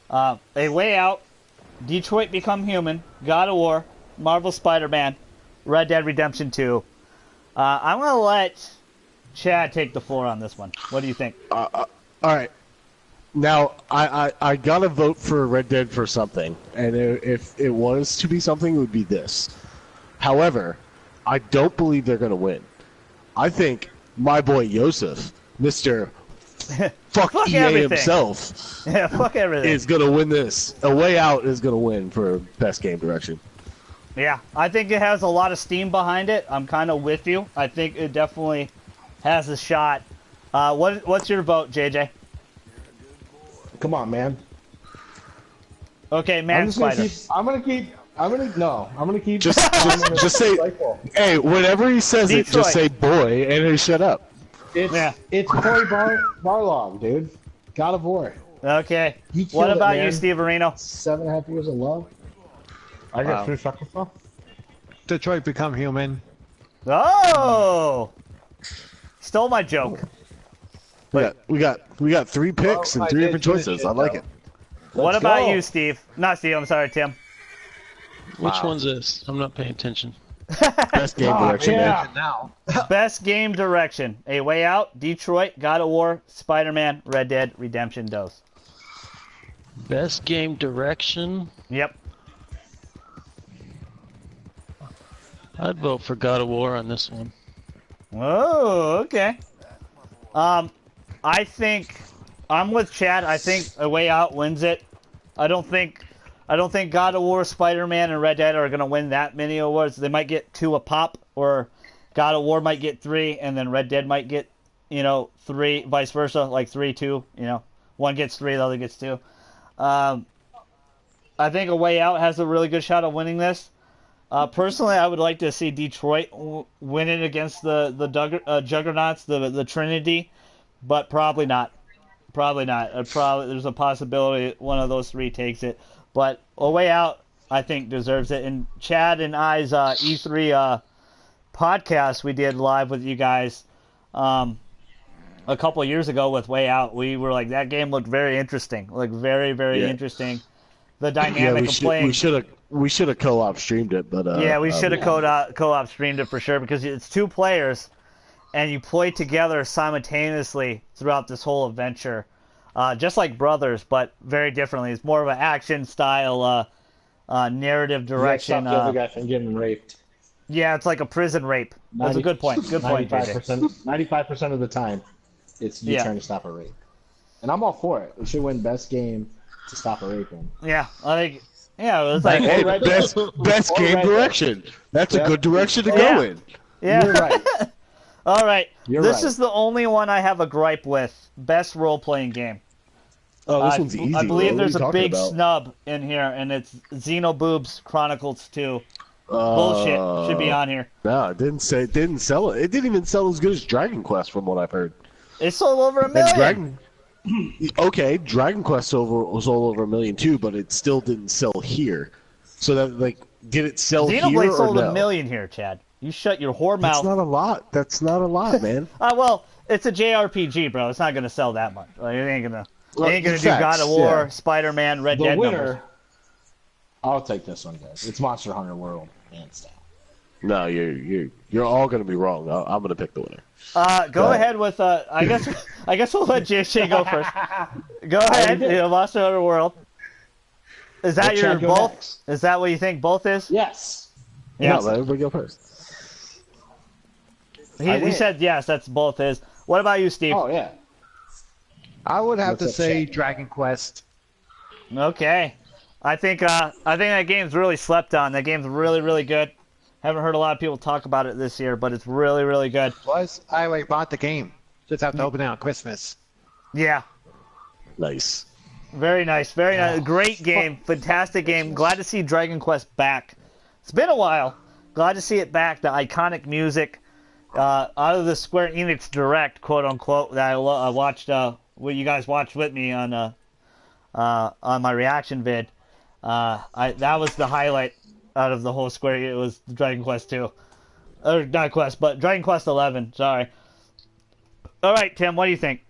S2: A Way Out, Detroit Become Human, God of War, Marvel Spider-Man, Red Dead Redemption 2. I'm gonna let Chad take the floor on this one. What do you think?
S5: All right. Now, I gotta vote for Red Dead for something, and if it was to be something, it would be this. However, I don't believe they're gonna win. I think my boy Yosef, Mr. Fuck EA
S2: everything.
S5: himself,
S2: Yeah, fuck everything.
S5: is gonna win this. A Way Out is gonna win for best game direction.
S2: Yeah, I think it has a lot of steam behind it. I'm kind of with you. I think it definitely has a shot. What's your vote, JJ?
S1: Come on, man.
S2: Okay, Man
S1: I'm just gonna
S2: Spider.
S1: keep. I'm gonna keep.
S5: Just say, hey, whenever he says it,
S2: Detroit.
S5: just say boy, and he'll shut up.
S1: It's
S2: Yeah.
S1: it's Cory Barlog, dude. God of War.
S2: Okay.
S1: He killed
S2: What
S1: it,
S2: about you,
S1: man.
S2: Steve Areno?
S1: 7.5 years of love. I
S2: Wow.
S1: got through Sacrifice.
S4: Detroit Become Human.
S2: Oh! Stole my joke.
S5: We got 3 picks
S1: Well,
S5: and
S1: I
S5: 3
S1: did
S5: different
S1: finish
S5: choices.
S1: it,
S5: I like
S1: though.
S5: it.
S2: What
S1: Let's
S2: about
S1: go.
S2: you, Steve? Not Steve. I'm sorry, Tim.
S7: Which one's this? I'm not paying attention.
S5: Best game
S1: Oh,
S5: direction, man.
S1: yeah.
S4: Now.
S2: Best game direction: A Way Out, Detroit, God of War, Spider-Man, Red Dead Redemption 2.
S7: Best game direction?
S2: Yep.
S7: I'd vote for God of War on this one.
S2: Oh, okay. I think I'm with Chad. I think A Way Out wins it. I don't think God of War, Spider-Man, and Red Dead are gonna win that many awards. They might get 2 a pop, or God of War might get 3, and then Red Dead might get 3, vice versa, like 3-2. One gets 3, the other gets 2. I think A Way Out has a really good shot of winning this. Personally, I would like to see Detroit win it against the Juggernauts, the Trinity, but probably not. Probably not. There's a possibility one of those 3 takes it. But A Way Out, I think, deserves it. And Chad and I's E3 podcast we did live with you guys a couple years ago with Way Out, we were like, that game looked very interesting. Like, very, very interesting. The dynamic of playing.
S5: We should have co-op streamed it, but
S2: yeah, we should have co-op streamed it for sure, because it's 2 players, and you play together simultaneously throughout this whole adventure, just like Brothers, but very differently. It's more of an action style, narrative direction.
S1: You stop the other guy from getting raped.
S2: Yeah, it's like a prison rape. That's a good point. Good point, JJ.
S1: 95% of the time, it's you trying to stop a rape, and I'm all for it. We should win best game to stop a raping.
S2: Yeah, I think. Yeah, it's like
S5: hey, best game direction. That's a good direction to go in.
S2: Yeah.
S1: You're right.
S2: All right. This
S1: right.
S2: is the only one I have a gripe with. Best role-playing game.
S5: Oh, this one's easy.
S2: I believe
S5: bro.
S2: there's
S5: What are
S2: a
S5: you
S2: big
S5: talking about?
S2: snub in here, and it's Xenoboob's Chronicles 2. Bullshit. Should be on here.
S5: No, it didn't sell it. It didn't even sell as good as Dragon Quest, from what I've heard.
S2: It sold over 1
S5: And
S2: million.
S5: Dragon Quest sold over 1 million too, but it still didn't sell here. So that did it sell here
S2: Xenoblade
S5: or
S2: sold
S5: no?
S2: 1 million here, Chad. You shut your whore
S5: That's
S2: mouth.
S5: not a lot. That's not a lot, man.
S2: Well, it's a JRPG, bro. It's not gonna sell that much. Like, it ain't gonna.
S5: Well,
S2: It ain't gonna do
S5: facts,
S2: God of War,
S5: yeah.
S2: Spider-Man, Red
S1: The
S2: Dead
S1: winner.
S2: numbers.
S1: I'll take this one, guys. It's Monster Hunter World, hands down.
S5: No, you're all gonna be wrong. I'm gonna pick the winner.
S2: Go ahead with I guess we'll let JJ go first. Go ahead, Monster Hunter World. Is that
S1: Let
S2: your
S1: Chad go
S2: both?
S1: next.
S2: Is that what you think both is?
S1: Yes.
S5: Yeah,
S2: Yes.
S5: let everybody go first.
S2: We
S1: did.
S2: said yes. That's both is. What about you, Steve?
S1: Oh yeah.
S4: I would have
S1: What's
S4: to
S1: up,
S4: say
S1: Chad?
S4: Dragon Quest.
S2: Okay. I think that game's really slept on. That game's really, really good. Haven't heard a lot of people talk about it this year, but it's really, really good.
S4: Plus, I already bought the game. Just have to open it on Christmas.
S2: Yeah.
S5: Nice.
S2: Very nice. Very nice. Great game. Fantastic game. Glad to see Dragon Quest back. It's been a while. Glad to see it back. The iconic music out of the Square Enix Direct, quote unquote, that I watched. What you guys watched with me on my reaction vid. That was the highlight out of the whole Square. It was Dragon Quest 2, or not Quest, but Dragon Quest 11. Sorry. All right, Tim. What do you think?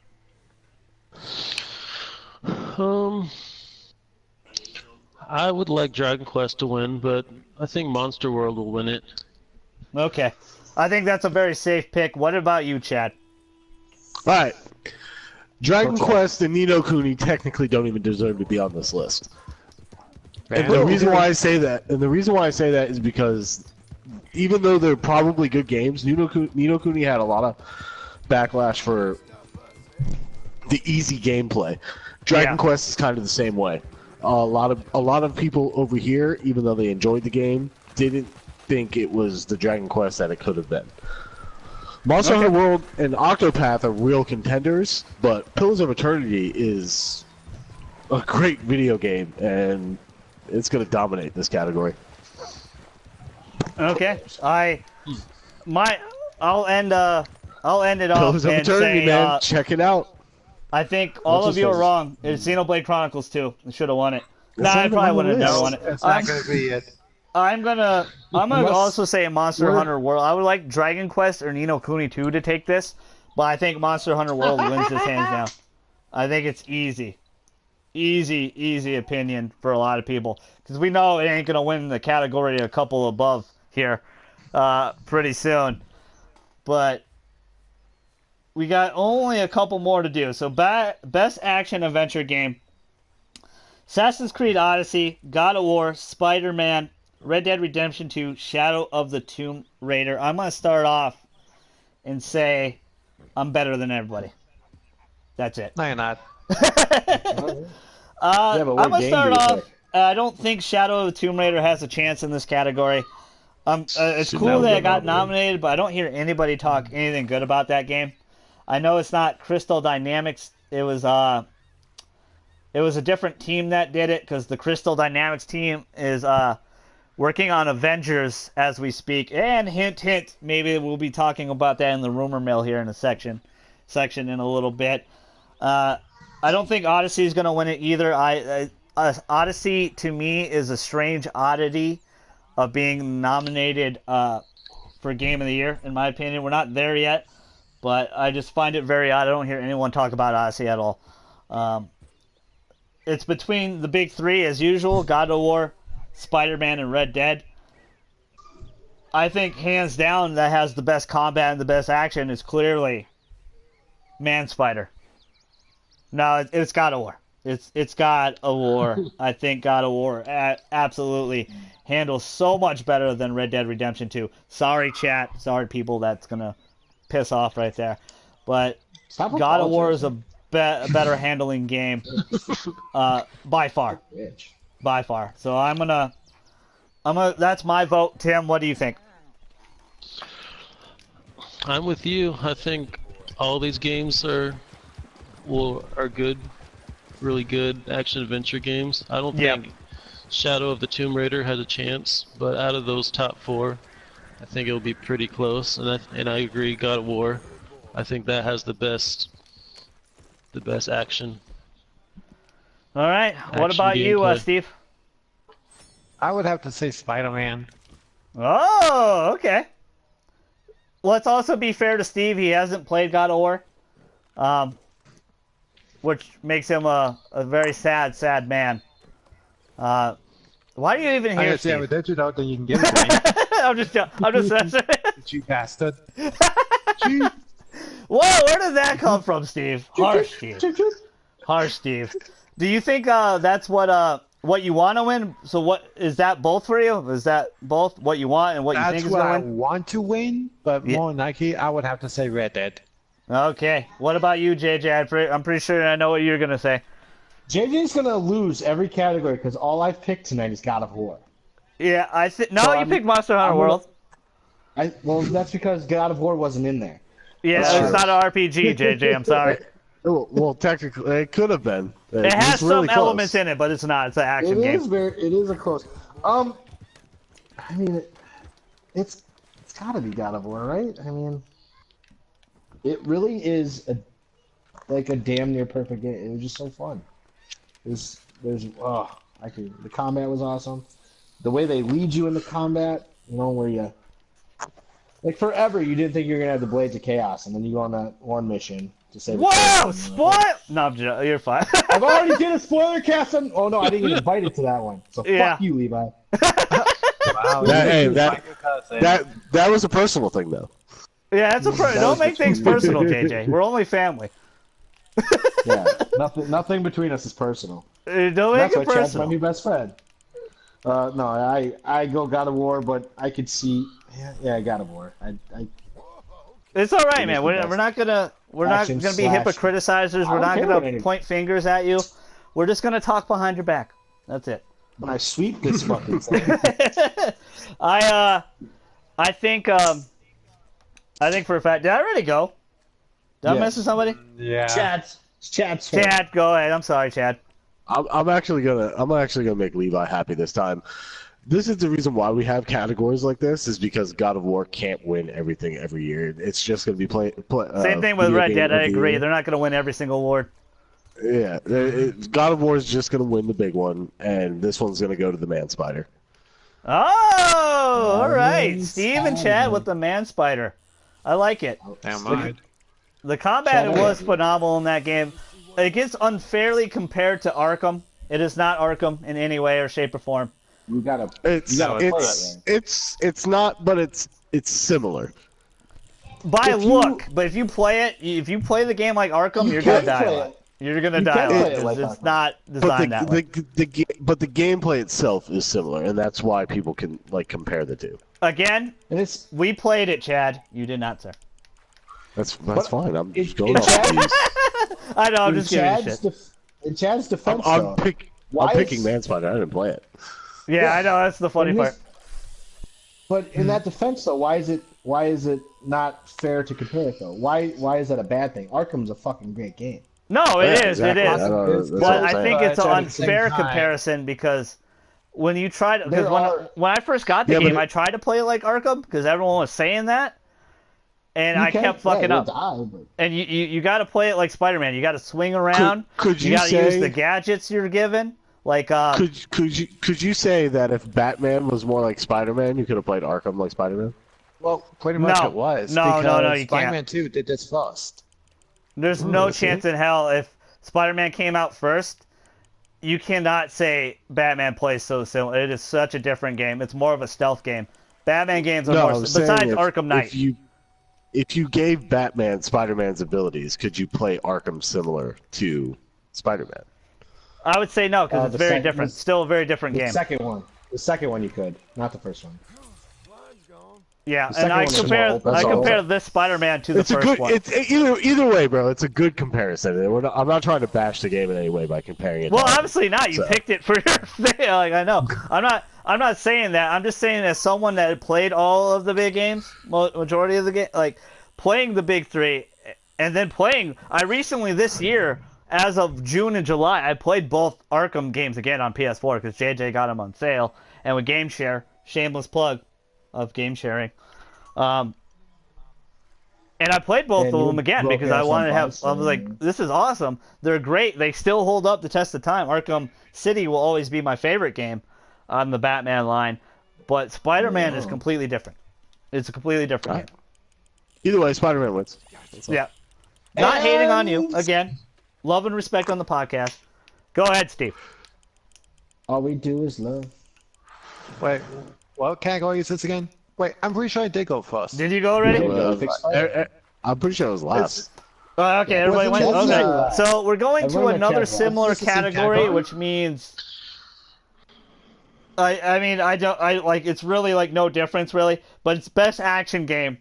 S7: I would like Dragon Quest to win, but I think Monster World will win it.
S2: Okay. I think that's a very safe pick. What about you, Chad?
S5: All right. Dragon Quest and Ni no Kuni technically don't even deserve to be on this list. And the reason why I say that, is because even though they're probably good games, Ni no Kuni had a lot of backlash for the easy gameplay. Dragon Quest is kind of the same way. A lot of people over here, even though they enjoyed the game, didn't think it was the Dragon Quest that it could have been. Monster Hunter World and Octopath are real contenders, but Pillars of Eternity is a great video game, and it's going to dominate this category.
S2: Okay. I'll end it off
S5: Pillars of
S2: and
S5: Eternity,
S2: say,
S5: man, check it out.
S2: I think all of you are wrong. It's Xenoblade Chronicles 2. I should have won it. Nah, I probably would have never won it.
S4: That's not going to be it.
S2: I'm gonna also say Monster Hunter World. I would like Dragon Quest or Ni no Kuni 2 to take this, but I think Monster Hunter World wins this hands down. I think it's easy. easy opinion for a lot of people because we know it ain't gonna win the category a couple above here pretty soon. But we got only a couple more to do. So best action adventure game: Assassin's Creed Odyssey, God of War, Spider-Man, Red Dead Redemption 2, Shadow of the Tomb Raider. I'm gonna start off and say I'm better than everybody. That's it.
S4: No, you're not.
S1: Yeah, but
S2: I'm
S1: what
S2: gonna
S1: game
S2: start
S1: do you
S2: off.
S1: pick?
S2: I don't think Shadow of the Tomb Raider has a chance in this category. It's
S5: Should
S2: cool
S5: never
S2: that
S5: been
S2: it got
S5: nominated.
S2: nominated, but I don't hear anybody talk anything good about that game. I know it's not Crystal Dynamics. It was a different team that did it because the Crystal Dynamics team is working on Avengers as we speak. And hint, maybe we'll be talking about that in the rumor mill here in a section in a little bit. I don't think Odyssey is going to win it either. Odyssey to me is a strange oddity of being nominated for Game of the Year. In my opinion, we're not there yet, but I just find it very odd. I don't hear anyone talk about Odyssey at all. It's between the big three as usual: God of War, Spider-Man, and Red Dead. I think hands down that has the best combat and the best action is clearly Man-Spider. No, it's God of War. It's God of War. I think God of War absolutely handles so much better than Red Dead Redemption 2. Sorry, chat. Sorry, people. That's gonna piss off right there. But
S1: Stop
S2: God of War is
S1: apologizing.
S2: a better handling game by far.
S1: Bitch.
S2: By far. So I'm gonna. That's my vote. Tim, what do you think?
S7: I'm with you. I think all these games are good, really good action adventure games. I don't
S2: Yeah.
S7: think Shadow of the Tomb Raider has a chance, but out of those top four, I think it'll be pretty close. And I agree, God of War. I think that has the best action.
S2: All right. What
S7: Action
S2: about you,
S7: gameplay.
S2: Steve?
S4: I would have to say Spider-Man.
S2: Oh, okay. Let's also be fair to Steve. He hasn't played God of War, which makes him a very sad man. Why are you even
S4: I
S2: here,
S4: guess, yeah,
S2: Steve?
S4: but that's without that you can give it to me.
S2: I'm just.
S4: You bastard.
S2: Whoa, where did that come from, Steve? Harsh, Steve. Harsh, Steve. Do you think that's what you want to win? So what is that both for you? Is that both what you want and what you
S4: That's
S2: think is
S4: what
S2: going
S4: I
S2: to win?
S4: want to win, but
S2: Yeah.
S4: more than likely, I would have to say Red Dead.
S2: Okay. What about you, JJ? I'm pretty sure I know what you're going to say.
S1: JJ's gonna lose every category because all I've picked tonight is God of War.
S2: Yeah, No,
S1: So
S2: you
S1: I'm-
S2: picked Monster Hunter
S1: I'm
S2: World.
S1: Well, that's because God of War wasn't in there.
S2: Yeah,
S5: That's
S2: it's
S5: true.
S2: not an RPG, JJ. I'm sorry.
S5: Well, technically, it could have been.
S2: It has some elements in it, but it's not. It's an action game.
S1: It is a close. I mean, it's got to be God of War, right? I mean, it really is like a damn near perfect game. It was just so fun. The combat was awesome. The way they lead you in the combat, where you like forever you didn't think you were gonna have the Blades of Chaos, and then you go on that one mission to save. the
S2: Whoa!
S1: person, and you're like,
S2: Spoil! No, you're fine.
S1: I've already did a spoiler cast on. Oh no, I didn't get invited to that one. So
S2: Yeah.
S1: fuck you, Levi.
S4: Wow,
S5: That was a personal thing, though.
S2: Yeah, that's
S1: That
S2: don't
S1: was
S2: make things
S1: between-
S2: personal, JJ. We're only family.
S1: Yeah, nothing between us is personal.
S2: Don't make
S1: That's
S2: it
S1: why Chad's my
S2: personal.
S1: new best friend. No, I go God of War, but I could see, yeah, God of War.
S2: It's all right,
S1: It
S2: man.
S1: is the
S2: We're
S1: best.
S2: not gonna
S1: Action
S2: be
S1: slash-
S2: hypocriticizers.
S1: I
S2: We're
S1: don't
S2: not
S1: care what
S2: gonna
S1: any-
S2: point fingers at you. We're just gonna talk behind your back. That's it.
S1: When I sweep this fucking thing.
S2: I think for a fact. Did I already go? Did I
S1: Yeah.
S2: miss somebody?
S4: yeah.
S1: Chad's turn.
S2: Chad, go ahead. I'm sorry, Chad.
S5: I'm actually gonna make Levi happy this time. This is the reason why we have categories like this, is because God of War can't win everything every year. It's just gonna be
S2: Same thing with
S5: video
S2: Red
S5: game
S2: Dead. I
S5: of the
S2: agree.
S5: year.
S2: They're not gonna win every single award.
S5: Yeah, God of War is just gonna win the big one, and this one's gonna go to the Man Spider.
S2: Oh, all right.
S1: Man
S2: Steve and Chad
S1: Spider.
S2: with the Man Spider. I like it.
S4: Damn right.
S2: The combat
S1: Chad,
S2: was phenomenal in that game. it gets unfairly compared to Arkham. It is not Arkham in any way or shape or form.
S1: You gotta play
S5: It's not, but it's similar.
S2: By look, but if you play the game like Arkham, you're gonna die a lot. You're gonna die a lot because it's not designed that way.
S5: But the gameplay itself is similar, and that's why people can like compare the two.
S2: Again, we played it, Chad. You did not, sir.
S5: That's fine. I'm just going off these.
S2: I know. I'm just giving you shit.
S1: In Chad's defense,
S5: I'm picking Manspider. I didn't play it.
S2: Yeah, I know. That's the funny part.
S1: But in that defense, though, why is it not fair to compare it though? Why is that a bad thing? Arkham's a fucking great game.
S2: No, it is.
S5: Exactly.
S2: It is. But I think it's an unfair comparison because when you try to, when I first got the game, I tried to play it like Arkham because everyone was saying that, and I kept fucking up. And you got to play it like Spider-Man. You got to swing around. You got to use the gadgets you're given. Like
S5: could you say that if Batman was more like Spider-Man, you could have played Arkham like Spider-Man?
S4: Well, pretty much it was.
S2: No, you
S4: Spider-Man
S2: can't.
S4: 2 did this first.
S2: There's no chance in hell if Spider-Man came out first. You cannot say Batman plays so similar. It is such a different game. It's more of a stealth game. Batman games are more besides Arkham Knight.
S5: If you gave Batman Spider-Man's abilities, could you play Arkham similar to Spider-Man?
S2: I would say no because it's very different. Still a very different game.
S1: The second one you could, not the first one.
S2: Yeah, and I compare this Spider-Man to the first one.
S5: It's either way, bro. It's a good comparison. I'm not trying to bash the game in any way by comparing it.
S2: Well, obviously not. You picked it for your thing. Like I know. I'm not saying that. I'm just saying as someone that played all of the big games, majority of the game, like playing the big three, and then playing. I recently this year, as of June and July, I played both Arkham games again on PS4 because JJ got them on sale, and with Game Share, shameless plug of game sharing. And I played both of them again because I wanted to have. I was like, "This is awesome. They're great. They still hold up the test of time." Arkham City will always be my favorite game on the Batman line, but Spider-Man is completely different. It's a completely different game.
S5: Either way, Spider-Man wins.
S2: Yeah. Not hating on you again. Love and respect on the podcast. Go ahead, Steve.
S1: All we do is love.
S4: Wait, well, can I go use this again? Wait, I'm pretty sure I did go first.
S2: Did you go already?
S5: I'm pretty sure it was last.
S2: Okay, everybody went. Okay, so we're going to another similar category, which means. It's really like no difference really, but it's best action game,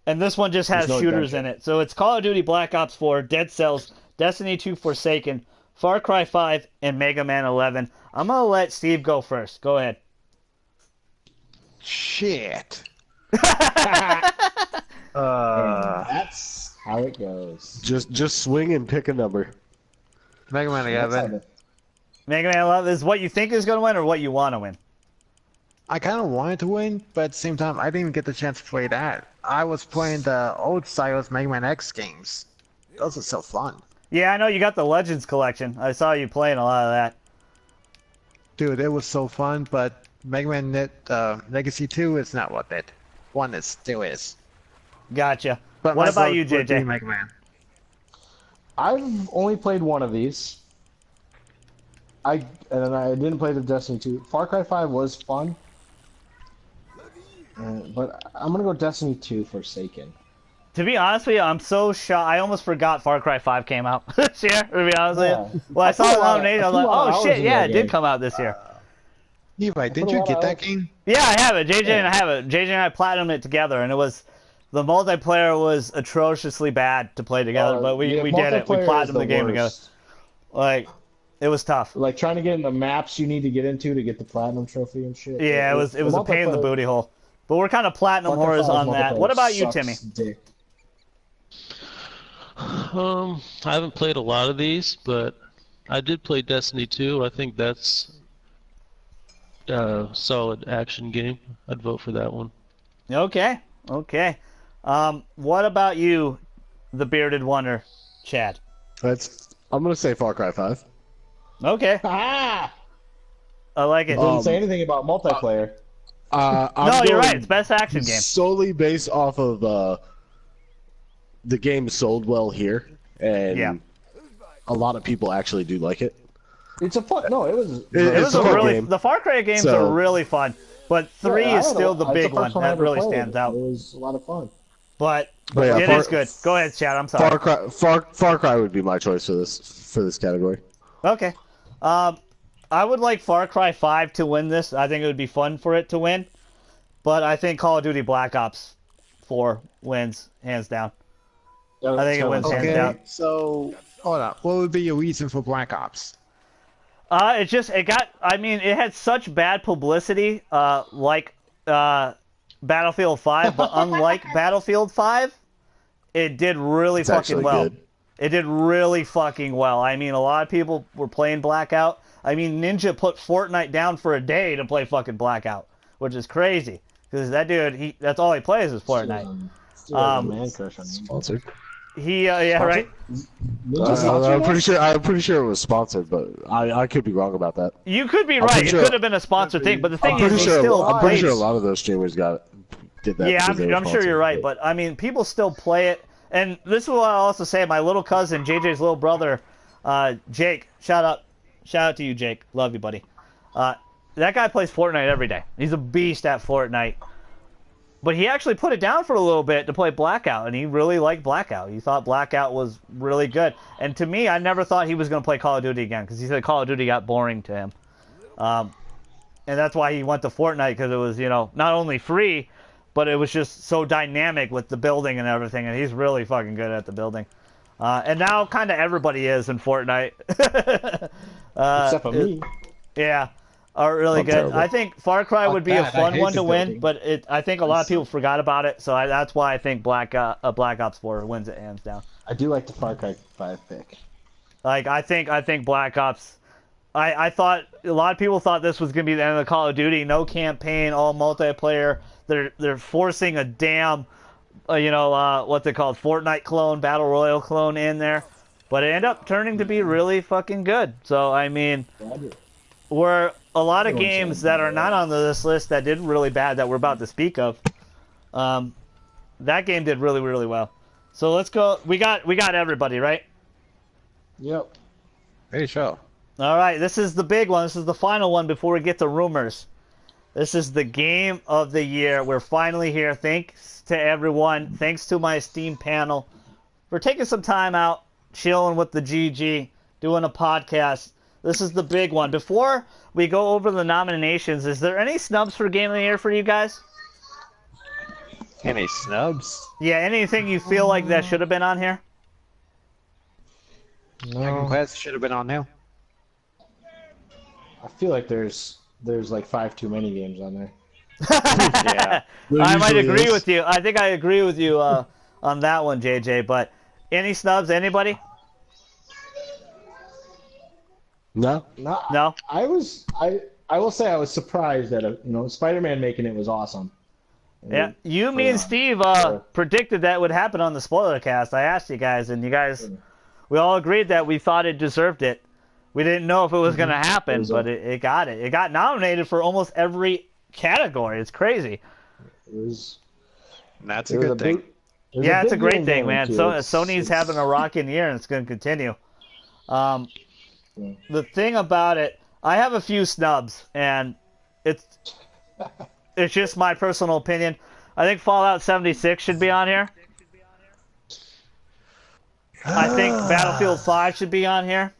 S2: and this one just has shooters in it. So it's Call of Duty Black Ops 4, Dead Cells, Destiny 2 Forsaken, Far Cry 5, and Mega Man 11. I'm gonna let Steve go first. Go ahead.
S4: Shit.
S1: That's how it goes.
S5: Just swing and pick a number.
S4: Mega Man 11.
S2: Mega Man 11 is what you think is going to win or what you want to win?
S4: I kind of wanted to win, but at the same time, I didn't even get the chance to play that. I was playing the old styles Mega Man X games. Those are so fun.
S2: Yeah, I know you got the Legends collection. I saw you playing a lot of that.
S4: Dude, it was so fun, but Mega Man Legacy 2 is not what that one still is.
S2: Gotcha.
S4: But
S2: what about you, JJ?
S4: Mega Man.
S1: I've only played one of these. I didn't play the Destiny 2. Far Cry 5 was fun. But I'm going to go Destiny 2 Forsaken.
S2: To be honest with you, I'm so shocked. I almost forgot Far Cry 5 came out this year, to be honest with you. Well, I saw the nomination, I was like, oh shit, yeah, it did come out this year.
S4: Levi, didn't you get that game?
S2: Yeah, I have it. JJ and I have it. JJ and I platinumed it together, and it was... The multiplayer was atrociously bad to play together, but we did it. We platinumed the game together. Like... It was tough.
S1: Like trying to get in the maps you need to get into to get the platinum trophy and shit.
S2: Yeah, it was a pain in the booty hole. But we're kind of platinum whores on that. What about you, Timmy?
S7: I haven't played a lot of these, but I did play Destiny 2. I think that's a solid action game. I'd vote for that one.
S2: Okay. What about you, the bearded wonder, Chad?
S5: I'm gonna say Far Cry 5.
S2: Okay. I like it.
S1: Doesn't say anything about multiplayer.
S2: No, you're right. It's best action game.
S5: Solely based off of the game sold well here, and a lot of people actually do like it.
S1: It's a fun. No, it was.
S2: It
S5: It's
S2: was
S5: a
S2: a
S5: fun
S2: really
S5: game.
S2: the Far Cry games
S5: So-
S2: are really fun, but 3 is still the big one that really stands out.
S1: It was a lot of fun.
S2: But
S5: yeah,
S2: it is good. Go ahead, Chad. I'm sorry.
S5: Far Cry would be my choice for this category.
S2: Okay. I would like Far Cry 5 to win this. I think it would be fun for it to win. But I think Call of Duty Black Ops 4 wins, hands down. I think it wins hands
S4: Okay,
S2: down.
S4: so hold on. What would be your reason for Black Ops?
S2: It had such bad publicity, like Battlefield 5, but unlike Battlefield 5, it did really
S5: It's
S2: fucking
S5: actually
S2: well.
S5: good.
S2: It did really fucking well. I mean, a lot of people were playing Blackout. I mean, Ninja put Fortnite down for a day to play fucking Blackout, which is crazy. Because that dude, that's all he plays is Fortnite.
S1: Still has a man crush on him.
S5: Sponsored.
S2: Yeah, right?
S5: I'm pretty sure it was sponsored, but I could be wrong about that.
S2: You could be
S5: I'm
S2: right.
S5: pretty
S2: It
S5: sure-
S2: could have been a sponsored thing, but the thing
S5: I'm
S2: is,
S5: pretty
S2: he
S5: sure.
S2: still
S5: I'm pretty
S2: plays.
S5: sure a lot of those streamers did that.
S2: Yeah,
S5: because they were
S2: I'm sure you're
S5: sponsored,
S2: right, but I mean, people still play it. And this is what I'll also say. My little cousin, JJ's little brother, Jake. Shout out to you, Jake. Love you, buddy. That guy plays Fortnite every day. He's a beast at Fortnite. But he actually put it down for a little bit to play Blackout, and he really liked Blackout. He thought Blackout was really good. And to me, I never thought he was going to play Call of Duty again, because he said Call of Duty got boring to him. And that's why he went to Fortnite, because it was, not only free, but it was just so dynamic with the building and everything, and he's really fucking good at the building. And now kind of everybody is in Fortnite.
S1: Except for me.
S2: Yeah, are really
S5: I'm
S2: good.
S5: terrible.
S2: I think Far Cry would be a
S6: that. I
S2: fun
S6: hate
S2: one
S6: the
S2: to win,
S6: building.
S2: but I think a lot of people forgot about it, so that's why I think Black Ops 4 wins it hands down.
S1: I do like the Far Cry 5 pick.
S2: Like I think Black Ops. I thought a lot of people thought this was gonna be the end of the Call of Duty. No campaign, all multiplayer. They're forcing a damn, what's it called, Fortnite clone, Battle Royale clone in there, but it ended up turning to be really fucking good. So I mean, were a lot of games that are not on this list that did really bad that we're about to speak of. That game did really, really well. So let's go. We got everybody, right?
S1: Yep.
S4: Pretty sure.
S2: All right, this is the big one. This is the final one before we get to rumors. This is the game of the year. We're finally here. Thanks to everyone. Thanks to my esteemed panel for taking some time out, chilling with the GG, doing a podcast. This is the big one. Before we go over the nominations, is there any snubs for game of the year for you guys?
S8: Any snubs?
S2: Yeah, anything you feel like that should have been on here?
S4: Dragon Quest should have been on there.
S1: I feel like there's like 5 too many games on there.
S8: Yeah.
S2: I might
S5: usually
S2: agree
S5: is.
S2: with you. I think I agree with you on that one, JJ. But any snubs? Anybody?
S5: No.
S2: No?
S1: I will say I was surprised that Spider-Man making it was awesome.
S2: Yeah. You, me, and Steve predicted that would happen on the spoiler cast. I asked you guys, and you guys, we all agreed that we thought it deserved it. We didn't know if it was going to happen, but it got it. It got nominated for almost every category. It's crazy.
S1: It was.
S8: And that's
S1: It
S8: a
S1: was
S8: good thing.
S2: Yeah, it's a
S1: big
S2: great
S1: game
S2: thing,
S1: going,
S2: man.
S1: too.
S2: So
S1: It's-
S2: Sony's having a rocking year, and it's going to continue.
S1: Yeah.
S2: The thing about it, I have a few snubs, and it's just my personal opinion. I think Fallout 76 should be on here. I think Battlefield 5 should be on here.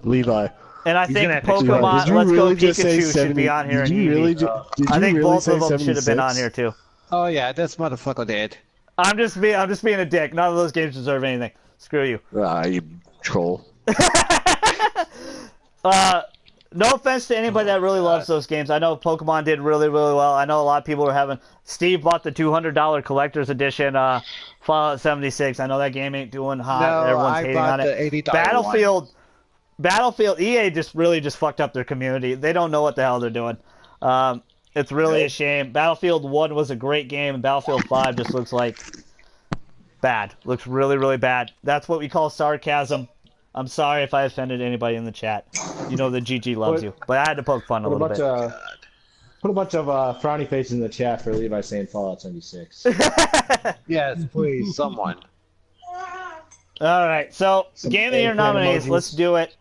S5: Levi.
S2: And I
S8: He's
S2: think
S8: gonna have to explain.
S2: Pokemon
S5: Did you
S2: Let's
S5: really
S2: Go
S5: just say
S2: Pikachu should be
S5: 70
S2: on here.
S5: Did
S2: in
S5: you
S2: Eevee.
S5: really? Did
S2: I
S5: you
S2: think
S5: really
S2: both
S5: say
S2: of them should have been
S5: 76?
S2: on here too.
S4: Oh yeah, this motherfucker did.
S2: I'm just being a dick. None of those games deserve anything. Screw you.
S5: You troll.
S2: No offense to anybody that really loves those games. I know Pokemon did really, really well. I know a lot of people were having. Steve bought the $200 collector's edition Fallout 76. I know that game ain't doing hot.
S4: No,
S2: Everyone's
S4: I
S2: hating
S4: bought
S2: on
S4: the
S2: it.
S4: $80
S2: Battlefield. EA just fucked up their community. They don't know what the hell they're doing. It's really a shame. Battlefield 1 was a great game, and Battlefield 5 just looks like bad. Looks really, really bad. That's what we call sarcasm. I'm sorry if I offended anybody in the chat. You know the GG loves you, but I had to poke fun a little bit.
S1: Put a bunch of frowny faces in the chat for Levi saying Fallout 76.
S4: Yes, please, someone.
S2: All right, so
S1: Some
S2: Game of the Year
S1: eggplant
S2: nominees.
S1: emojis.
S2: Let's do it.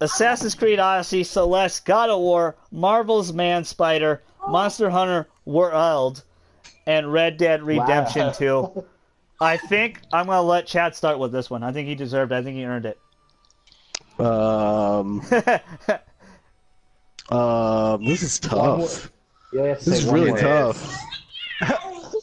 S2: Assassin's Creed Odyssey, Celeste, God of War, Marvel's Man Spider, Monster Hunter World, and Red Dead Redemption
S1: Wow.
S2: 2. I think I'm going to let Chad start with this one. I think he deserved it. I think he earned it.
S5: This is
S1: One more-
S5: tough.
S1: Yeah, you have to
S5: This
S1: say
S5: is
S1: one
S5: really
S1: more.
S5: tough.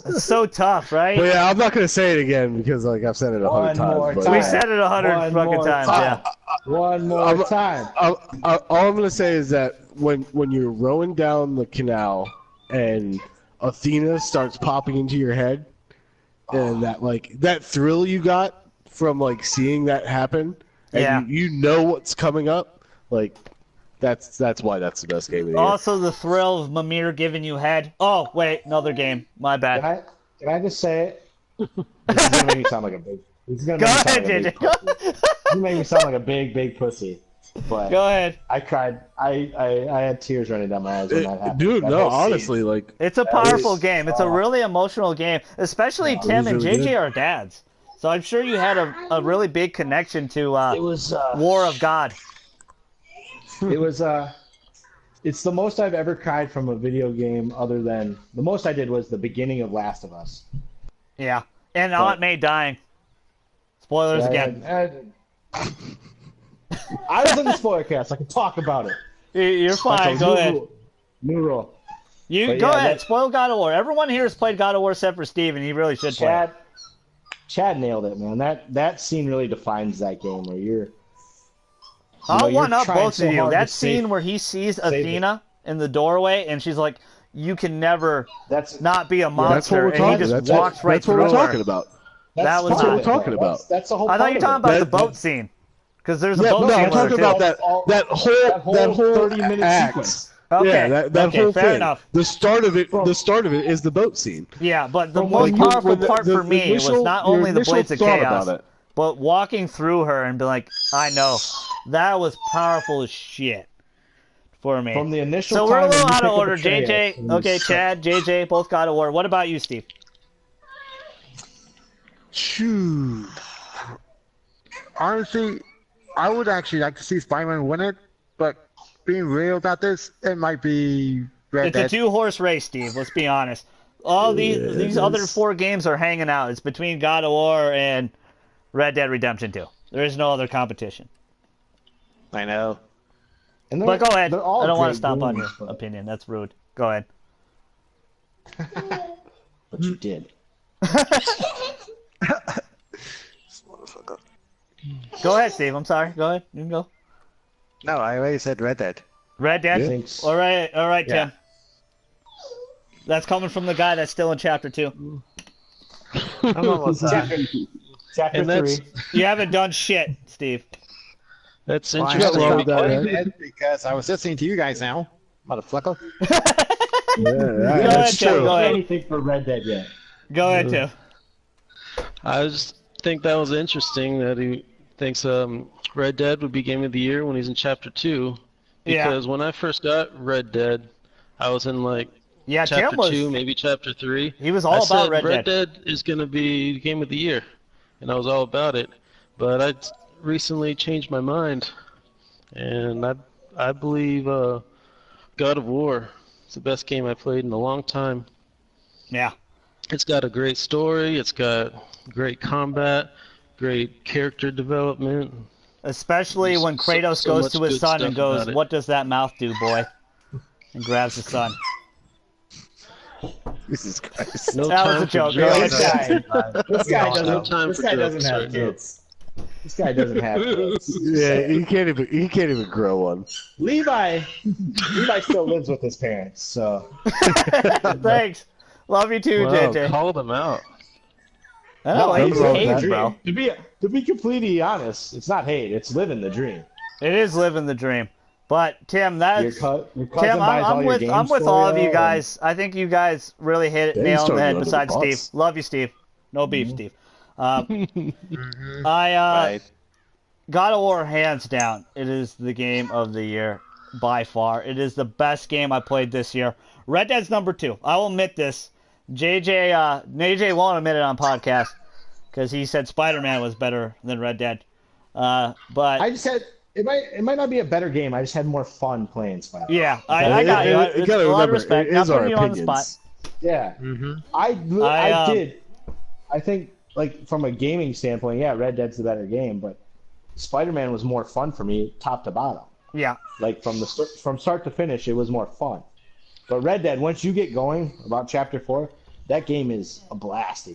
S2: It's so tough, right?
S5: But yeah, I'm not gonna say it again because like I've said it 100
S1: One more
S5: times.
S1: time.
S5: But
S2: We said it 100
S1: One
S2: fucking
S1: more
S2: times,
S1: time.
S2: yeah.
S1: One more
S5: I'm-
S1: time.
S5: all I'm gonna say is that when you're rowing down the canal and Athena starts popping into your head, and that thrill you got from like seeing that happen, and
S2: Yeah.
S5: you know what's coming up, like that's why that's the best game of the year.
S2: Also, the thrill of Mimir giving you head. Oh, wait, another game. My bad.
S1: Can I just say it? This is gonna make me sound like a big. This is gonna
S2: Go
S1: make me sound
S2: ahead,
S1: like a big
S2: JJ.
S1: pussy. You make me sound like a big pussy. But
S2: Go ahead.
S1: I cried. I had tears running down my eyes when that happened.
S5: Dude,
S1: That
S5: no,
S1: whole scene.
S5: honestly, like
S2: It's a powerful
S1: is-
S2: game. It's a really emotional game. Especially
S1: Yeah,
S2: Tim
S5: it
S2: and
S5: was really
S2: JJ
S5: good.
S2: are dads. So I'm sure you had a really big connection to
S1: It was.
S2: War of God.
S1: It was. It's the most I've ever cried from a video game. Other than the most I did was the beginning of Last of Us.
S2: Yeah. And Aunt May dying. Spoilers again.
S1: I was in the spoiler cast. I can talk about it.
S2: You're
S1: That's
S2: fine.
S1: a
S2: Go
S1: new
S2: ahead.
S1: rule. New rule.
S2: You
S1: But
S2: go
S1: yeah,
S2: ahead.
S1: that-
S2: Spoil God of War. Everyone here has played God of War except for Steve, and he really should play. it.
S1: Chad nailed it, man. That scene really defines that game where you're.
S2: I'll
S1: you're
S2: one up
S1: trying
S2: both
S1: so
S2: of you.
S1: hard
S2: That
S1: to save-
S2: scene where he sees
S1: save it.
S2: Athena in the doorway, and she's like, "You can never
S1: That's
S2: not be a
S5: that's what
S2: monster,"
S5: we're
S2: and he
S5: talking.
S2: just
S5: That's
S2: walks right
S5: that's what
S2: through
S5: we're
S2: her.
S5: talking about.
S2: That was
S1: part
S2: hot.
S1: of
S5: We're
S1: it,
S5: talking
S1: though.
S5: about.
S1: That's the whole.
S2: I thought
S1: part
S2: you were
S1: of
S2: talking
S1: it.
S2: about the
S5: That-
S2: boat
S5: that-
S2: scene, because there's a
S5: Yeah,
S2: boat
S5: no,
S2: scene
S5: I'm
S2: with her
S5: talking
S2: too.
S5: about that whole
S1: 30-minute
S5: act.
S1: sequence.
S2: Okay,
S5: Yeah, that
S2: okay,
S5: whole
S2: fair
S5: thing.
S2: enough.
S5: The start of it is the boat scene.
S2: Yeah, but the
S1: From
S2: most
S1: when-
S2: powerful
S5: when the-
S2: part
S5: the
S2: for me was
S5: initial-
S2: not
S5: your
S2: only the
S5: initial
S2: Blades of
S5: thought
S2: Chaos,
S5: about it.
S2: but walking through her and be like, I know, that was powerful as shit for me.
S1: From the initial
S2: So we're a
S1: time when
S2: little
S1: you
S2: out of
S1: pick up
S2: order.
S1: Atreus
S2: JJ,
S1: and
S2: okay,
S1: you-
S2: Chad, JJ, both got award. What about you, Steve?
S4: Shoot. Honestly, I would actually like to see Spider-Man win it, but being real about this, it might be Red
S2: It's a
S4: Dead.
S2: two-horse race, Steve. Let's be honest. All these other four games are hanging out. It's between God of War and Red Dead Redemption 2. There is no other competition.
S8: I know.
S1: And
S2: But go ahead. I
S1: they're all
S2: don't want
S1: great
S2: to stomp on your
S1: games, but-
S2: opinion. That's rude. Go ahead.
S1: But you did.
S2: Go ahead, Steve. I'm sorry. Go ahead. You can go.
S8: No, I already said Red Dead.
S2: Red Dead?
S1: Thanks.
S2: All right,
S8: Yeah.
S2: Tim. That's coming from the guy that's still in Chapter 2.
S8: I'm almost done.
S1: Chapter
S7: And that's
S1: 3.
S2: You haven't done shit, Steve.
S7: That's
S4: Well, I
S7: interesting.
S4: haven't
S5: that,
S4: stopped
S5: man.
S4: playing it because I was listening to you guys now, motherfucker.
S5: Yeah,
S2: Go
S5: that's
S2: ahead, Tim.
S5: true.
S2: Go ahead.
S1: Anything for Red Dead yet?
S2: Go ahead, Tim.
S7: I just think that was interesting that he thinks Red Dead would be Game of the Year when he's in Chapter 2.
S2: Yeah.
S7: Because when I first got Red Dead, I was in like
S2: Yeah,
S7: Chapter
S2: Tim was.
S7: 2, maybe Chapter 3.
S2: He was all
S7: I
S2: about
S7: said
S2: Red Dead.
S7: Dead is going to be Game of the Year, and I was all about it. But I recently changed my mind, and I believe God of War is the best game I played in a long time.
S2: Yeah.
S7: It's got a great story. It's got great combat, great character development.
S2: Especially when
S7: So-
S2: Kratos
S7: so
S2: goes
S7: much
S2: to his
S7: good
S2: son and
S7: stuff
S2: goes,
S7: about it.
S2: "What does that mouth do, boy?" And grabs his son.
S8: Jesus Christ.
S1: No
S2: That was
S1: time
S2: a
S1: for
S2: joke. Go
S1: jokes.
S2: ahead.
S1: This guy
S7: No
S1: doesn't.
S7: time
S1: This
S7: for
S1: guy
S7: jokes
S1: doesn't have
S7: right now.
S1: kids. This guy doesn't have kids.
S5: Yeah, he can't even grow one.
S1: Levi still lives with his parents, so
S2: Thanks. Love you too,
S7: Wow,
S2: JJ.
S7: call them out.
S2: I know,
S5: nothing
S2: he's
S5: wrong with
S2: hate,
S5: that.
S2: bro.
S1: To be completely honest, it's not hate. It's living the dream.
S2: It is living the dream. But Tim, that's
S1: Your cousin
S2: Tim.
S1: buys all
S2: I'm
S1: your
S2: with
S1: games
S2: I'm with
S1: for
S2: all of
S1: ya,
S2: you guys. I think you guys really hit it
S5: Yeah,
S2: nail
S5: he's
S2: on the head.
S5: talking
S2: Besides
S5: about the
S2: Steve,
S5: bots.
S2: love you, Steve. No beef, Steve. I
S8: Right.
S2: God of War, hands down, it is the game of the year by far. It is the best game I played this year. Red Dead's number 2. I will admit this. JJ won't admit it on podcast. because he said Spider-Man was better than Red Dead. But
S1: I just had it might not be a better game. I just had more fun playing Spider-Man.
S2: yeah, I got you.
S5: You
S2: It's
S5: gotta
S2: a lot of
S5: remember,
S2: respect.
S5: it
S2: Not
S5: is our
S2: putting you on the spot.
S5: opinions.
S1: Yeah,
S4: Mm-hmm.
S1: I did. I think like from a gaming standpoint, yeah, Red Dead's the better game, but Spider-Man was more fun for me, top to bottom.
S2: Yeah.
S1: Like from start to finish, it was more fun. But Red Dead, once you get going about Chapter 4, that game is a blast.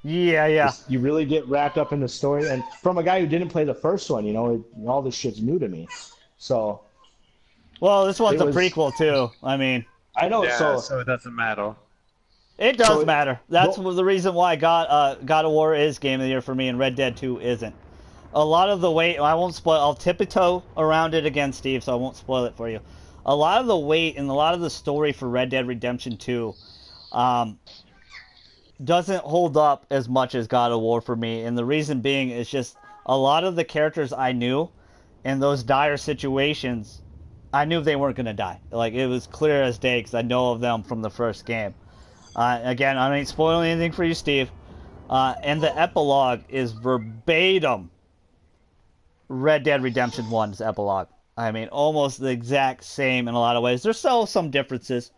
S2: Yeah.
S1: You really get wrapped up in the story, and from a guy who didn't play the first one, all this shit's new to me. So.
S2: Well, this one's
S1: It
S2: a
S1: was-
S2: prequel too. I mean,
S1: I know.
S4: Yeah,
S1: So
S4: it doesn't matter.
S2: it does
S1: So-
S2: matter. That's
S1: well-
S2: the reason why God of War is Game of the Year for me, and Red Dead 2 isn't. A lot of the weight, I won't spoil. I'll tiptoe around it again, Steve, so I won't spoil it for you. A lot of the weight and a lot of the story for Red Dead Redemption 2 doesn't hold up as much as God of War for me, and the reason being is just a lot of the characters I knew in those dire situations, I knew they weren't going to die. Like, it was clear as day because I know of them from the first game. Again, I ain't spoiling anything for you, Steve. And the epilogue is verbatim Red Dead Redemption 1's epilogue. I mean, almost the exact same in a lot of ways. There's still some differences.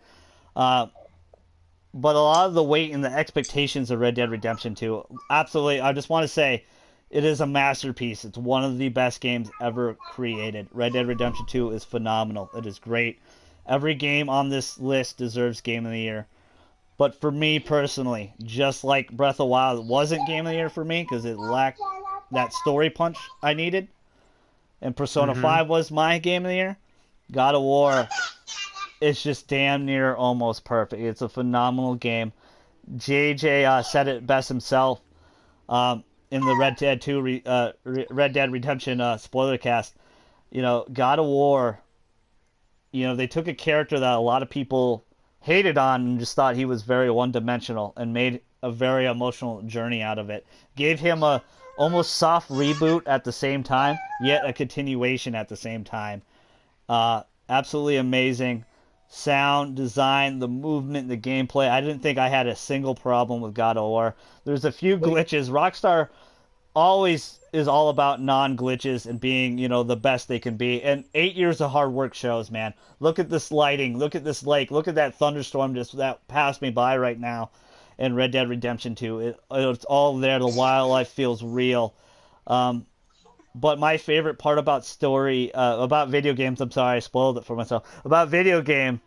S2: But a lot of the weight and the expectations of Red Dead Redemption 2, absolutely, I just want to say, it is a masterpiece. It's one of the best games ever created. Red Dead Redemption 2 is phenomenal. It is great. Every game on this list deserves Game of the Year. But for me personally, just like Breath of the Wild wasn't Game of the Year for me because it lacked that story punch I needed, and Persona 5 was my Game of the Year, God of War is just damn near almost perfect. It's a phenomenal game. JJ said it best himself in the Red Dead 2 Red Dead Redemption spoiler cast. God of War, they took a character that a lot of people hated on and just thought he was very one-dimensional and made a very emotional journey out of it. Gave him a almost soft reboot at the same time, yet a continuation at the same time. Absolutely amazing. Sound, design, the movement, the gameplay. I didn't think I had a single problem with God of War. There's a few glitches. Rockstar always is all about non-glitches and being, the best they can be. And 8 years of hard work shows, man. Look at this lighting. Look at this lake. Look at that thunderstorm that passed me by right now in Red Dead Redemption 2. It's all there. The wildlife feels real. But my favorite part about about video games, I'm sorry, I spoiled it for myself. About video games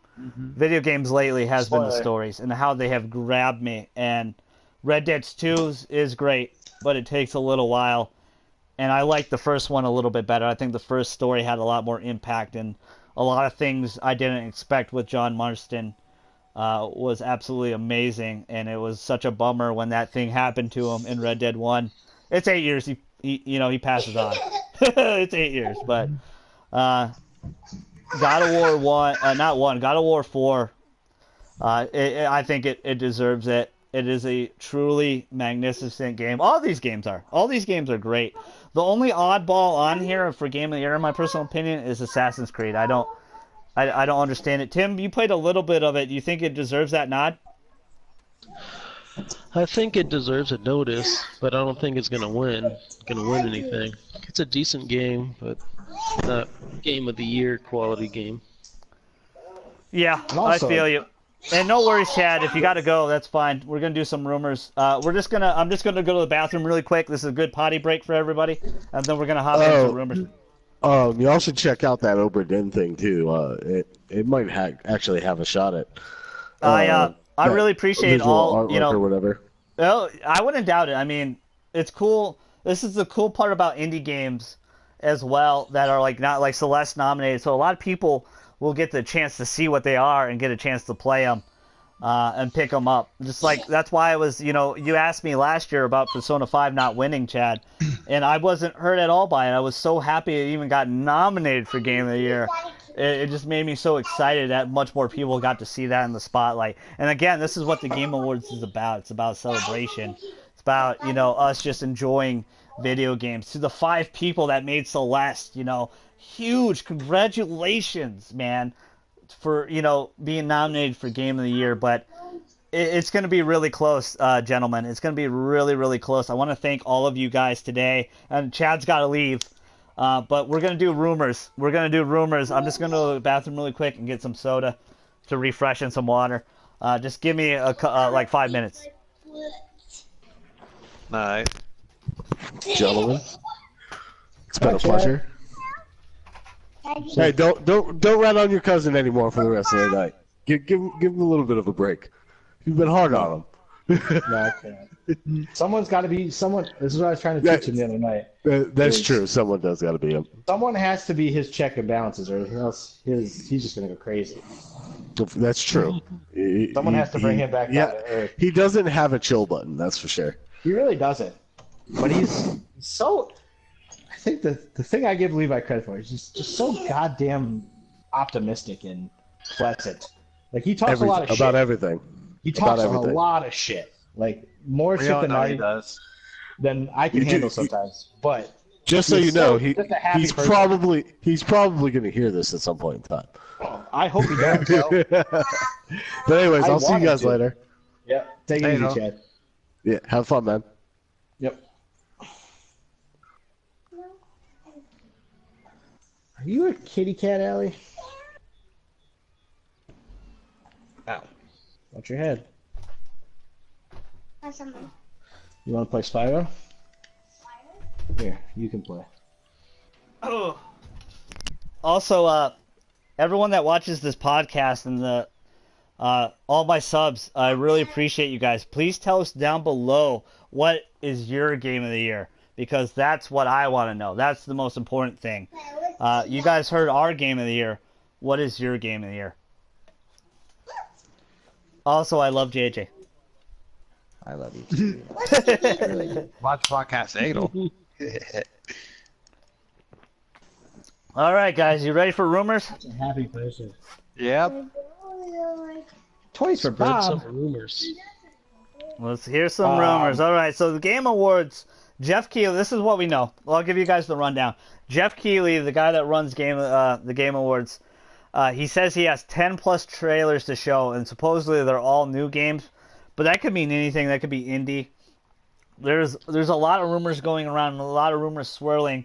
S2: lately has been the stories and how they have grabbed me. And Red Dead 2 is great, but it takes a little while. And I like the first one a little bit better. I think the first story had a lot more impact, and a lot of things I didn't expect with John Marston was absolutely amazing. And it was such a bummer when that thing happened to him in Red Dead 1. It's 8 years. He passes on. It's 8 years, but God of War 1, God of War 4. I think it deserves it. It is a truly magnificent game. All these games are. All these games are great. The only oddball on here for Game of the Year, in my personal opinion, is Assassin's Creed. I don't understand it. Tim, you played a little bit of it. Do you think it deserves that nod?
S7: I think it deserves a notice, but I don't think it's gonna win anything. It's a decent game, but not Game of the Year quality game.
S2: Yeah,
S1: also-
S2: I feel you. And no worries, Chad. If you got to go, that's fine. We're gonna do some rumors. I'm just gonna go to the bathroom really quick. This is a good potty break for everybody, and then we're gonna hop into rumors.
S5: You also check out that Obra Dinn thing too. It might actually have a shot at.
S2: I really appreciate
S5: visual
S2: all
S5: artwork or whatever.
S2: Well, I wouldn't doubt it. I mean, it's cool. This is the cool part about indie games as well that are not like Celeste nominated. So a lot of people will get the chance to see what they are and get a chance to play them and pick them up. Just like that's why I was, you asked me last year about Persona 5 not winning, Chad, and I wasn't hurt at all by it. I was so happy it even got nominated for Game of the Year. It just made me so excited that much more people got to see that in the spotlight. And again, this is what the Game Awards is about. It's about celebration. It's about, us just enjoying video games. To the 5 people that made Celeste, huge congratulations, man, for, being nominated for Game of the Year. But It's going to be really close, gentlemen. It's going to be really, really close. I want to thank all of you guys today. And Chad's got to leave. But we're going to do rumors. We're going to do rumors. I'm just going to go to the bathroom really quick and get some soda to refresh and some water. Just give me like 5 minutes.
S8: Night.
S5: Gentlemen, it's been a pleasure. Hey, don't rat on your cousin anymore for the rest of the night. Give him a little bit of a break. You've been hard on him.
S1: No, I can't. Someone's got to be someone. This is what I was trying to teach him the other night.
S5: That's true. Someone does got to be him.
S1: Someone has to be his check and balances, or else he's just gonna go crazy.
S5: That's true.
S1: Someone has to bring him back down to earth.
S5: He doesn't have a chill button, that's for sure.
S1: He really doesn't. But he's so. I think the thing I give Levi credit for is just so goddamn optimistic and pleasant. Like he talks a lot of shit
S5: about everything.
S1: He talks a lot of shit. Like more shit than I can handle sometimes. But
S5: just so you know, he's probably going to hear this at some point in time.
S1: I hope he does.
S5: But anyways, I'll see you guys later.
S1: Yeah, take it easy, Chad.
S5: Yeah, have fun, man.
S1: Yep. Are you a kitty cat, Allie? Ow. Watch your head. You want to play Spyro? Here, you can play.
S2: Oh. Also, everyone that watches this podcast and all my subs, I really appreciate you guys. Please tell us down below what is your game of the year, because that's what I want to know. That's the most important thing. You guys heard our game of the year. What is your game of the year? Also, I love JJ.
S8: I love you too.
S4: Watch podcast Adel.
S2: All right, guys, you ready for rumors?
S1: That's a happy person.
S8: Yep.
S1: Toys for
S7: Spread
S1: Bob.
S7: some rumors.
S2: Let's hear some rumors. All right, so the Game Awards, Jeff Keighley, this is what we know. Well, I'll give you guys the rundown. Jeff Keighley, the guy that runs the Game Awards, he says he has 10 plus trailers to show, and supposedly they're all new games, but that could mean anything. That could be indie. There's a lot of rumors going around, and a lot of rumors swirling.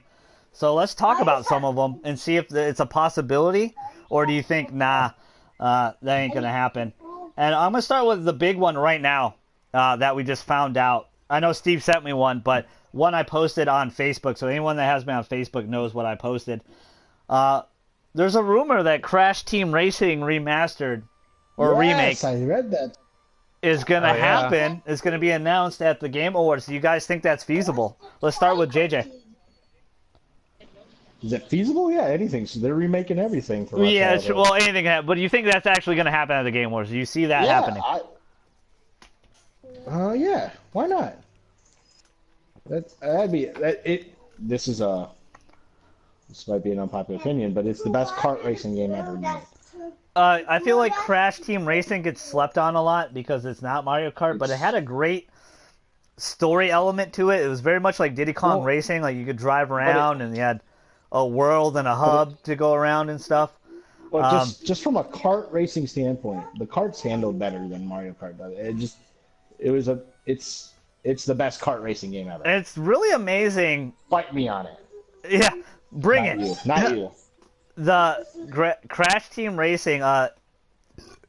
S2: So let's talk about some of them and see if it's a possibility, or do you think, nah, that ain't gonna happen? And I'm gonna start with the big one right now that we just found out. I know Steve sent me one, but one I posted on Facebook, so anyone that has me on Facebook knows what I posted. There's a rumor that Crash Team Racing Remastered or remake
S1: I read that.
S2: is gonna happen. It's gonna be announced at the Game Awards. Do you guys think that's feasible? Let's start with JJ.
S1: Is it feasible? Yeah, anything. So they're remaking everything. For
S2: Yeah, well, anything can happen. But do you think that's actually going to happen at the Game Awards? Do you see that happening?
S1: Yeah. Why not? That'd be it. This might be an unpopular opinion, but it's the best kart racing game ever made.
S2: I feel like Crash Team Racing gets slept on a lot because it's not Mario Kart, but it had a great story element to it. It was very much like Diddy Kong Racing. Like you could drive around and you had a world and a hub to go around and stuff.
S1: But just from a kart racing standpoint, the karts handled better than Mario Kart does. It's the best kart racing game ever.
S2: It's really amazing.
S1: Fight me on it.
S2: Yeah, bring
S1: Not
S2: it.
S1: You, not you.
S2: The Crash Team Racing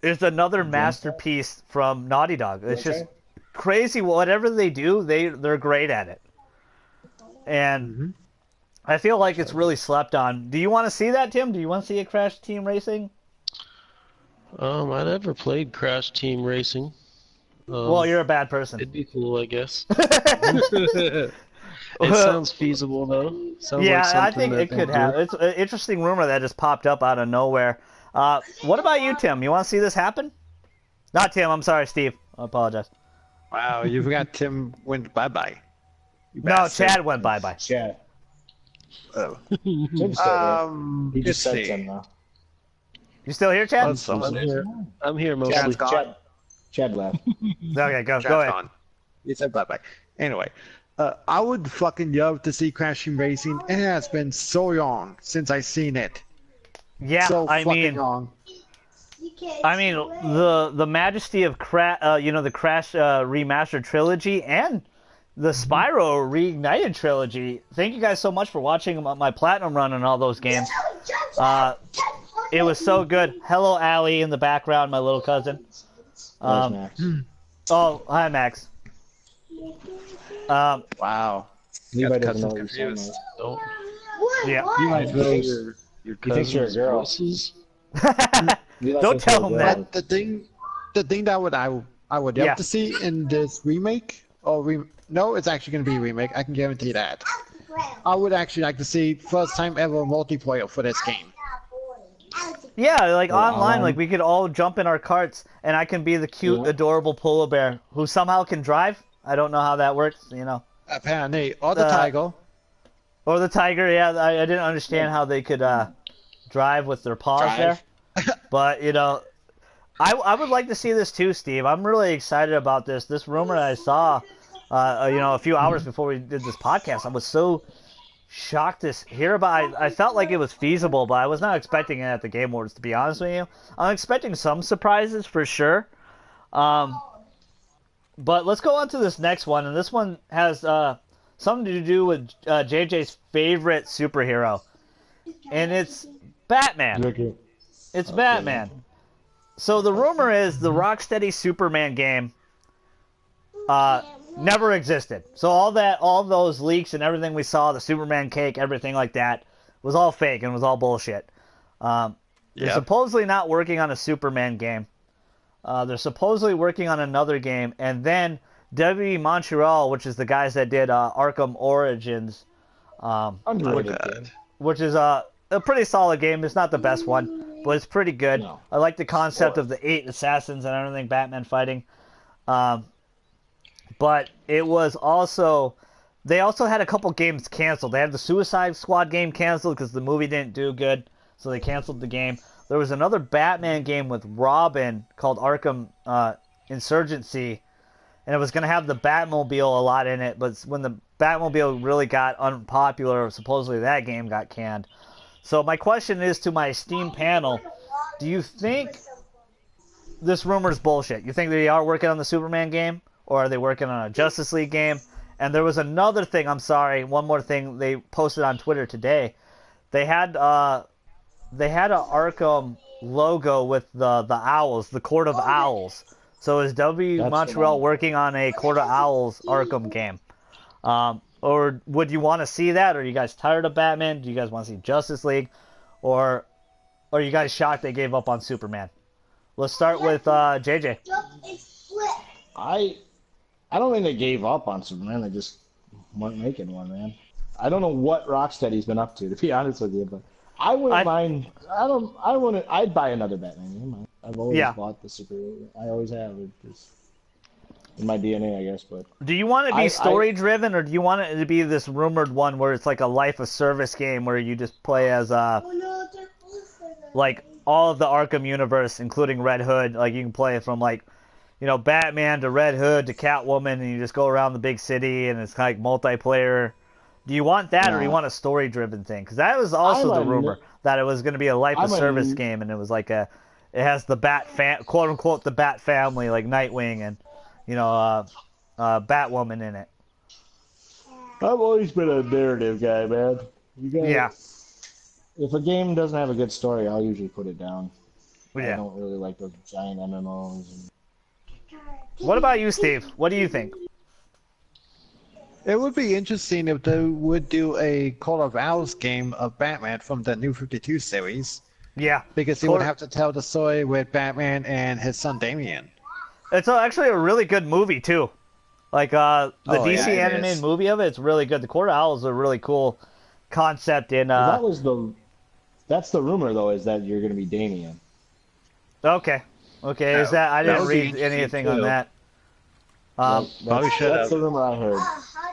S2: is another masterpiece from Naughty Dog. It's just crazy. Whatever they do, they're great at it. And I feel like it's really slept on. Do you want to see that, Tim? Do you want to see a Crash Team Racing?
S7: I never played Crash Team Racing.
S2: Well, you're a bad person.
S7: It'd be cool, I guess. It sounds feasible, though.
S2: I think it could happen. It's an interesting rumor that just popped up out of nowhere. What about you, Tim? You want to see this happen? Not Tim. I'm sorry, Steve. I apologize.
S8: Wow, you forgot Tim went bye-bye.
S2: No, Chad went bye-bye.
S1: Chad.
S8: Oh.
S1: Tim's still here. He just said Tim now.
S2: You still here, Chad?
S7: I'm here mostly.
S8: Chad's gone.
S1: Chad left.
S2: Okay, go ahead.
S8: Gone. He said bye-bye. Anyway, I would fucking love to see Crash Team Racing. It has been so long since I seen it.
S2: Yeah,
S8: So
S2: I
S8: fucking
S2: mean,
S8: long.
S2: I mean, the majesty of the Crash remastered trilogy and the Spyro reignited trilogy. Thank you guys so much for watching my platinum run on all those games. It was so good. Hello, Allie, in the background, my little cousin.
S1: Max.
S2: Oh, hi, Max.
S8: Wow.
S1: Levi
S8: Got
S1: doesn't know
S8: cousins
S1: what you're saying.
S8: confused.
S7: Don't
S2: Yeah.
S8: You might
S1: He thinks,
S7: your
S1: he thinks you're a
S7: cousins
S1: girl.
S7: voices.
S1: Levi
S2: Don't
S1: thinks
S2: tell
S1: you're a
S2: him
S1: girl.
S2: that.
S8: But the thing that I would love
S2: Yeah.
S8: to see in this remake, no, it's actually going to be a remake. I can guarantee that. I would actually like to see first time ever multiplayer for this game.
S2: Yeah, like online,
S1: online?
S2: like we could all jump in our carts, and I can be the cute,
S1: Yeah.
S2: adorable polar bear who somehow can drive. I don't know how that works,
S8: Apparently, or the
S2: Uh,
S8: tiger.
S2: Or the tiger. Yeah, I didn't understand how they could drive with their paws
S8: Drive.
S2: there. But I would like to see this too, Steve. I'm really excited about this. This rumor I saw, a few hours before we did this podcast, I was so shocked to hear about. I felt like it was feasible, but I was not expecting it at the Game Awards. To be honest with you, I'm expecting some surprises for sure. But let's go on to this next one, and this one has something to do with JJ's favorite superhero, and it's Batman.
S1: Ricky.
S2: It's Batman. So the rumor is the Rocksteady Superman game never existed. So all those leaks and everything we saw, the Superman cake, everything like that, was all fake and was all bullshit. They're supposedly not working on a Superman game. They're supposedly working on another game, and then W. Montreal, which is the guys that did Arkham Origins,
S1: Underrated game.
S2: which is a pretty solid game. It's not the best one, but it's pretty good.
S1: No.
S2: I like the concept of the 8 assassins and everything, Batman fighting. But it was also... They also had a couple games canceled. They had the Suicide Squad game canceled because the movie didn't do good, so they canceled the game. There was another Batman game with Robin called Arkham Insurgency, and it was going to have the Batmobile a lot in it, but when the Batmobile really got unpopular, supposedly that game got canned. So my question is to my esteemed panel, do you think this rumor is bullshit? You think they are working on the Superman game, or are they working on a Justice League game? And there was another thing, one more thing they posted on Twitter today. They had a Arkham logo with the owls, the Court of Owls. So is W.
S1: That's
S2: Montreal
S1: the one.
S2: working on a Court of Owls Arkham game? Or would you want to see that? Are you guys tired of Batman? Do you guys want to see Justice League? Or are you guys shocked they gave up on Superman? Let's start with JJ.
S1: I don't think they gave up on Superman. They just weren't making one, man. I don't know what Rocksteady's been up to be honest with you, but I wouldn't mind. I'd buy another Batman game. I've always bought the superhero. I always have. It's in my DNA, I guess. But
S2: do you want it to be story driven, or do you want it to be this rumored one where it's like a life of service game where you just play as like all of the Arkham universe, including Red Hood? Like you can play from Batman to Red Hood to Catwoman, and you just go around the big city, and it's kind of like multiplayer. Do you want that, or do you want a story-driven thing? Because that was also the rumor that it was going to be a life of service game, and it was like it has the quote unquote the Bat family, like Nightwing and Batwoman in it.
S1: I've always been a narrative guy, man. If a game doesn't have a good story, I'll usually put it down.
S2: Yeah.
S1: I don't really like those giant MMOs.
S2: What about you, Steve? What do you think?
S8: It would be interesting if they would do a Call of Owls game of Batman from the New 52 series.
S2: Yeah.
S8: Because he would have to tell the story with Batman and his son Damian.
S2: It's actually a really good movie, too. Like, the DC animated movie of it, it's really good. The Court of Owls is a really cool concept in...
S1: That's the rumor, though, is that you're going to be Damian.
S2: Okay. Is that... I didn't read anything on that.
S1: That's the rumor I heard.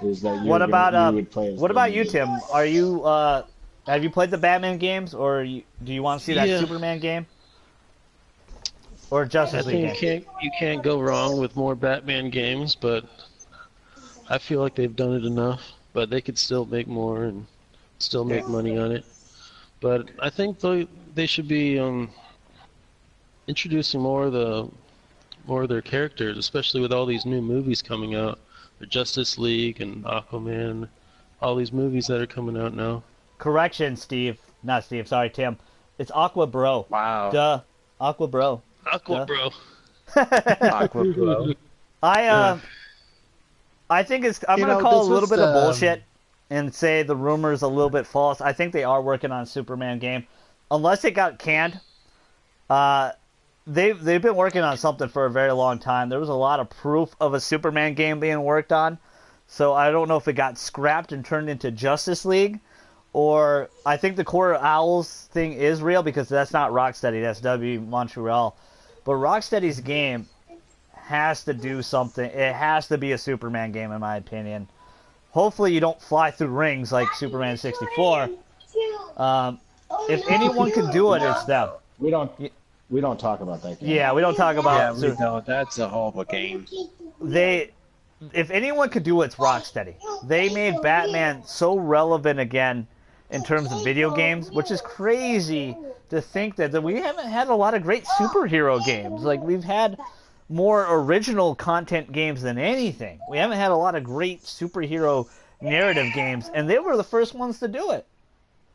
S1: Is that you would play as
S2: what about
S1: Damian.
S2: you, Tim? Are you have you played the Batman games, or do you want to see that Superman game or Justice League game?
S7: You can't go wrong with more Batman games, but I feel like they've done it enough. But they could still make more and still make money on it. But I think they should be introducing more of their characters, especially with all these new movies coming out. The Justice League and Aquaman, all these movies that are coming out now.
S2: Correction, Steve. Not Steve. Sorry, Tim. It's Aqua Bro.
S5: Wow.
S2: Duh. Aqua Bro.
S7: Aqua
S2: Duh.
S7: Bro.
S5: Aqua Bro.
S2: I think I'm
S8: You
S2: gonna
S8: know,
S2: call
S8: this
S2: a little
S8: was,
S2: bit of bullshit and say the rumor's a little bit false. I think they are working on a Superman game, unless it got canned. They've been working on something for a very long time. There was a lot of proof of a Superman game being worked on, so I don't know if it got scrapped and turned into Justice League, or I think the Core Owls thing is real because that's not Rocksteady, that's W Montreal. But Rocksteady's game has to do something. It has to be a Superman game, in my opinion. Hopefully you don't fly through rings like Superman 64. If anyone can do it, it's them.
S1: We don't talk about that game.
S2: Yeah, we don't talk about.
S8: Yeah, we know that's a horrible game.
S2: If anyone could do it, it's Rocksteady. They made Batman so relevant again in terms of video games, which is crazy to think that we haven't had a lot of great superhero games. Like, we've had more original content games than anything. We haven't had a lot of great superhero narrative games, and they were the first ones to do it.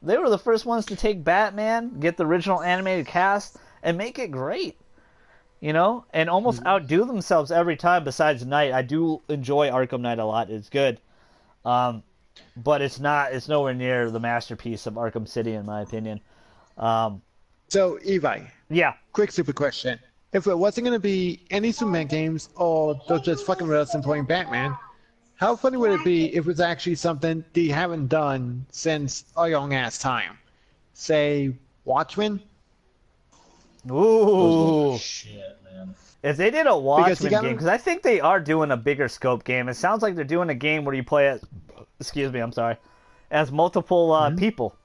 S2: They were the first ones to take Batman, get the original animated cast, and make it great. You know? And almost outdo themselves every time besides Knight. I do enjoy Arkham Knight a lot. It's good. But it's nowhere near the masterpiece of Arkham City, in my opinion.
S8: So, Evi,
S2: Yeah.
S8: quick super question. If it wasn't going to be any Superman games or they're just fucking with us and playing Batman, how funny would it be if it was actually something they haven't done since a young ass time? Say, Watchmen?
S2: Ooh.
S6: Shit, man.
S2: If they did a Watchmen
S8: gotta-
S2: game, because I think they are doing a bigger scope game. It sounds like they're doing a game where you play as, as multiple people.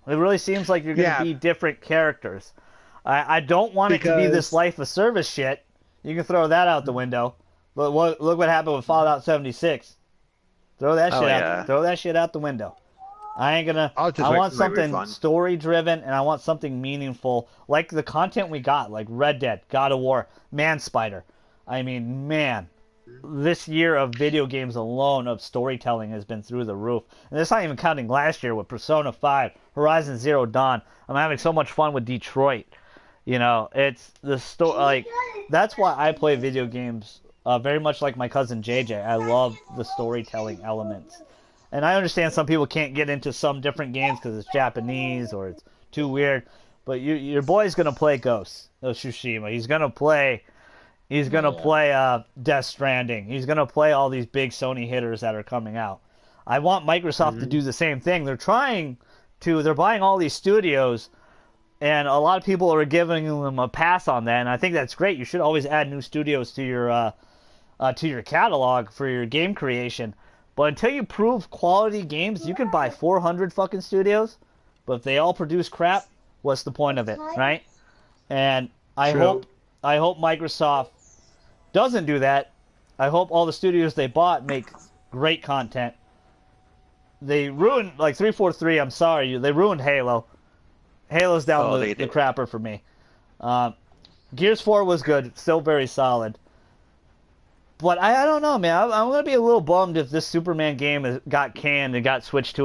S2: It really seems like you're going to be different characters. I don't want it to be this life of service shit. You can throw that out the window. But look what happened with Fallout 76. Throw that shit out. Throw that shit out the window. I ain't gonna. I want something story driven, and I want something meaningful, like the content we got, like Red Dead, God of War, Man Spider. I mean, man, this year of video games alone of storytelling has been through the roof, and that's not even counting last year with Persona 5, Horizon Zero Dawn. I'm having so much fun with Detroit. You know, it's the story. Like, that's why I play video games. Very much like my cousin JJ. I love the storytelling elements. And I understand some people can't get into some different games because it's Japanese or it's too weird. But your boy's gonna play Ghost of Tsushima. He's gonna play Death Stranding. He's gonna play all these big Sony hitters that are coming out. I want Microsoft to do the same thing. They're buying all these studios, and a lot of people are giving them a pass on that. And I think that's great. You should always add new studios to your catalog for your game creation. But until you prove quality games, you can buy 400 fucking studios, but if they all produce crap, what's the point of it, right? And I hope Microsoft doesn't do that. I hope all the studios they bought make great content. They ruined, like 343, I'm sorry, they ruined Halo. Halo's down the crapper for me. Gears 4 was good, still very solid. But I don't know, man. I'm going to be a little bummed if this Superman game got canned and got switched to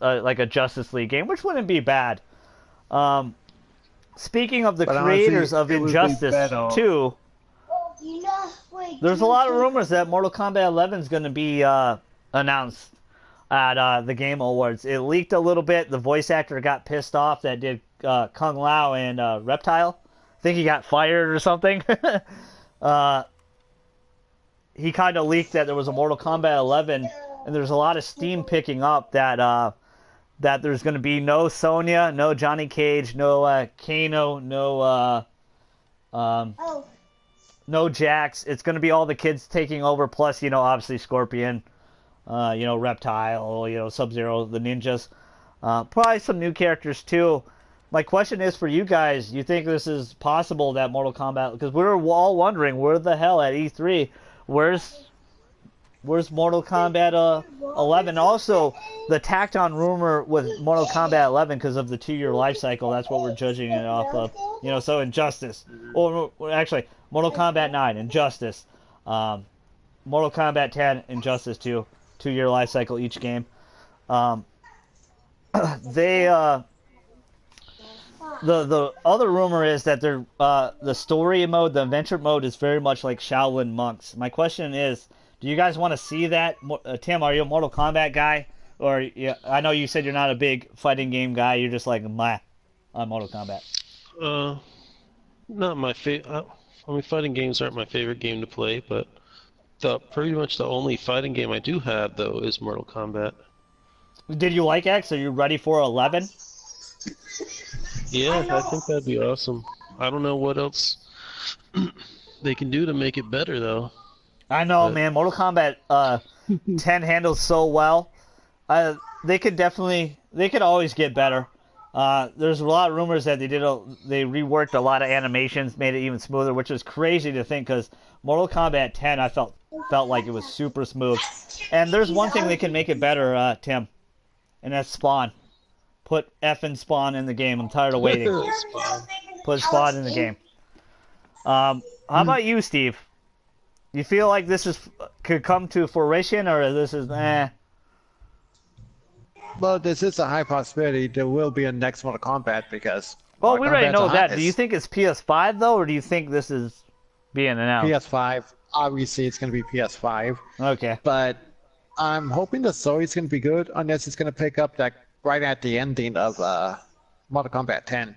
S2: like a Justice League game, which wouldn't be bad. Speaking of the creators of Injustice 2, there's a lot of rumors that Mortal Kombat 11 is going to be announced at the Game Awards. It leaked a little bit. The voice actor got pissed off that did Kung Lao and Reptile. I think he got fired or something. He kind of leaked that there was a Mortal Kombat 11, and there's a lot of steam picking up that there's going to be no Sonya, no Johnny Cage, no Kano, no Jax. It's going to be all the kids taking over, plus, obviously Scorpion, Reptile, Sub-Zero, the ninjas. Probably some new characters, too. My question is for you guys, you think this is possible that Mortal Kombat... Because we were all wondering, where the hell at E3... Where's Mortal Kombat 11? Also, the tacked on rumor with Mortal Kombat 11 because of the 2-year life cycle. That's what we're judging it off of. So Injustice, or actually Mortal Kombat 9, Injustice, Mortal Kombat 10, Injustice 2, 2-year life cycle each game. They the other rumor is that they're the story mode, the adventure mode, is very much like Shaolin monks. My question is, do you guys want to see that? Tim, are you a Mortal Kombat guy? Or I know you said you're not a big fighting game guy. You're just like meh on Mortal Kombat.
S7: Not my favorite. I mean, fighting games aren't my favorite game to play, but pretty much the only fighting game I do have though is Mortal Kombat.
S2: Did you like X? Are you ready for 11?
S7: Yeah, I think that'd be awesome. I don't know what else they can do to make it better though.
S2: I know, man. Mortal Kombat 10 handles so well. They could always get better. There's a lot of rumors that they reworked a lot of animations, made it even smoother, which is crazy to think because Mortal Kombat 10 I felt like it was super smooth. And there's one thing they can make it better, Tim, and that's Spawn. Put effing Spawn in the game. I'm tired of waiting. Put Spawn in the game. How about you, Steve? You feel like this could come to fruition, or this is
S8: Well, this is a high possibility there will be a next Mortal Kombat because.
S2: Well, we already know that.
S8: hottest.
S2: Do you think it's PS5 though, or do you think this is being announced?
S8: PS5. Obviously, it's going to be PS5.
S2: Okay.
S8: But I'm hoping the story's going to be good, unless it's going to pick up that right at the ending of Mortal Kombat 10.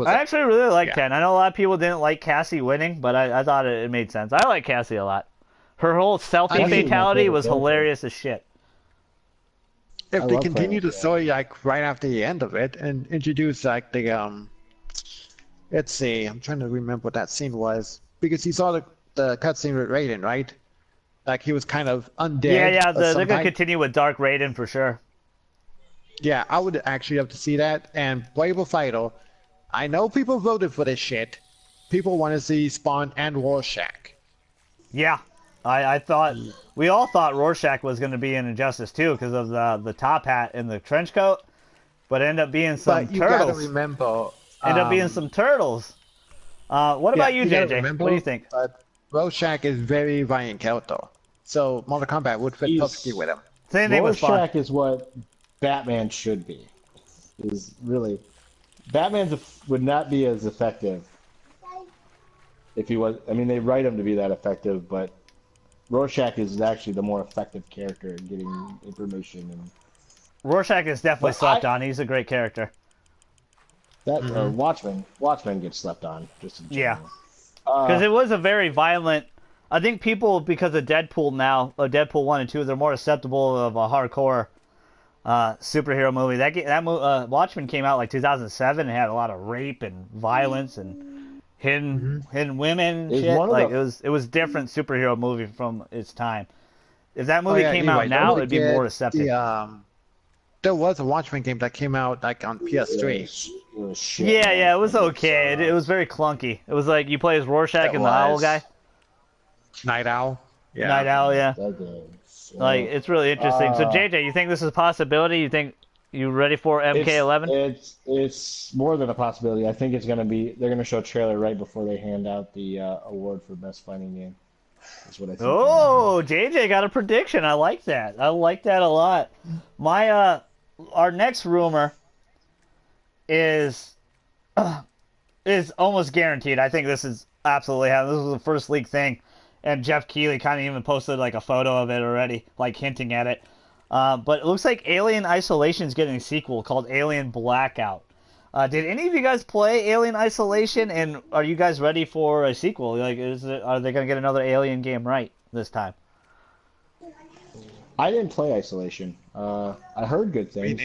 S2: I actually really like 10. I know a lot of people didn't like Cassie winning, but I thought it made sense. I like Cassie a lot. Her whole selfie fatality was hilarious as shit.
S8: If they continue the story like right after the end of it and introduce like the let's see, I'm trying to remember what that scene was because you saw the cutscene with Raiden, right? Like he was kind of undead.
S2: Yeah, they're gonna continue with Dark Raiden for sure.
S8: Yeah, I would actually have to see that. And Playable Fighter, I know people voted for this shit. People want to see Spawn and Rorschach.
S2: Yeah, I thought we all thought Rorschach was going to be in Injustice 2 because of the top hat and the trench coat, but ended up being some
S8: but you
S2: turtles.
S8: gotta remember,
S2: ended up being some turtles. What about you, JJ?
S8: Remember,
S2: what do you think?
S8: Rorschach is very violent character, so Mortal Kombat would fit perfectly with him.
S2: Same thing with Spawn.
S1: Rorschach is what Batman should be. Is really Batman would not be as effective if he was. I mean, they write him to be that effective, but Rorschach is actually the more effective character in getting information. And
S2: Rorschach is definitely slept on. He's a great character.
S1: That Watchmen gets slept on just in general.
S2: Yeah, because it was a very violent. I think people, because of Deadpool now, Deadpool 1 and 2, they're more acceptable of a hardcore superhero movie. That Watchmen came out like 2007 and had a lot of rape and violence and hidden women and shit. Like it was different superhero movie from its time. If that movie came out now, it'd be more accepted.
S8: There was a Watchmen game that came out like on PS3.
S1: It was shit.
S2: Yeah, it was okay. It was very clunky. It was like you play as Rorschach and the Owl guy.
S8: Night Owl. Yeah.
S2: Night Owl, yeah. Like it's really interesting. So JJ, you think this is a possibility? You think you ready for MK11?
S1: It's more than a possibility. I think it's gonna be. They're gonna show a trailer right before they hand out the award for best fighting game. That's what I think.
S2: Oh, JJ got a prediction. I like that. I like that a lot. My our next rumor is almost guaranteed. I think this is absolutely happening. This was the first leaked thing. And Jeff Keighley kind of even posted like a photo of it already, like hinting at it. But it looks like Alien Isolation is getting a sequel called Alien Blackout. Did any of you guys play Alien Isolation? And are you guys ready for a sequel? Like, are they going to get another Alien game right this time?
S1: I didn't play Isolation. I heard good things.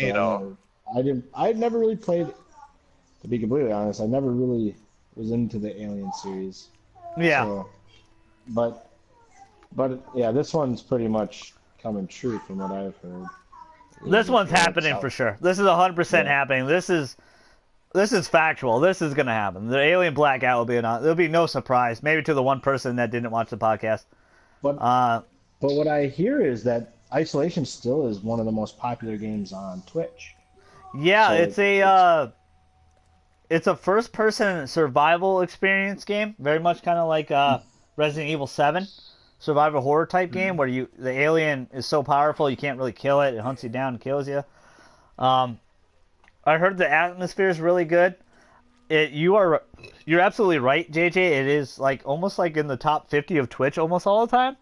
S1: I've never really played. To be completely honest, I never really was into the Alien series.
S2: Yeah.
S1: So, but yeah, this one's pretty much coming true from what I've heard.
S2: This one's happening for sure. This is 100% happening. This is factual. This is gonna happen. The Alien Blackout will be there'll be no surprise. Maybe to the one person that didn't watch the podcast.
S1: But what I hear is that Isolation still is one of the most popular games on Twitch.
S2: Yeah,
S1: So
S2: it's a first-person survival experience game, very much kind of like Resident Evil 7, survival horror type game where the alien is so powerful you can't really kill it. It hunts you down and kills you. I heard the atmosphere is really good. You're absolutely right, JJ. It is like almost like in the top 50 of Twitch almost all the time.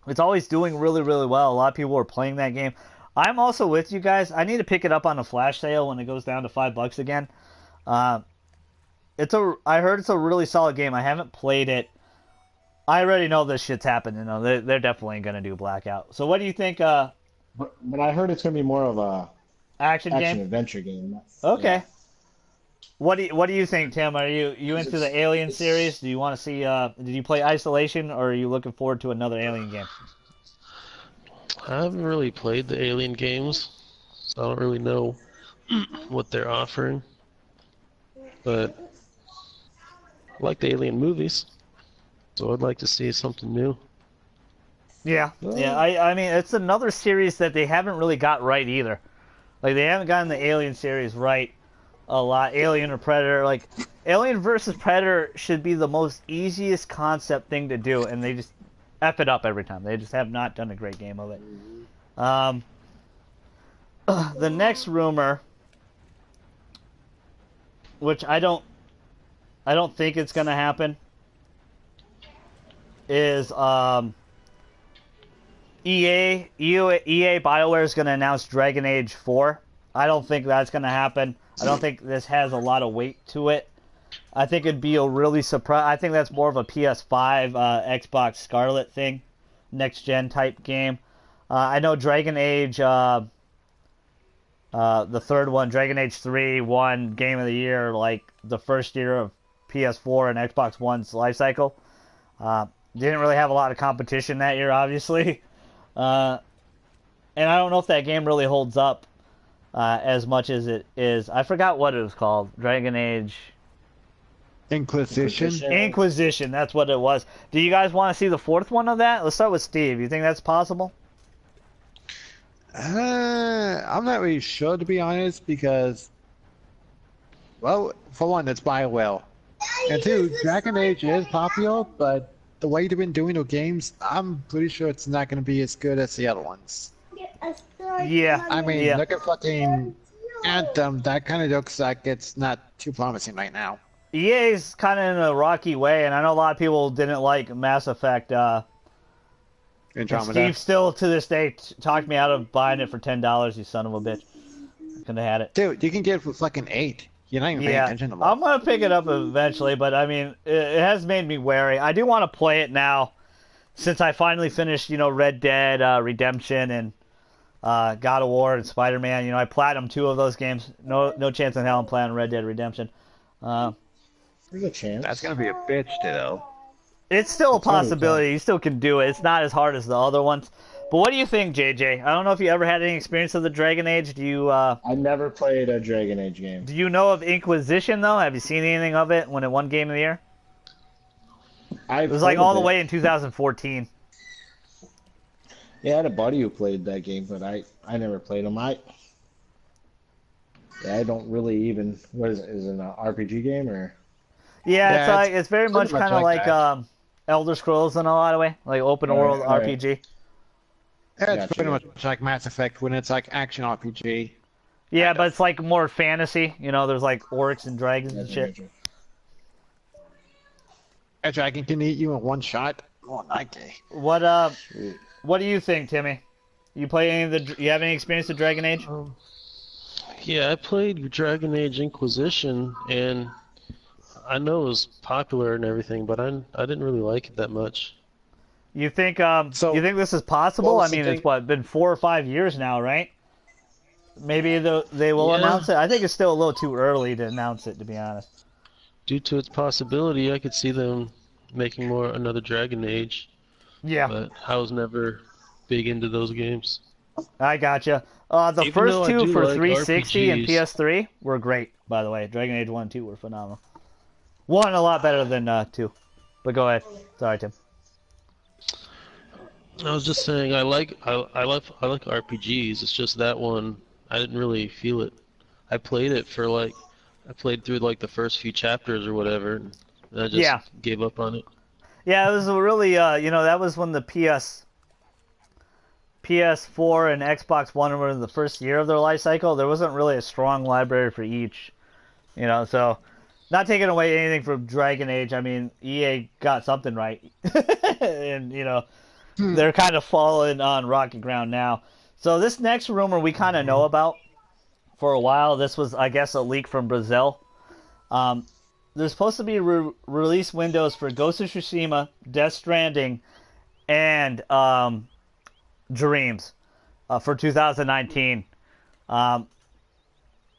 S2: It's always doing really, really well. A lot of people are playing that game. I'm also with you guys. I need to pick it up on a flash sale when it goes down to $5 again. I heard it's a really solid game. I haven't played it. I already know this shit's happening. You know, they're definitely gonna do Blackout. So what do you think?
S1: but I heard it's gonna be more of a
S2: Action game.
S1: adventure game.
S2: Okay.
S1: Yeah.
S2: What do you think, Tim? Are you into the Alien series? Do you want to see? Did you play Isolation, or are you looking forward to another Alien game?
S7: I haven't really played the Alien games, so I don't really know what they're offering. But I like the Alien movies, so I'd like to see something new.
S2: Yeah. I mean, it's another series that they haven't really got right either. Like they haven't gotten the Alien series right a lot. Alien or Predator, like Alien versus Predator should be the most easiest concept thing to do, and they just F it up every time. They just have not done a great game of it. The next rumor, which I don't think it's gonna happen, is EA BioWare is gonna announce Dragon Age 4. I don't think that's gonna happen. I don't think this has a lot of weight to it. I think it'd be a really surprise. I think that's more of a PS5, Xbox Scarlet thing, next gen type game. I know Dragon Age, the third one, Dragon Age 3, won Game of the Year like the first year of PS4 and Xbox One's life cycle. Didn't really have a lot of competition that year, obviously, and I don't know if that game really holds up as much as it is. I forgot what it was called. Dragon Age. Inquisition, that's what it was. Do you guys want to see the fourth one of that? Let's start with Steve. You think that's possible?
S8: I'm not really sure, to be honest, because, well, for one, it's BioWare. And two, Dragon Age is popular, but the way they've been doing their games, I'm pretty sure it's not going to be as good as the other ones.
S2: Yeah.
S8: I mean, look at fucking Anthem. That kind of looks like it's not too promising right now.
S2: EA's kind of in a rocky way, and I know a lot of people didn't like Mass Effect. Steve still, to this day, talked me out of buying it for $10, you son of a bitch. Couldn't have had it.
S8: Dude, you can get it for fucking $8. You're not even paying attention to it.
S2: I'm going to pick it up eventually, but I mean, it has made me wary. I do want to play it now, since I finally finished, Red Dead Redemption and God of War and Spider-Man. I platinum 2 of those games. No chance in hell I'm playing Red Dead Redemption.
S1: There's a chance.
S8: That's gonna be a bitch, though.
S2: It's still a possibility. You still can do it. It's not as hard as the other ones. But what do you think, JJ? I don't know if you ever had any experience of the Dragon Age. Do you?
S1: I never played a Dragon Age game.
S2: Do you know of Inquisition though? Have you seen anything of it when it won Game of the Year? It was like all the way in 2014.
S1: Yeah, I had a buddy who played that game, but I never played them. I don't really even. What is it? Is it an RPG game or?
S2: Yeah, it's very much kind of like Elder Scrolls in a lot of way, like open world RPG.
S8: Yeah, it's pretty much like Mass Effect when it's like action RPG.
S2: Yeah, but it's like more fantasy. There's like orcs and dragons and shit.
S8: A dragon can eat you in one shot. Oh, not gay.
S2: What do you think, Timmy? You have any experience with Dragon Age?
S7: Yeah, I played Dragon Age Inquisition, and I know it was popular and everything, but I didn't really like it that much.
S2: You think you think this is possible? I mean, it's been 4 or 5 years now, right? Maybe they will announce it. I think it's still a little too early to announce it, to be honest.
S7: Due to its possibility, I could see them making another Dragon Age.
S2: Yeah.
S7: But I was never big into those games.
S2: I gotcha. The
S7: Even
S2: first 2 for
S7: like
S2: 360 and
S7: RPGs.
S2: PS3 were great, by the way. Dragon Age 1 and 2 were phenomenal. 1 a lot better than 2. But go ahead. Sorry, Tim.
S7: I was just saying I like RPGs. It's just that one I didn't really feel it. I played it for like I played through like the first few chapters or whatever, and I just
S2: Yeah,
S7: gave up on it.
S2: yeah, it was a really that was when the PS4 and Xbox One were in the first year of their life cycle. There wasn't really a strong library for each, so not taking away anything from Dragon Age. I mean, EA got something right, and they're kind of falling on rocky ground now. So this next rumor we kind of know about for a while. This was, I guess, a leak from Brazil. Um, there's supposed to be release windows for Ghost of Tsushima, Death Stranding, and Dreams for 2019. Um,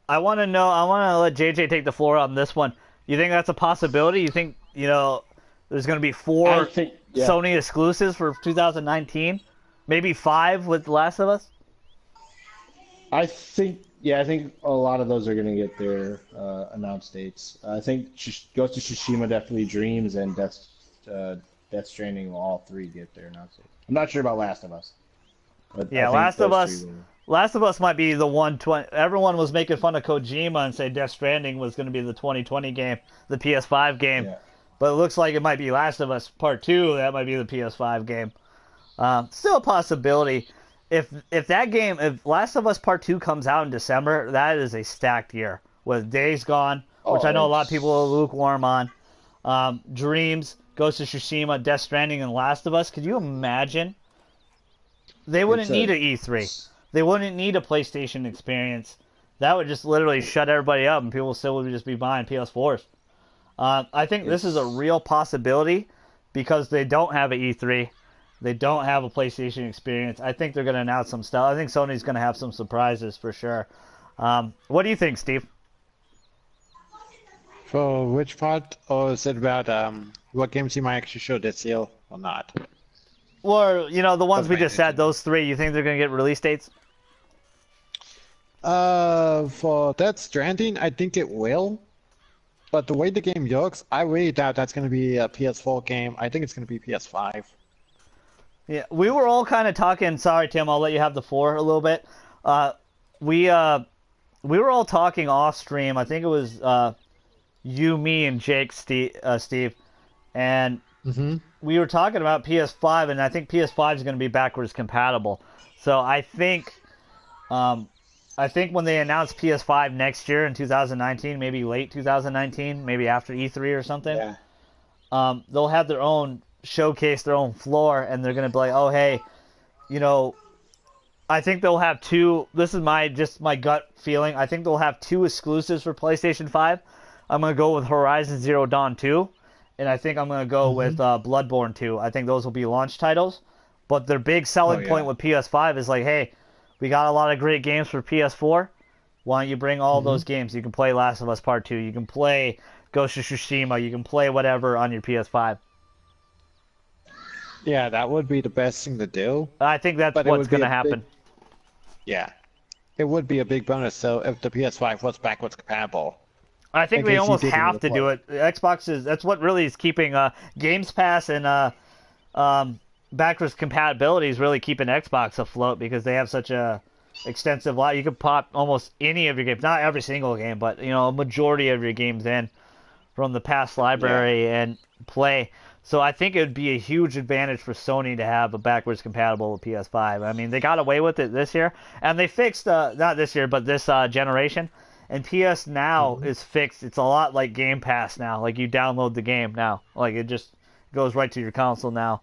S2: I want to know. I want to let JJ take the floor on this one. You think that's a possibility? You think there's going to be
S1: I
S2: four
S1: think, yeah.
S2: Sony exclusives for 2019? Maybe five with The Last of Us?
S1: I think a lot of those are going to get their announced dates. I think Ghost of Tsushima definitely, Dreams, and Death Stranding will all three get their announced dates. I'm not sure about Last of Us, but I
S2: Yeah,
S1: think
S2: Last of
S1: those
S2: Us.
S1: three will.
S2: Last of Us might be the 120. Everyone was making fun of Kojima and say Death Stranding was going to be the 2020 game, the PS5 game.
S1: Yeah.
S2: But it looks like it might be Last of Us Part 2. That might be the PS5 game. Still a possibility. If Last of Us Part 2 comes out in December, that is a stacked year. With Days Gone, which I know a lot of people are lukewarm on. Dreams, Ghost of Tsushima, Death Stranding, and Last of Us. Could you imagine? They wouldn't need an E3. They wouldn't need a PlayStation experience. That would just literally shut everybody up, and people still would just be buying PS4s. I think this is a real possibility because they don't have an E3. They don't have a PlayStation experience. I think they're going to announce some stuff. I think Sony's going to have some surprises for sure. What do you think, Steve?
S8: For which part? Or is it about what games you might actually show this year or not?
S2: Or, the ones we
S8: Doesn't
S2: just said, those three, you think they're going to get release dates?
S8: For Death Stranding, I think it will. But the way the game looks, I really doubt that's going to be a PS4 game. I think it's going to be PS5.
S2: Yeah, we were all kind of talking. Sorry, Tim, I'll let you have the floor a little bit. We were all talking off stream. I think it was you, me, and Jake, Steve, and we were talking about PS5, and I think PS5 is going to be backwards compatible. So I think when they announce PS5 next year in 2019, maybe late 2019, maybe after E3 or something, they'll have their own showcase, their own floor, and they're going to be like, oh, hey, I think they'll have two. This is my gut feeling. I think they'll have two exclusives for PlayStation 5. I'm going to go with Horizon Zero Dawn 2, and I think I'm going to go with Bloodborne 2. I think those will be launch titles. But their big selling point with PS5 is like, hey, we got a lot of great games for PS4. Why don't you bring all those games? You can play Last of Us Part 2. You can play Ghost of Tsushima. You can play whatever on your PS5.
S8: Yeah, that would be the best thing to do.
S2: I think that's what's going to happen.
S8: Yeah. It would be a big bonus, so if the PS5 was backwards compatible.
S2: I think they almost have to do it. Xbox that's what really is keeping Games Pass and backwards compatibility is really keeping Xbox afloat because they have such a extensive lot. You can pop almost any of your games, not every single game, but a majority of your games in from the past library and play. So I think it would be a huge advantage for Sony to have a backwards compatible PS5. I mean, they got away with it this year, and they fixed not this year, but this generation. And PS Now is fixed. It's a lot like Game Pass now. Like you download the game now. Like it just goes right to your console now.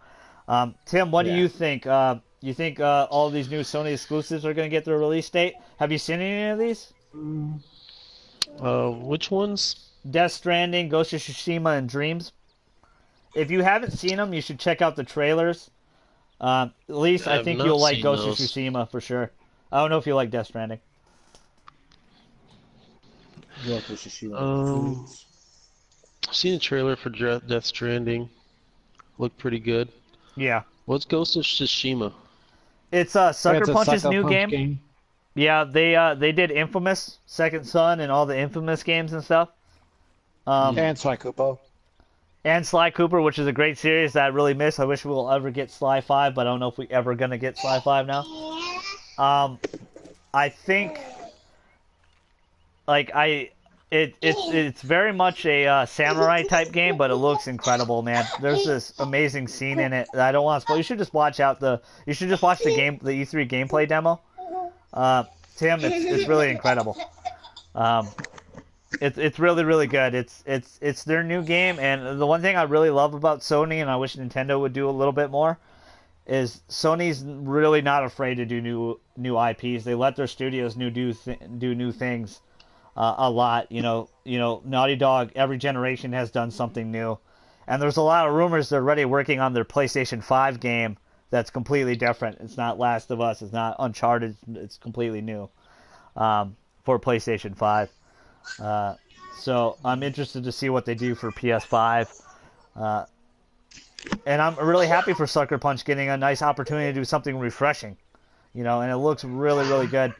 S2: Tim, what do you think? You think all these new Sony exclusives are going to get their release date? Have you seen any of these?
S7: Which ones?
S2: Death Stranding, Ghost of Tsushima, and Dreams. If you haven't seen them, you should check out the trailers. At least I think you'll like Ghost of Tsushima for sure. I don't know if you like Death Stranding.
S7: I've seen a trailer for Death Stranding. Looked pretty good.
S2: Yeah.
S7: What's Ghost of Tsushima?
S2: It's Sucker Punch's new game. Yeah, they did Infamous, Second Son, and all the Infamous games and stuff.
S8: And Psychopo.
S2: and Sly Cooper, which is a great series that I really miss. I wish we'll ever get Sly 5, but I don't know if we ever gonna get Sly 5 now. I think like it's very much a samurai type game, but it looks incredible, man. There's this amazing scene in it that I don't want to spoil. You should just watch the E3 gameplay demo. Tim, it's really incredible. It's really really good. It's their new game, and the one thing I really love about Sony, and I wish Nintendo would do a little bit more, is Sony's really not afraid to do new IPs. They let their studios do new things a lot. You know, Naughty Dog every generation has done something new, and there's a lot of rumors they're already working on their PlayStation 5 game that's completely different. It's not Last of Us. It's not Uncharted. It's completely new for PlayStation 5. So I'm interested to see what they do for PS5. And I'm really happy for Sucker Punch getting a nice opportunity to do something refreshing, and it looks really, really good.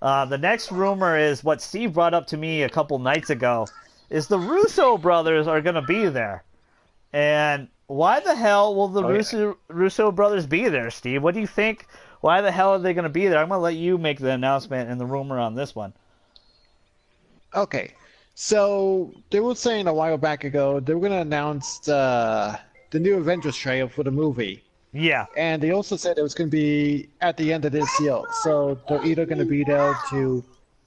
S2: The next rumor is what Steve brought up to me a couple nights ago, is the Russo brothers are going to be there. And why the hell will the Russo brothers be there, Steve? What do you think? Why the hell are they going to be there? I'm going to let you make the announcement and the rumor on this one.
S8: Okay, so they were saying a while back ago they were going to announce the new Avengers trailer for the movie.
S2: Yeah.
S8: And they also said it was going to be at the end of this year. So they're either going to be there to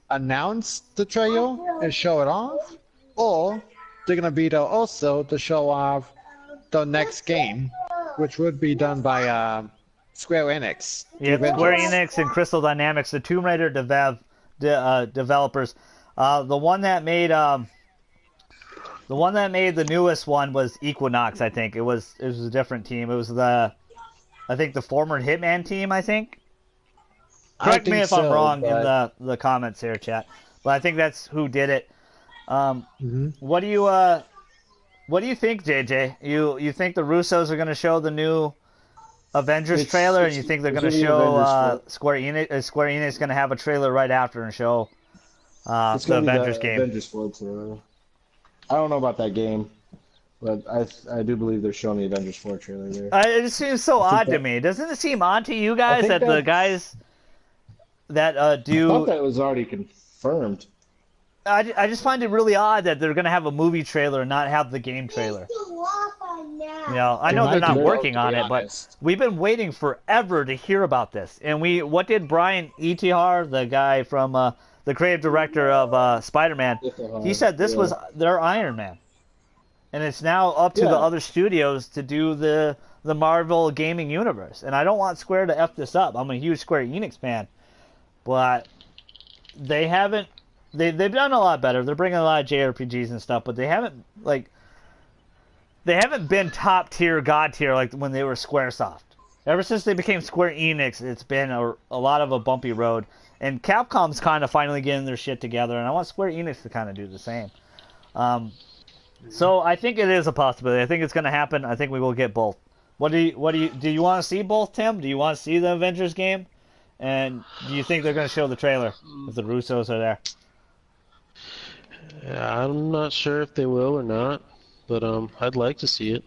S8: announce the trailer and show it off, or they're going to be there also to show off the next game, which would be done by Square Enix.
S2: Yeah, Square Enix and Crystal Dynamics, the Tomb Raider developers. The one that made the newest one was Equinox, I think. It was a different team. It was the former Hitman team, I think. Correct me if I'm wrong in the comments here, chat. But I think that's who did it. What do you think, JJ? You think the Russos are going to show the new Avengers trailer, and you think they're going to show Square Enix? Is Square Enix going to have a trailer right after and show the Avengers game?
S1: Avengers 4 trailer. I don't know about that game, but I do believe they're showing the Avengers 4 trailer there.
S2: It just seems so odd to me. Doesn't it seem odd to you guys that the guys that do?
S1: I thought that was already confirmed.
S2: I just find it really odd that they're going to have a movie trailer and not have the game trailer. I know they're not working on it, but we've been waiting forever to hear about this. And what did Brian Etihar, the guy from the creative director of Spider-Man, he said this was their Iron Man. And it's now up to the other studios to do the Marvel gaming universe. And I don't want Square to F this up. I'm a huge Square Enix fan. But they haven't... They've done a lot better. They're bringing a lot of JRPGs and stuff, but they haven't been top tier, god tier like when they were SquareSoft. Ever since they became Square Enix, it's been a lot of a bumpy road. And Capcom's kind of finally getting their shit together, and I want Square Enix to kind of do the same. So I think it is a possibility. I think it's going to happen. I think we will get both. Do you want to see both, Tim? Do you want to see the Avengers game? And do you think they're going to show the trailer if the Russos are there?
S7: Yeah, I'm not sure if they will or not, but I'd like to see it.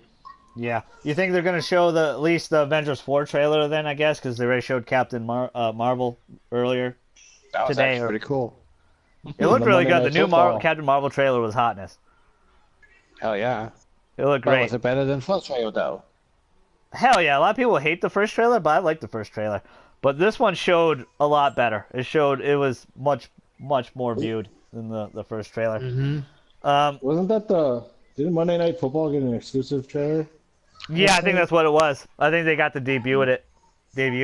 S2: Yeah, you think they're going to show at least the Avengers 4 trailer then? I guess because they already showed Captain Marvel earlier today.
S8: That was pretty cool.
S2: It looked really good. The new Captain Marvel trailer was hotness.
S8: Hell yeah!
S2: It looked great.
S8: Was it better than first trailer though?
S2: Hell yeah! A lot of people hate the first trailer, but I like the first trailer. But this one showed a lot better. It was much more viewed than the first trailer.
S1: Wasn't that didn't Monday Night Football get an exclusive trailer?
S2: Yeah, I think that's what it was. I think they got to debut it.
S1: That's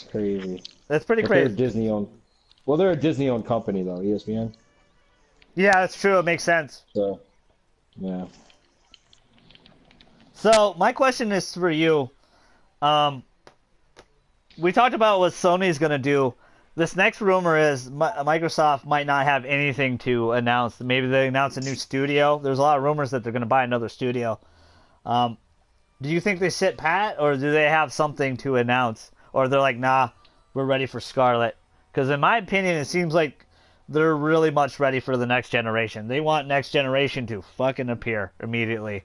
S1: crazy.
S2: That's pretty crazy.
S1: They're Disney-owned. Well, they're a Disney-owned company though, ESPN.
S2: Yeah, that's true. It makes sense.
S1: So, yeah.
S2: So my question is for you. We talked about what Sony's going to do. This next rumor is Microsoft might not have anything to announce. Maybe they announce a new studio. There's a lot of rumors that they're going to buy another studio. Do you think they sit pat, or do they have something to announce? Or they're like, nah, we're ready for Scarlet? Because in my opinion, it seems like they're really much ready for the next generation. They want next generation to fucking appear immediately.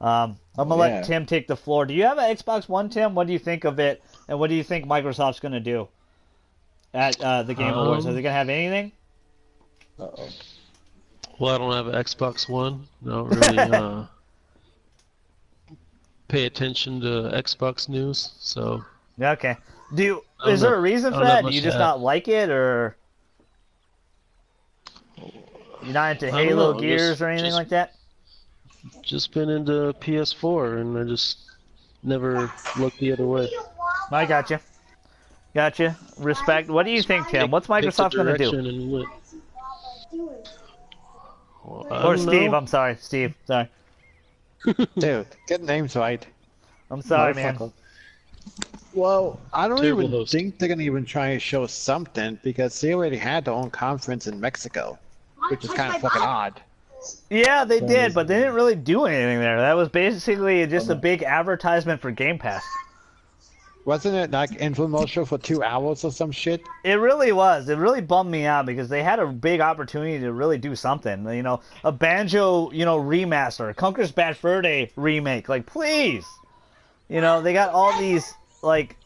S2: I'm gonna let Tim take the floor. Do you have an Xbox One, Tim? What do you think of it, and what do you think Microsoft's gonna do at the Game Awards? Are they gonna have anything?
S1: Uh-oh.
S7: Well, I don't have an Xbox One. I don't really pay attention to Xbox news, so.
S2: Yeah, okay. Is there a reason for that? Do you just not like it, or you're not into Halo, Gears, or anything like that?
S7: Just been into PS4, and I just never looked the other way.
S2: I gotcha. Gotcha. Respect. What do you think, Tim? What's Microsoft gonna do?
S7: Well,
S2: or Steve, I'm sorry. Steve, sorry.
S8: Dude, get names right.
S2: I'm sorry, man.
S8: Well, I don't
S7: Terrible
S8: even
S7: host.
S8: think they're gonna even try and show something because they already had their own conference in Mexico, which is kind of fucking odd.
S2: Yeah, they did, but they didn't really do anything there. That was basically just a big advertisement for Game Pass.
S8: Wasn't it like infomercial for 2 hours or some shit?
S2: It really was. It really bummed me out because they had a big opportunity to really do something. You know, a Banjo, remaster, a Conker's Bad Fur Day remake. Like, please. You know, they got all these, like,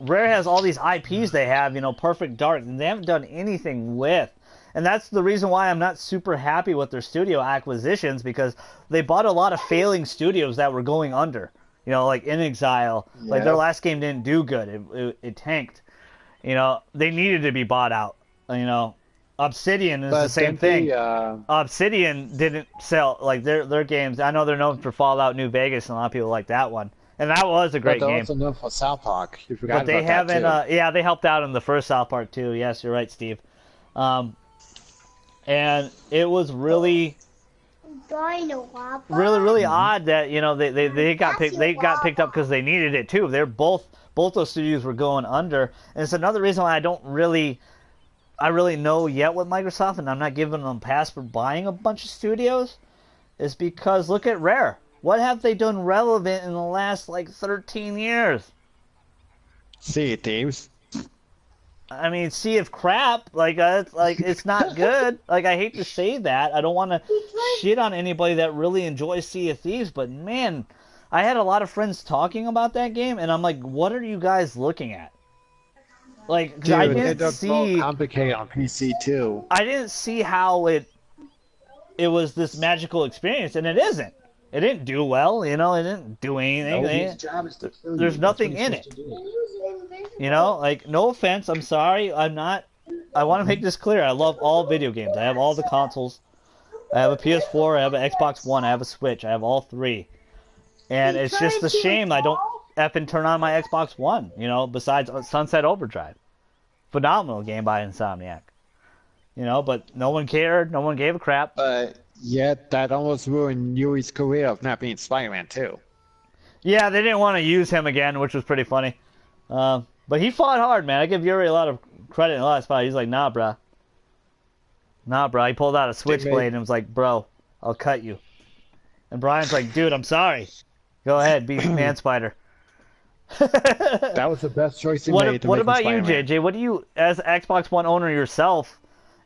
S2: Rare has all these IPs they have, Perfect Dark, and they haven't done anything with. And that's the reason why I'm not super happy with their studio acquisitions, because they bought a lot of failing studios that were going under. Like In Exile. Yeah. Like, their last game didn't do good. It tanked. They needed to be bought out. Obsidian is the same thing. Obsidian didn't sell, like, their games. I know they're known for Fallout New Vegas, and a lot of people like that one. And that was a great game.
S8: But they're also known for South Park. You forgot
S2: but they
S8: about
S2: haven't,
S8: that too.
S2: yeah, they helped out in the first South Park too. Yes, you're right, Steve. And it was really odd that they got picked up because they needed it too. They're both those studios were going under, and it's another reason why I really know yet with Microsoft, and I'm not giving them a pass for buying a bunch of studios, is because look at Rare. What have they done relevant in the last 13 years?
S8: Sea of Thieves.
S2: I mean, Sea of Crap, it's not good. I hate to say that. I don't want to shit on anybody that really enjoys Sea of Thieves, but man, I had a lot of friends talking about that game, and I'm like, what are you guys looking at?
S8: Dude,
S2: I didn't see.
S8: Complicated on PC too.
S2: I didn't see how it was this magical experience, and it isn't. It didn't do well, it didn't do anything.
S6: His job is to kill you.
S2: There's nothing in it. No offense, I'm sorry, I want to make this clear. I love all video games. I have all the consoles. I have a PS4, I have an Xbox One, I have a Switch, I have all three. And it's just a shame I don't effing turn on my Xbox One, besides Sunset Overdrive. Phenomenal game by Insomniac. But no one cared, no one gave a crap.
S8: Yet that almost ruined Yuri's career of not being Spider-Man too.
S2: Yeah, they didn't want to use him again, which was pretty funny. But he fought hard, man. I give Yuri a lot of credit in the last fight. He's like, nah, bruh. Nah, bruh. He pulled out a switchblade and was like, bro, I'll cut you. And Brian's like, dude, I'm sorry. Go ahead, be Man Spider.
S8: That was the best choice he made.
S2: What about you, JJ? What do you, as an Xbox One owner yourself,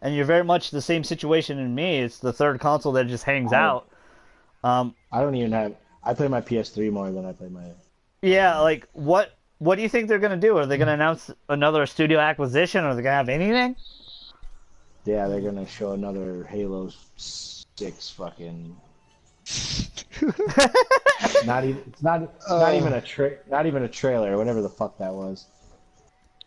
S2: and you're very much the same situation in me, it's the third console that just hangs out.
S1: I don't even have... I play my PS3 more than I play my...
S2: Yeah, what do you think they're going to do? Are they going to announce another studio acquisition? Are they going to have anything?
S1: Yeah, they're going to show another Halo 6 fucking... not even a trailer, whatever the fuck that was.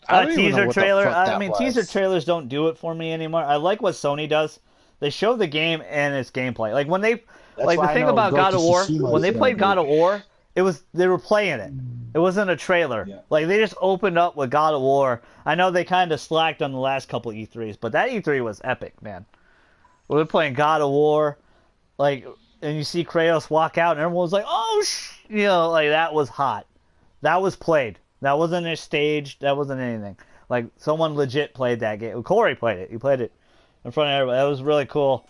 S2: Teaser trailer. I mean, teaser trailers don't do it for me anymore. I like what Sony does. They show the game and its gameplay. Like when they, the thing about God of War, when they played God of War, they were playing it. It wasn't a trailer. Yeah. They just opened up with God of War. I know they kind of slacked on the last couple E3s, but that E3 was epic, man. We were playing God of War, and you see Kratos walk out, and everyone was like, "Oh, that was hot. That was played. That wasn't a stage. That wasn't anything. Someone legit played that game. Corey played it. He played it in front of everybody. That was really cool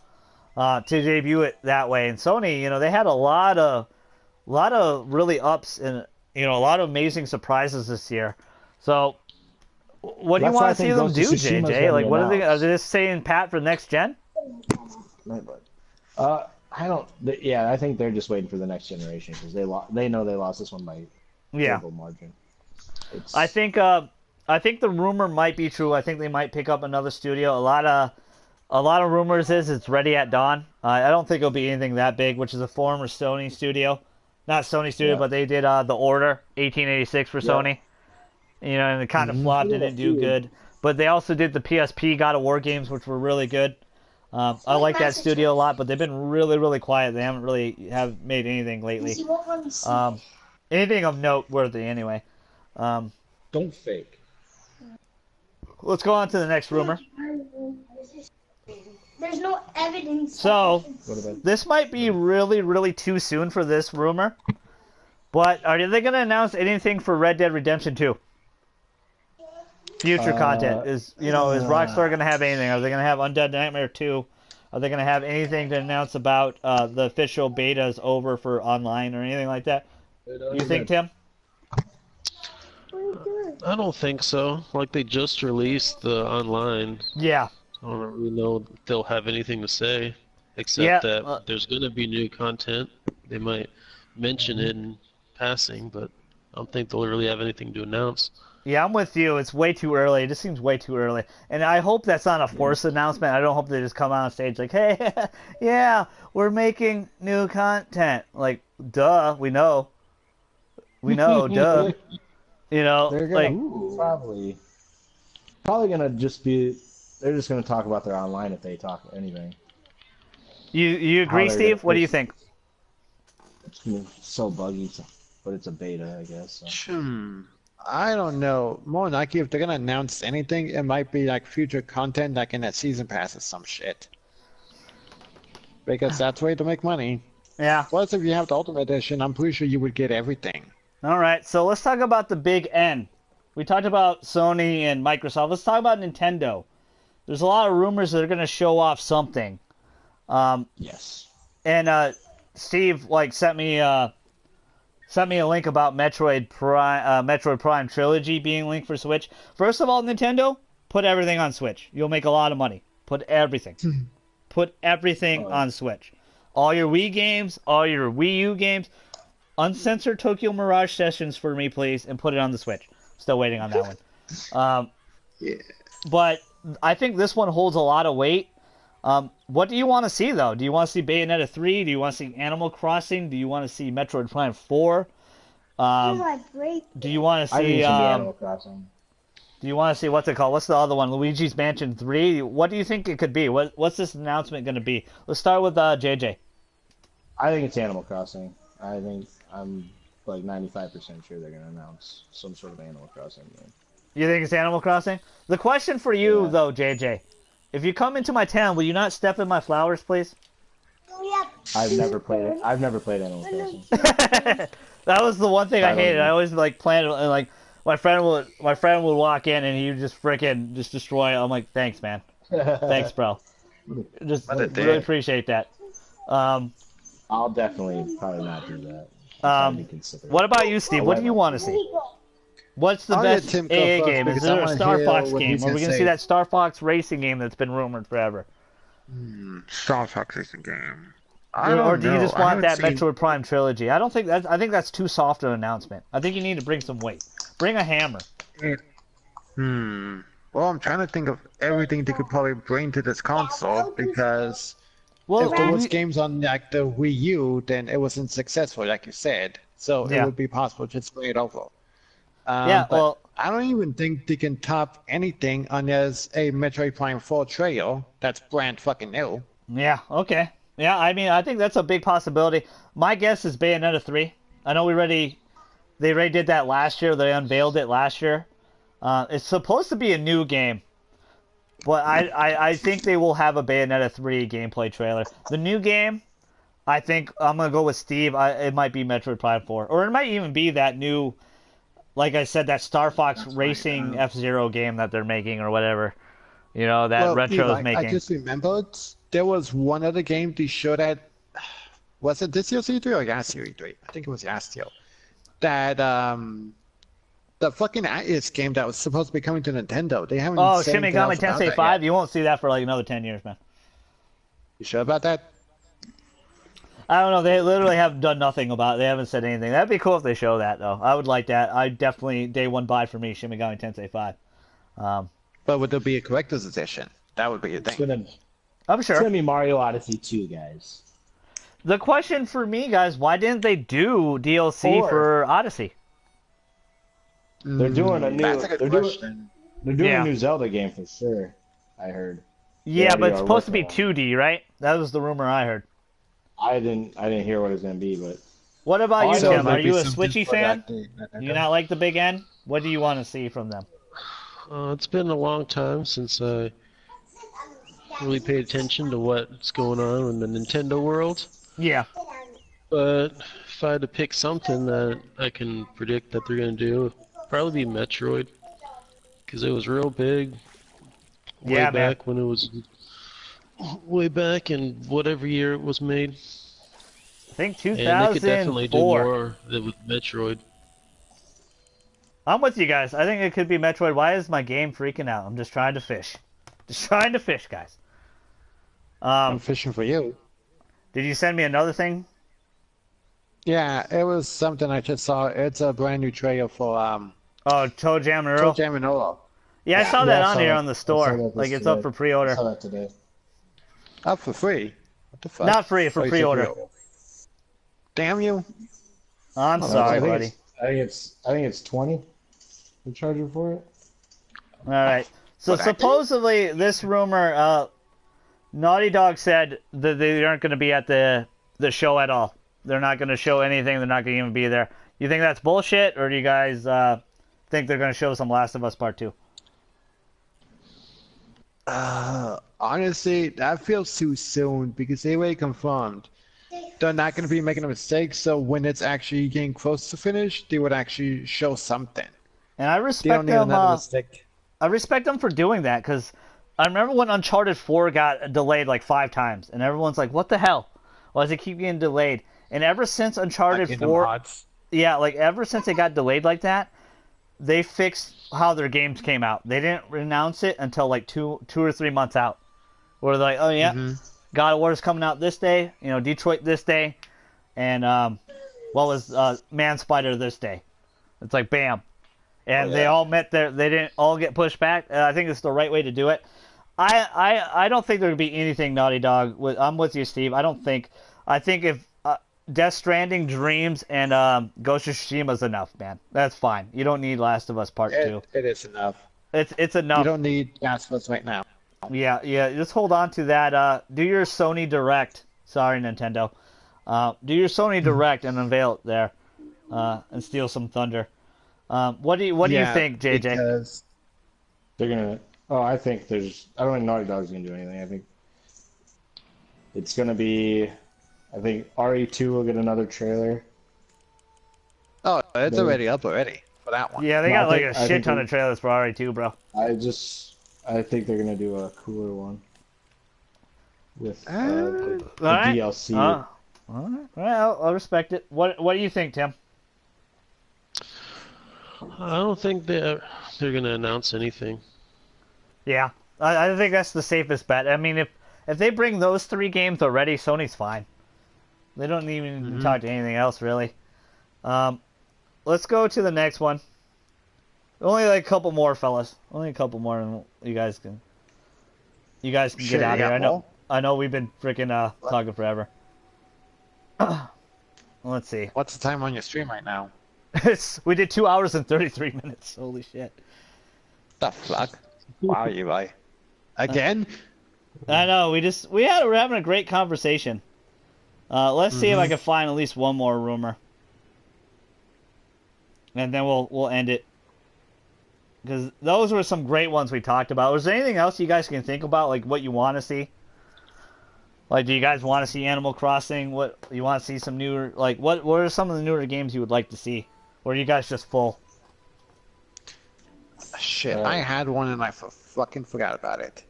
S2: to debut it that way. And Sony, they had a lot of really ups and a lot of amazing surprises this year. So What do you
S1: That's why I
S2: want to see
S1: think
S2: them
S1: Ghost
S2: do,
S1: of Tsushima's
S2: JJ?
S1: gonna
S2: Like,
S1: be
S2: what are they
S1: announced.
S2: just saying, Pat, for next gen?
S1: My bad. I don't. Yeah, I think they're just waiting for the next generation because they know they lost this one by
S2: Yeah.
S1: terrible margin. It's,
S2: I think the rumor might be true. I think they might pick up another studio. A lot of rumors is it's Ready at Dawn. I don't think it'll be anything that big, which is a former Sony studio. Not Sony studio,
S1: Yeah.
S2: but they did The Order 1886 for
S1: Yeah.
S2: Sony. You know, and it kind of flopped,
S1: They did a
S2: didn't do
S1: few.
S2: good. But they also did the PSP God of War games, which were really good. I like that studio a lot, but they've been really, really quiet. They haven't really have made anything lately. Anything of noteworthy, anyway.
S1: Don't fake.
S2: Let's go on to the next rumor.
S9: There's no evidence.
S2: So,
S1: What about?
S2: this might be really, really too soon for this rumor. But are they going to announce anything for Red Dead Redemption 2? Future content is Rockstar going to have anything? Are they going to have Undead Nightmare 2? Are they going to have anything to announce about the official betas over for online or anything like that? You think, Tim?
S7: I don't think so. Like, they just released the online.
S2: Yeah.
S7: I don't really know if they'll have anything to say, except
S2: Yeah,
S7: that there's going to be new content. They might mention it in passing, but I don't think they'll really have anything to announce.
S2: Yeah, I'm with you. It's way too early. It just seems way too early. And I hope that's not a forced announcement. I don't hope they just come out on stage like, hey, yeah, we're making new content. Like, duh, we know. We know, duh. You know,
S1: They're
S2: like,
S1: gonna probably gonna just be. They're just gonna talk about their online if they talk anything.
S2: you agree,
S1: they're
S2: Steve?
S1: gonna
S2: What do you
S1: push-
S2: think?
S1: It's gonna be so buggy, but it's a beta, I guess. So.
S8: I don't know. More than likely, if they're gonna announce anything, it might be like future content, like in a season pass or some shit. Because that's the way to make money.
S2: Yeah.
S8: Plus, if you have the Ultimate Edition, I'm pretty sure you would get everything.
S2: All right, so let's talk about the big N. We talked about Sony and Microsoft. Let's talk about Nintendo. There's a lot of rumors that they're going to show off something.
S1: Yes.
S2: And Steve sent me a link about Metroid Prime Trilogy being linked for Switch. First of all, Nintendo, put everything on Switch. You'll make a lot of money. Put everything. Put everything on Switch. All your Wii games, all your Wii U games. Uncensored Tokyo Mirage Sessions for me, please, and put it on the Switch. Still waiting on that one.
S8: Yeah.
S2: But I think this one holds a lot of weight. What do you want to see, though? Do you want to see Bayonetta 3? Do you want to see Animal Crossing? Do you want to see Metroid Prime 4? Do you want to
S1: I think
S2: see...
S1: it should be Animal Crossing.
S2: do you want to see, what's it called? What's the other one? Luigi's Mansion 3? What do you think it could be? What's this announcement going to be? Let's start with JJ.
S1: I think it's Animal Crossing. I'm like 95% sure they're gonna announce some sort of Animal Crossing game.
S2: You think it's Animal Crossing? The question for you,
S1: Yeah.
S2: though, JJ. If you come into my town, will you not step in my flowers, please?
S1: I've never played it. I've never played Animal Crossing.
S2: That was the one thing I
S1: don't
S2: hated.
S1: know.
S2: I always planned it, and my friend would walk in and he would just freaking just destroy it. I'm like, thanks, man. Thanks, bro. Just
S8: What a
S2: really
S8: dick.
S2: appreciate that.
S1: I'll definitely probably not do that. I'm trying to be considerate.
S2: What about you, Steve? What do you want to see? What's the
S8: I'll let
S2: best
S8: Tim go
S2: AA
S8: first
S2: game? Is
S8: because
S2: there
S8: I
S2: a
S8: wanna
S2: Star
S8: hear
S2: Fox
S8: what
S2: game?
S8: he's
S2: Are we
S8: gonna
S2: going to see
S8: say.
S2: that Star Fox racing game that's been rumored forever?
S8: Star Fox is a game.
S2: Or do you just want that Metroid Prime trilogy? I think that's too soft an announcement. I think you need to bring some weight. Bring a hammer.
S8: Well, I'm trying to think of everything they could probably bring to this console because
S2: Well,
S8: if there was games on like the Wii U, then it wasn't successful, like you said. So
S2: Yeah.
S8: it would be possible to just bring it over.
S2: Yeah,
S8: but
S2: well-
S8: I don't even think they can top anything unless a Metroid Prime 4 trail that's brand fucking new.
S2: Yeah, okay. Yeah, I mean, I think that's a big possibility. My guess is Bayonetta 3. I know they already did that last year. They unveiled it last year. It's supposed to be a new game. But I think they will have a Bayonetta 3 gameplay trailer. The new game, I think I'm going to go with Steve. It might be Metroid Prime 4. Or it might even be that new, like I said, that Star Fox Racing F-Zero game that they're making or whatever. You know, that Retro's
S8: Eli,
S2: making.
S8: I just remembered there was one other game they showed at, was it this year's E3 or last year's E3? I think it was last year. That The fucking Atlas game that was supposed to be coming to Nintendo. They haven't
S2: Oh,
S8: said
S2: Shin
S8: anything
S2: Megami
S8: else about
S2: Tensei
S8: that
S2: 5?
S8: yet.
S2: You won't see that for like another 10 years, man.
S8: You sure about that?
S2: I don't know. They literally have done nothing about it. They haven't said anything. That'd be cool if they show that, though. I would like that. I definitely, day one buy for me, Shin Megami Tensei 5.
S8: But would there be a collector's edition? That would be a
S1: It's
S8: thing.
S1: gonna,
S2: I'm
S1: it's
S2: sure.
S1: gonna be Mario Odyssey 2, guys.
S2: The question for me, guys, why didn't they do DLC for Odyssey?
S1: They're doing a new.
S8: That's a good
S1: they're
S8: question.
S1: doing
S2: Yeah.
S1: a new Zelda game for sure. I heard.
S2: Yeah, but
S1: already
S2: it's
S1: are
S2: supposed to be
S1: working on
S2: 2D, right? That was the rumor I heard.
S1: I didn't hear what it's gonna be, but
S2: What about
S1: Oh,
S2: you,
S1: I know
S2: Tim?
S1: there
S2: Are
S1: might
S2: you a Switchy fan? Do you not like the Big N? What do you want to see from them?
S7: It's been a long time since I really paid attention to what's going on in the Nintendo world.
S2: Yeah.
S7: But if I had to pick something that I can predict that they're going to do, it'd probably be Metroid. Because it was real big way
S2: Yeah, man.
S7: back when it was... Way back in whatever year it was made.
S2: I think
S7: And they could definitely do
S2: 2004.
S7: more with Metroid.
S2: I'm with you guys. I think it could be Metroid. Why is my game freaking out? I'm just trying to fish. Just trying to fish, guys.
S8: I'm fishing for you.
S2: Did you send me another thing?
S8: Yeah, it was something I just saw. It's a brand new trailer for
S2: Oh, Toe Jam and Earl?
S8: Toe Jam and Earl.
S2: Yeah, I saw that
S1: I
S2: on
S1: saw
S2: here
S1: that.
S2: on the
S1: I saw
S2: store.
S1: that
S2: Like,
S1: this
S2: it's up
S1: today.
S2: for
S1: I
S2: pre-order.
S1: saw that today.
S8: Up for free. What the fuck?
S2: Not free, for
S8: Oh, you said
S2: pre-order.
S8: Damn you.
S2: I'm
S1: I
S2: sorry,
S1: think
S2: buddy.
S1: I think it's 20. They're charging for it.
S2: All right. So
S8: What, acting?
S2: supposedly, this rumor, Naughty Dog said that they aren't going to be at the show at all. They're not going to show anything. They're not going to even be there. You think that's bullshit, or do you guys think they're going to show some Last of Us Part 2?
S8: Honestly, that feels too soon because they already confirmed they're not going to be making a mistake. So when it's actually getting close to finish, they would actually show something.
S2: And I
S8: They
S2: respect
S8: don't need
S2: them.
S8: another mistake.
S2: I respect them for doing that because I remember when Uncharted 4 got delayed like 5 times, and everyone's like, "What the hell? Why does it keep getting delayed?" And ever since Uncharted
S8: Kingdom
S2: 4,
S8: Hearts.
S2: yeah, like ever since it got delayed like that, they fixed how their games came out. They didn't announce it until like two or 3 months out. Where they're like, "Oh yeah, God of War is coming out this day. You know, Detroit this day, and what was Man Spider this day." It's like bam, and they all met their. They didn't all get pushed back. I think it's the right way to do it. I don't think there would be anything Naughty Dog. I'm with you, Steve. I don't think. I think if Death Stranding, Dreams, and Ghost of Tsushima is enough, man. That's fine. You don't need Last of Us Part 2.
S8: It is enough.
S2: It's enough.
S8: You don't need Last of Us right now.
S2: Yeah. Just hold on to that. Do your Sony Direct. Sorry, Nintendo. Do your Sony Direct and unveil it there, and steal some thunder. What do you think, JJ?
S8: Because
S1: They're gonna. Oh, I think there's. I don't think Naughty Dog's gonna do anything. I think it's gonna be. I think RE2 will get another trailer.
S8: oh, it's
S1: Yeah.
S8: already up already for that one.
S2: Yeah, they
S1: No,
S2: got
S1: I
S2: like
S1: think-
S2: a
S1: I
S2: shit
S1: think
S2: ton
S1: we-
S2: of trailers for RE2, bro.
S1: I think they're gonna do a cooler one with the
S2: Alright.
S1: DLC.
S2: All right. Well, I'll respect it. What do you think, Tim?
S7: I don't think they're going to announce anything.
S2: Yeah, I think that's the safest bet. I mean, if they bring those 3 games already, Sony's fine. They don't even talk to anything else, really. Let's go to the next one. Only like a couple more, fellas. Only a couple more, and you guys can
S8: Shit,
S2: get out of
S8: you
S2: here.
S8: got more?
S2: I know we've been freaking talking forever. Let's see.
S8: What's the time on your stream right now?
S2: We did 2 hours and 33 minutes. Holy shit.
S8: The fuck? Wow, you right. Again?
S2: I know. We're having a great conversation. Let's see if I can find at least one more rumor, and then we'll end it. Because those were some great ones we talked about. Was there anything else you guys can think about, like what you want to see? Like, do you guys want to see Animal Crossing? What you want to see some newer? Like, what are some of the newer games you would like to see? Or are you guys just full?
S8: Shit, I had one and I fucking forgot about it.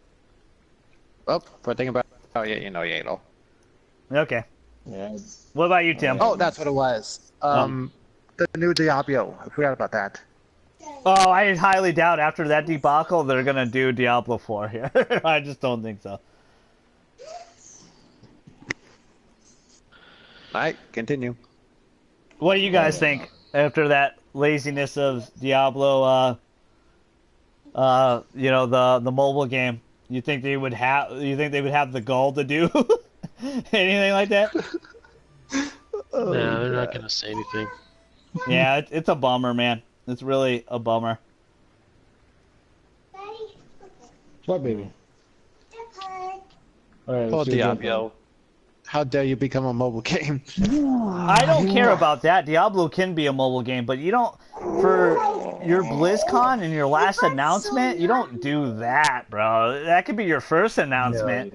S8: Oh, for thinking about. Oh yeah, you know Yalo.
S2: Okay.
S1: Yeah.
S2: What about you, Tim?
S8: Oh, that's what it was. The new Diablo. I forgot about that.
S2: Oh, I highly doubt after that debacle they're gonna do Diablo 4 here. I just don't think so.
S8: Alright, continue.
S2: What do you guys think after that laziness of Diablo? You know, the mobile game. You think they would have? You think they would have the gall to do anything like that?
S7: Nah, they're not gonna say anything.
S2: Yeah, it's a bummer, man. It's really a bummer.
S1: What, baby? Alright,
S8: Oh,
S1: let's do a jump
S8: Diablo. How dare you become a mobile game?
S2: I don't care about that. Diablo can be a mobile game, but you don't. For your BlizzCon and your last announcement, you don't do that, bro. That could be your first announcement,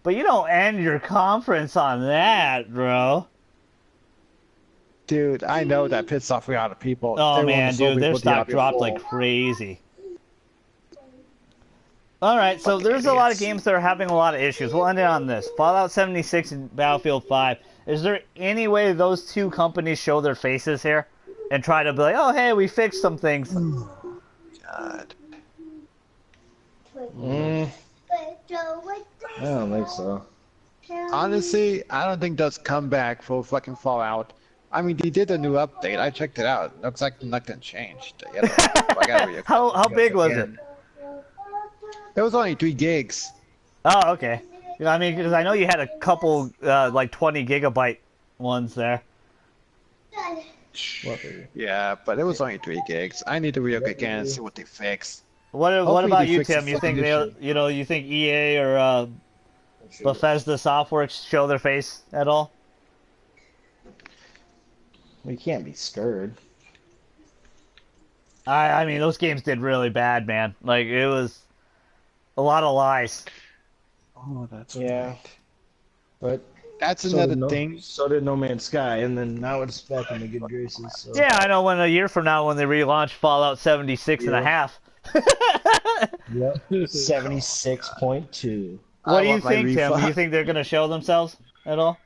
S2: but you don't end your conference on that, bro.
S8: Dude, I know that pissed off a lot of people.
S2: Oh
S8: Everyone
S2: man,
S8: was hoping
S2: dude, their
S8: for
S2: stock
S8: Diablo
S2: dropped
S8: 4.
S2: like crazy. Alright, so
S8: Fucking
S2: there's a lot of
S8: idiots.
S2: games that are having a lot of issues. We'll end it on this. Fallout 76 and Battlefield 5. Is there any way those two companies show their faces here? And try to be like, oh hey, we fixed some things.
S8: God.
S1: I don't think so.
S8: Honestly, I don't think those come back for fucking Fallout. I mean, they did a new update. I checked it out. Looks like nothing changed. I gotta read it.
S2: How big was it?
S8: It was only 3 gigs.
S2: Oh, okay. Yeah, I mean, because I know you had a couple, like 20 gigabyte ones there.
S1: What, baby?
S8: Yeah, but it was only 3 gigs. I need to read it again and see what they fixed.
S2: What
S8: Hopefully
S2: about
S8: they
S2: you,
S8: fix the
S2: Tim? You think
S8: fucking
S2: they, you think EA or Bethesda Software show their face at all?
S1: We can't be scared.
S2: I mean, those games did really bad, man. Like, it was a lot of lies.
S8: Oh, that's
S1: Yeah.
S8: right.
S1: But
S8: That's
S1: so
S8: another
S1: did
S8: thing.
S1: So did No Man's Sky, and then now it's back in the good graces. So.
S2: Yeah, I know when a year from now when they relaunch Fallout 76 and a half.
S1: Yep. 76.2.
S2: What do you
S8: want my
S2: think, Tim? Do
S8: refund.
S2: you think they're going to show themselves at all?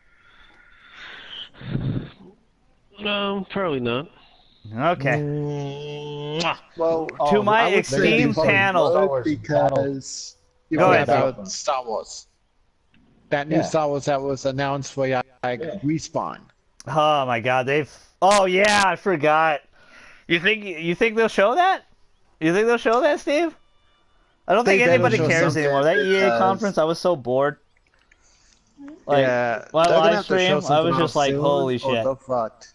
S7: No, probably not.
S2: Okay.
S8: Well,
S2: To my
S8: I would say they
S2: esteemed
S8: probably
S2: panel.
S8: would because you
S2: Go
S8: forgot
S2: ahead,
S8: about Star Wars. That new
S1: Yeah.
S8: Star Wars that was announced for like Respawn.
S2: Oh my God, they've. Oh yeah, I forgot. You think they'll show that? You think they'll show that, Steve? I don't think
S8: They better
S2: anybody
S8: show
S2: cares
S8: something
S2: anymore. That EA
S8: because-
S2: conference, I was so bored. Like,
S8: yeah,
S2: my
S8: they're gonna
S2: live
S8: have to show
S2: stream, I
S8: something
S2: was just
S8: else
S2: like,
S8: soon,
S2: holy
S8: or
S2: shit.
S8: they're fucked.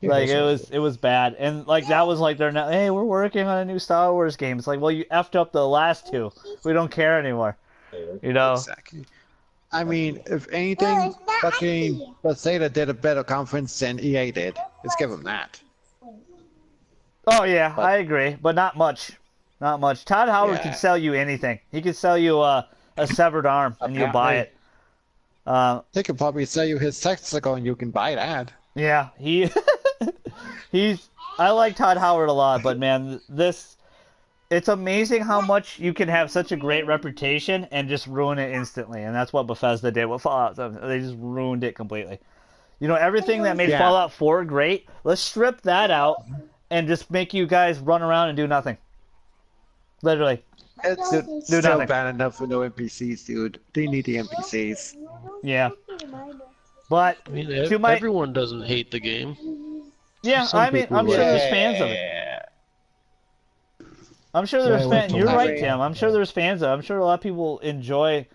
S2: Like it was bad, and like that was like they're not. Hey, we're working on a new Star Wars game. It's like, well, you effed up the last two. We don't care anymore. You know?
S8: Exactly. I mean, if anything, fucking Bethesda did a better conference than EA did. Let's give them that.
S2: Oh yeah, I agree, but not much. Not much. Todd Howard
S8: Yeah.
S2: can sell you anything. He can sell you a severed arm, and you'll buy it.
S8: They could probably sell you his testicle and you can buy that.
S2: Yeah, I like Todd Howard a lot, but man, it's amazing how much you can have such a great reputation and just ruin it instantly, and that's what Bethesda did with Fallout. They just ruined it completely. You know, everything that made
S8: Yeah.
S2: Fallout 4 great, let's strip that out and just make you guys run around and do nothing. Literally.
S8: It's
S2: do
S8: still
S2: nothing.
S8: bad enough for no NPCs, dude. They need the NPCs.
S2: Yeah. But
S7: I mean,
S2: to my
S7: everyone doesn't hate the game.
S2: yeah,
S7: some
S2: I mean,
S7: people
S2: I'm sure
S7: like
S2: there's
S7: it.
S2: fans of it. I'm sure there's fans. You're right, Tim. I'm sure there's fans of it. I'm sure a lot of people enjoy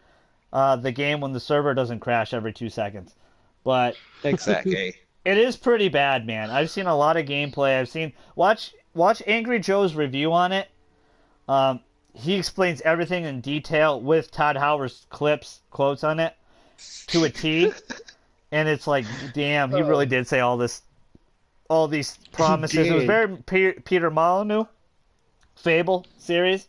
S2: the game when the server doesn't crash every 2 seconds. But
S8: Exactly.
S2: it is pretty bad, man. I've seen a lot of gameplay. I've seen watch Angry Joe's review on it. He explains everything in detail with Todd Howard's quotes on it to a T. And it's like, damn, he really did say all these promises. It was very Peter Molyneux Fable series.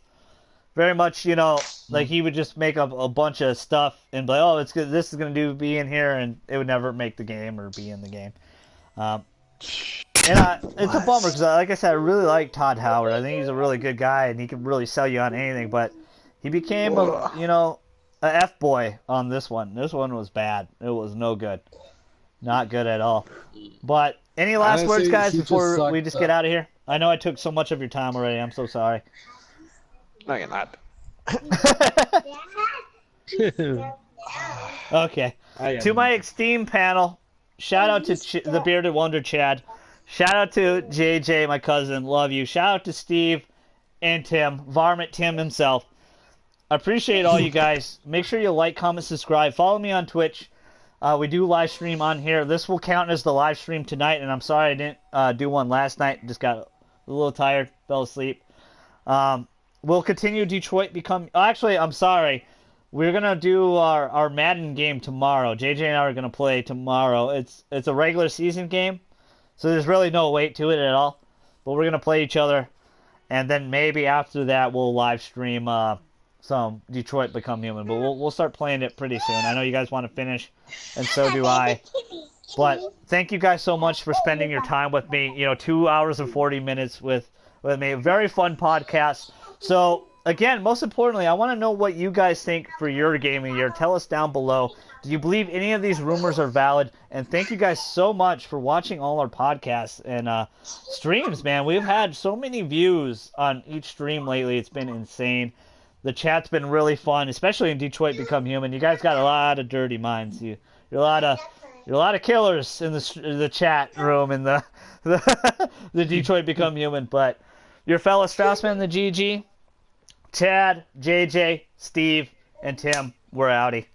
S2: Very much, you know, like he would just make up a bunch of stuff and be like, oh, it's good. This is going to be in here, and it would never make the game or be in the game. It's a bummer because, like I said, I really like Todd Howard. I think he's a really good guy, and he can really sell you on anything. But he became a F boy on this one. This one was bad. It was no good, not good at all. But Any last words,
S8: Honestly,
S2: guys,
S8: he just
S2: before we
S8: sucked
S2: just
S8: up.
S2: get out of here? I know I took so much of your time already. I'm so sorry.
S8: No, you're not.
S2: Okay. To my esteemed panel, shout out to the Bearded Wonder Chad. Shout out to JJ, my cousin. Love you. Shout out to Steve and Tim, Varmint Tim himself. I appreciate all you guys. Make sure you like, comment, subscribe. Follow me on Twitch. We do live stream on here. This will count as the live stream tonight, and I'm sorry I didn't do one last night. Just got a little tired, fell asleep. We'll continue Detroit Become... Actually, I'm sorry. We're going to do our Madden game tomorrow. JJ and I are going to play tomorrow. It's a regular season game, so there's really no weight to it at all. But we're going to play each other, and then maybe after that we'll live stream some Detroit Become Human. But we'll start playing it pretty soon. I know you guys want to finish, and so do I. But thank you guys so much for spending your time with me. 2 hours and 40 minutes with me. A very fun podcast. So, again, most importantly, I want to know what you guys think for your gaming year. Tell us down below. Do you believe any of these rumors are valid? And thank you guys so much for watching all our podcasts and streams, man. We've had so many views on each stream lately. It's been insane. The chat's been really fun, especially in Detroit Become Human. You guys got a lot of dirty minds. You're a lot of killers in the chat room in the the Detroit Become Human. But your fellow StraussMan, the GG, Chad, JJ, Steve, and Tim, we're outie.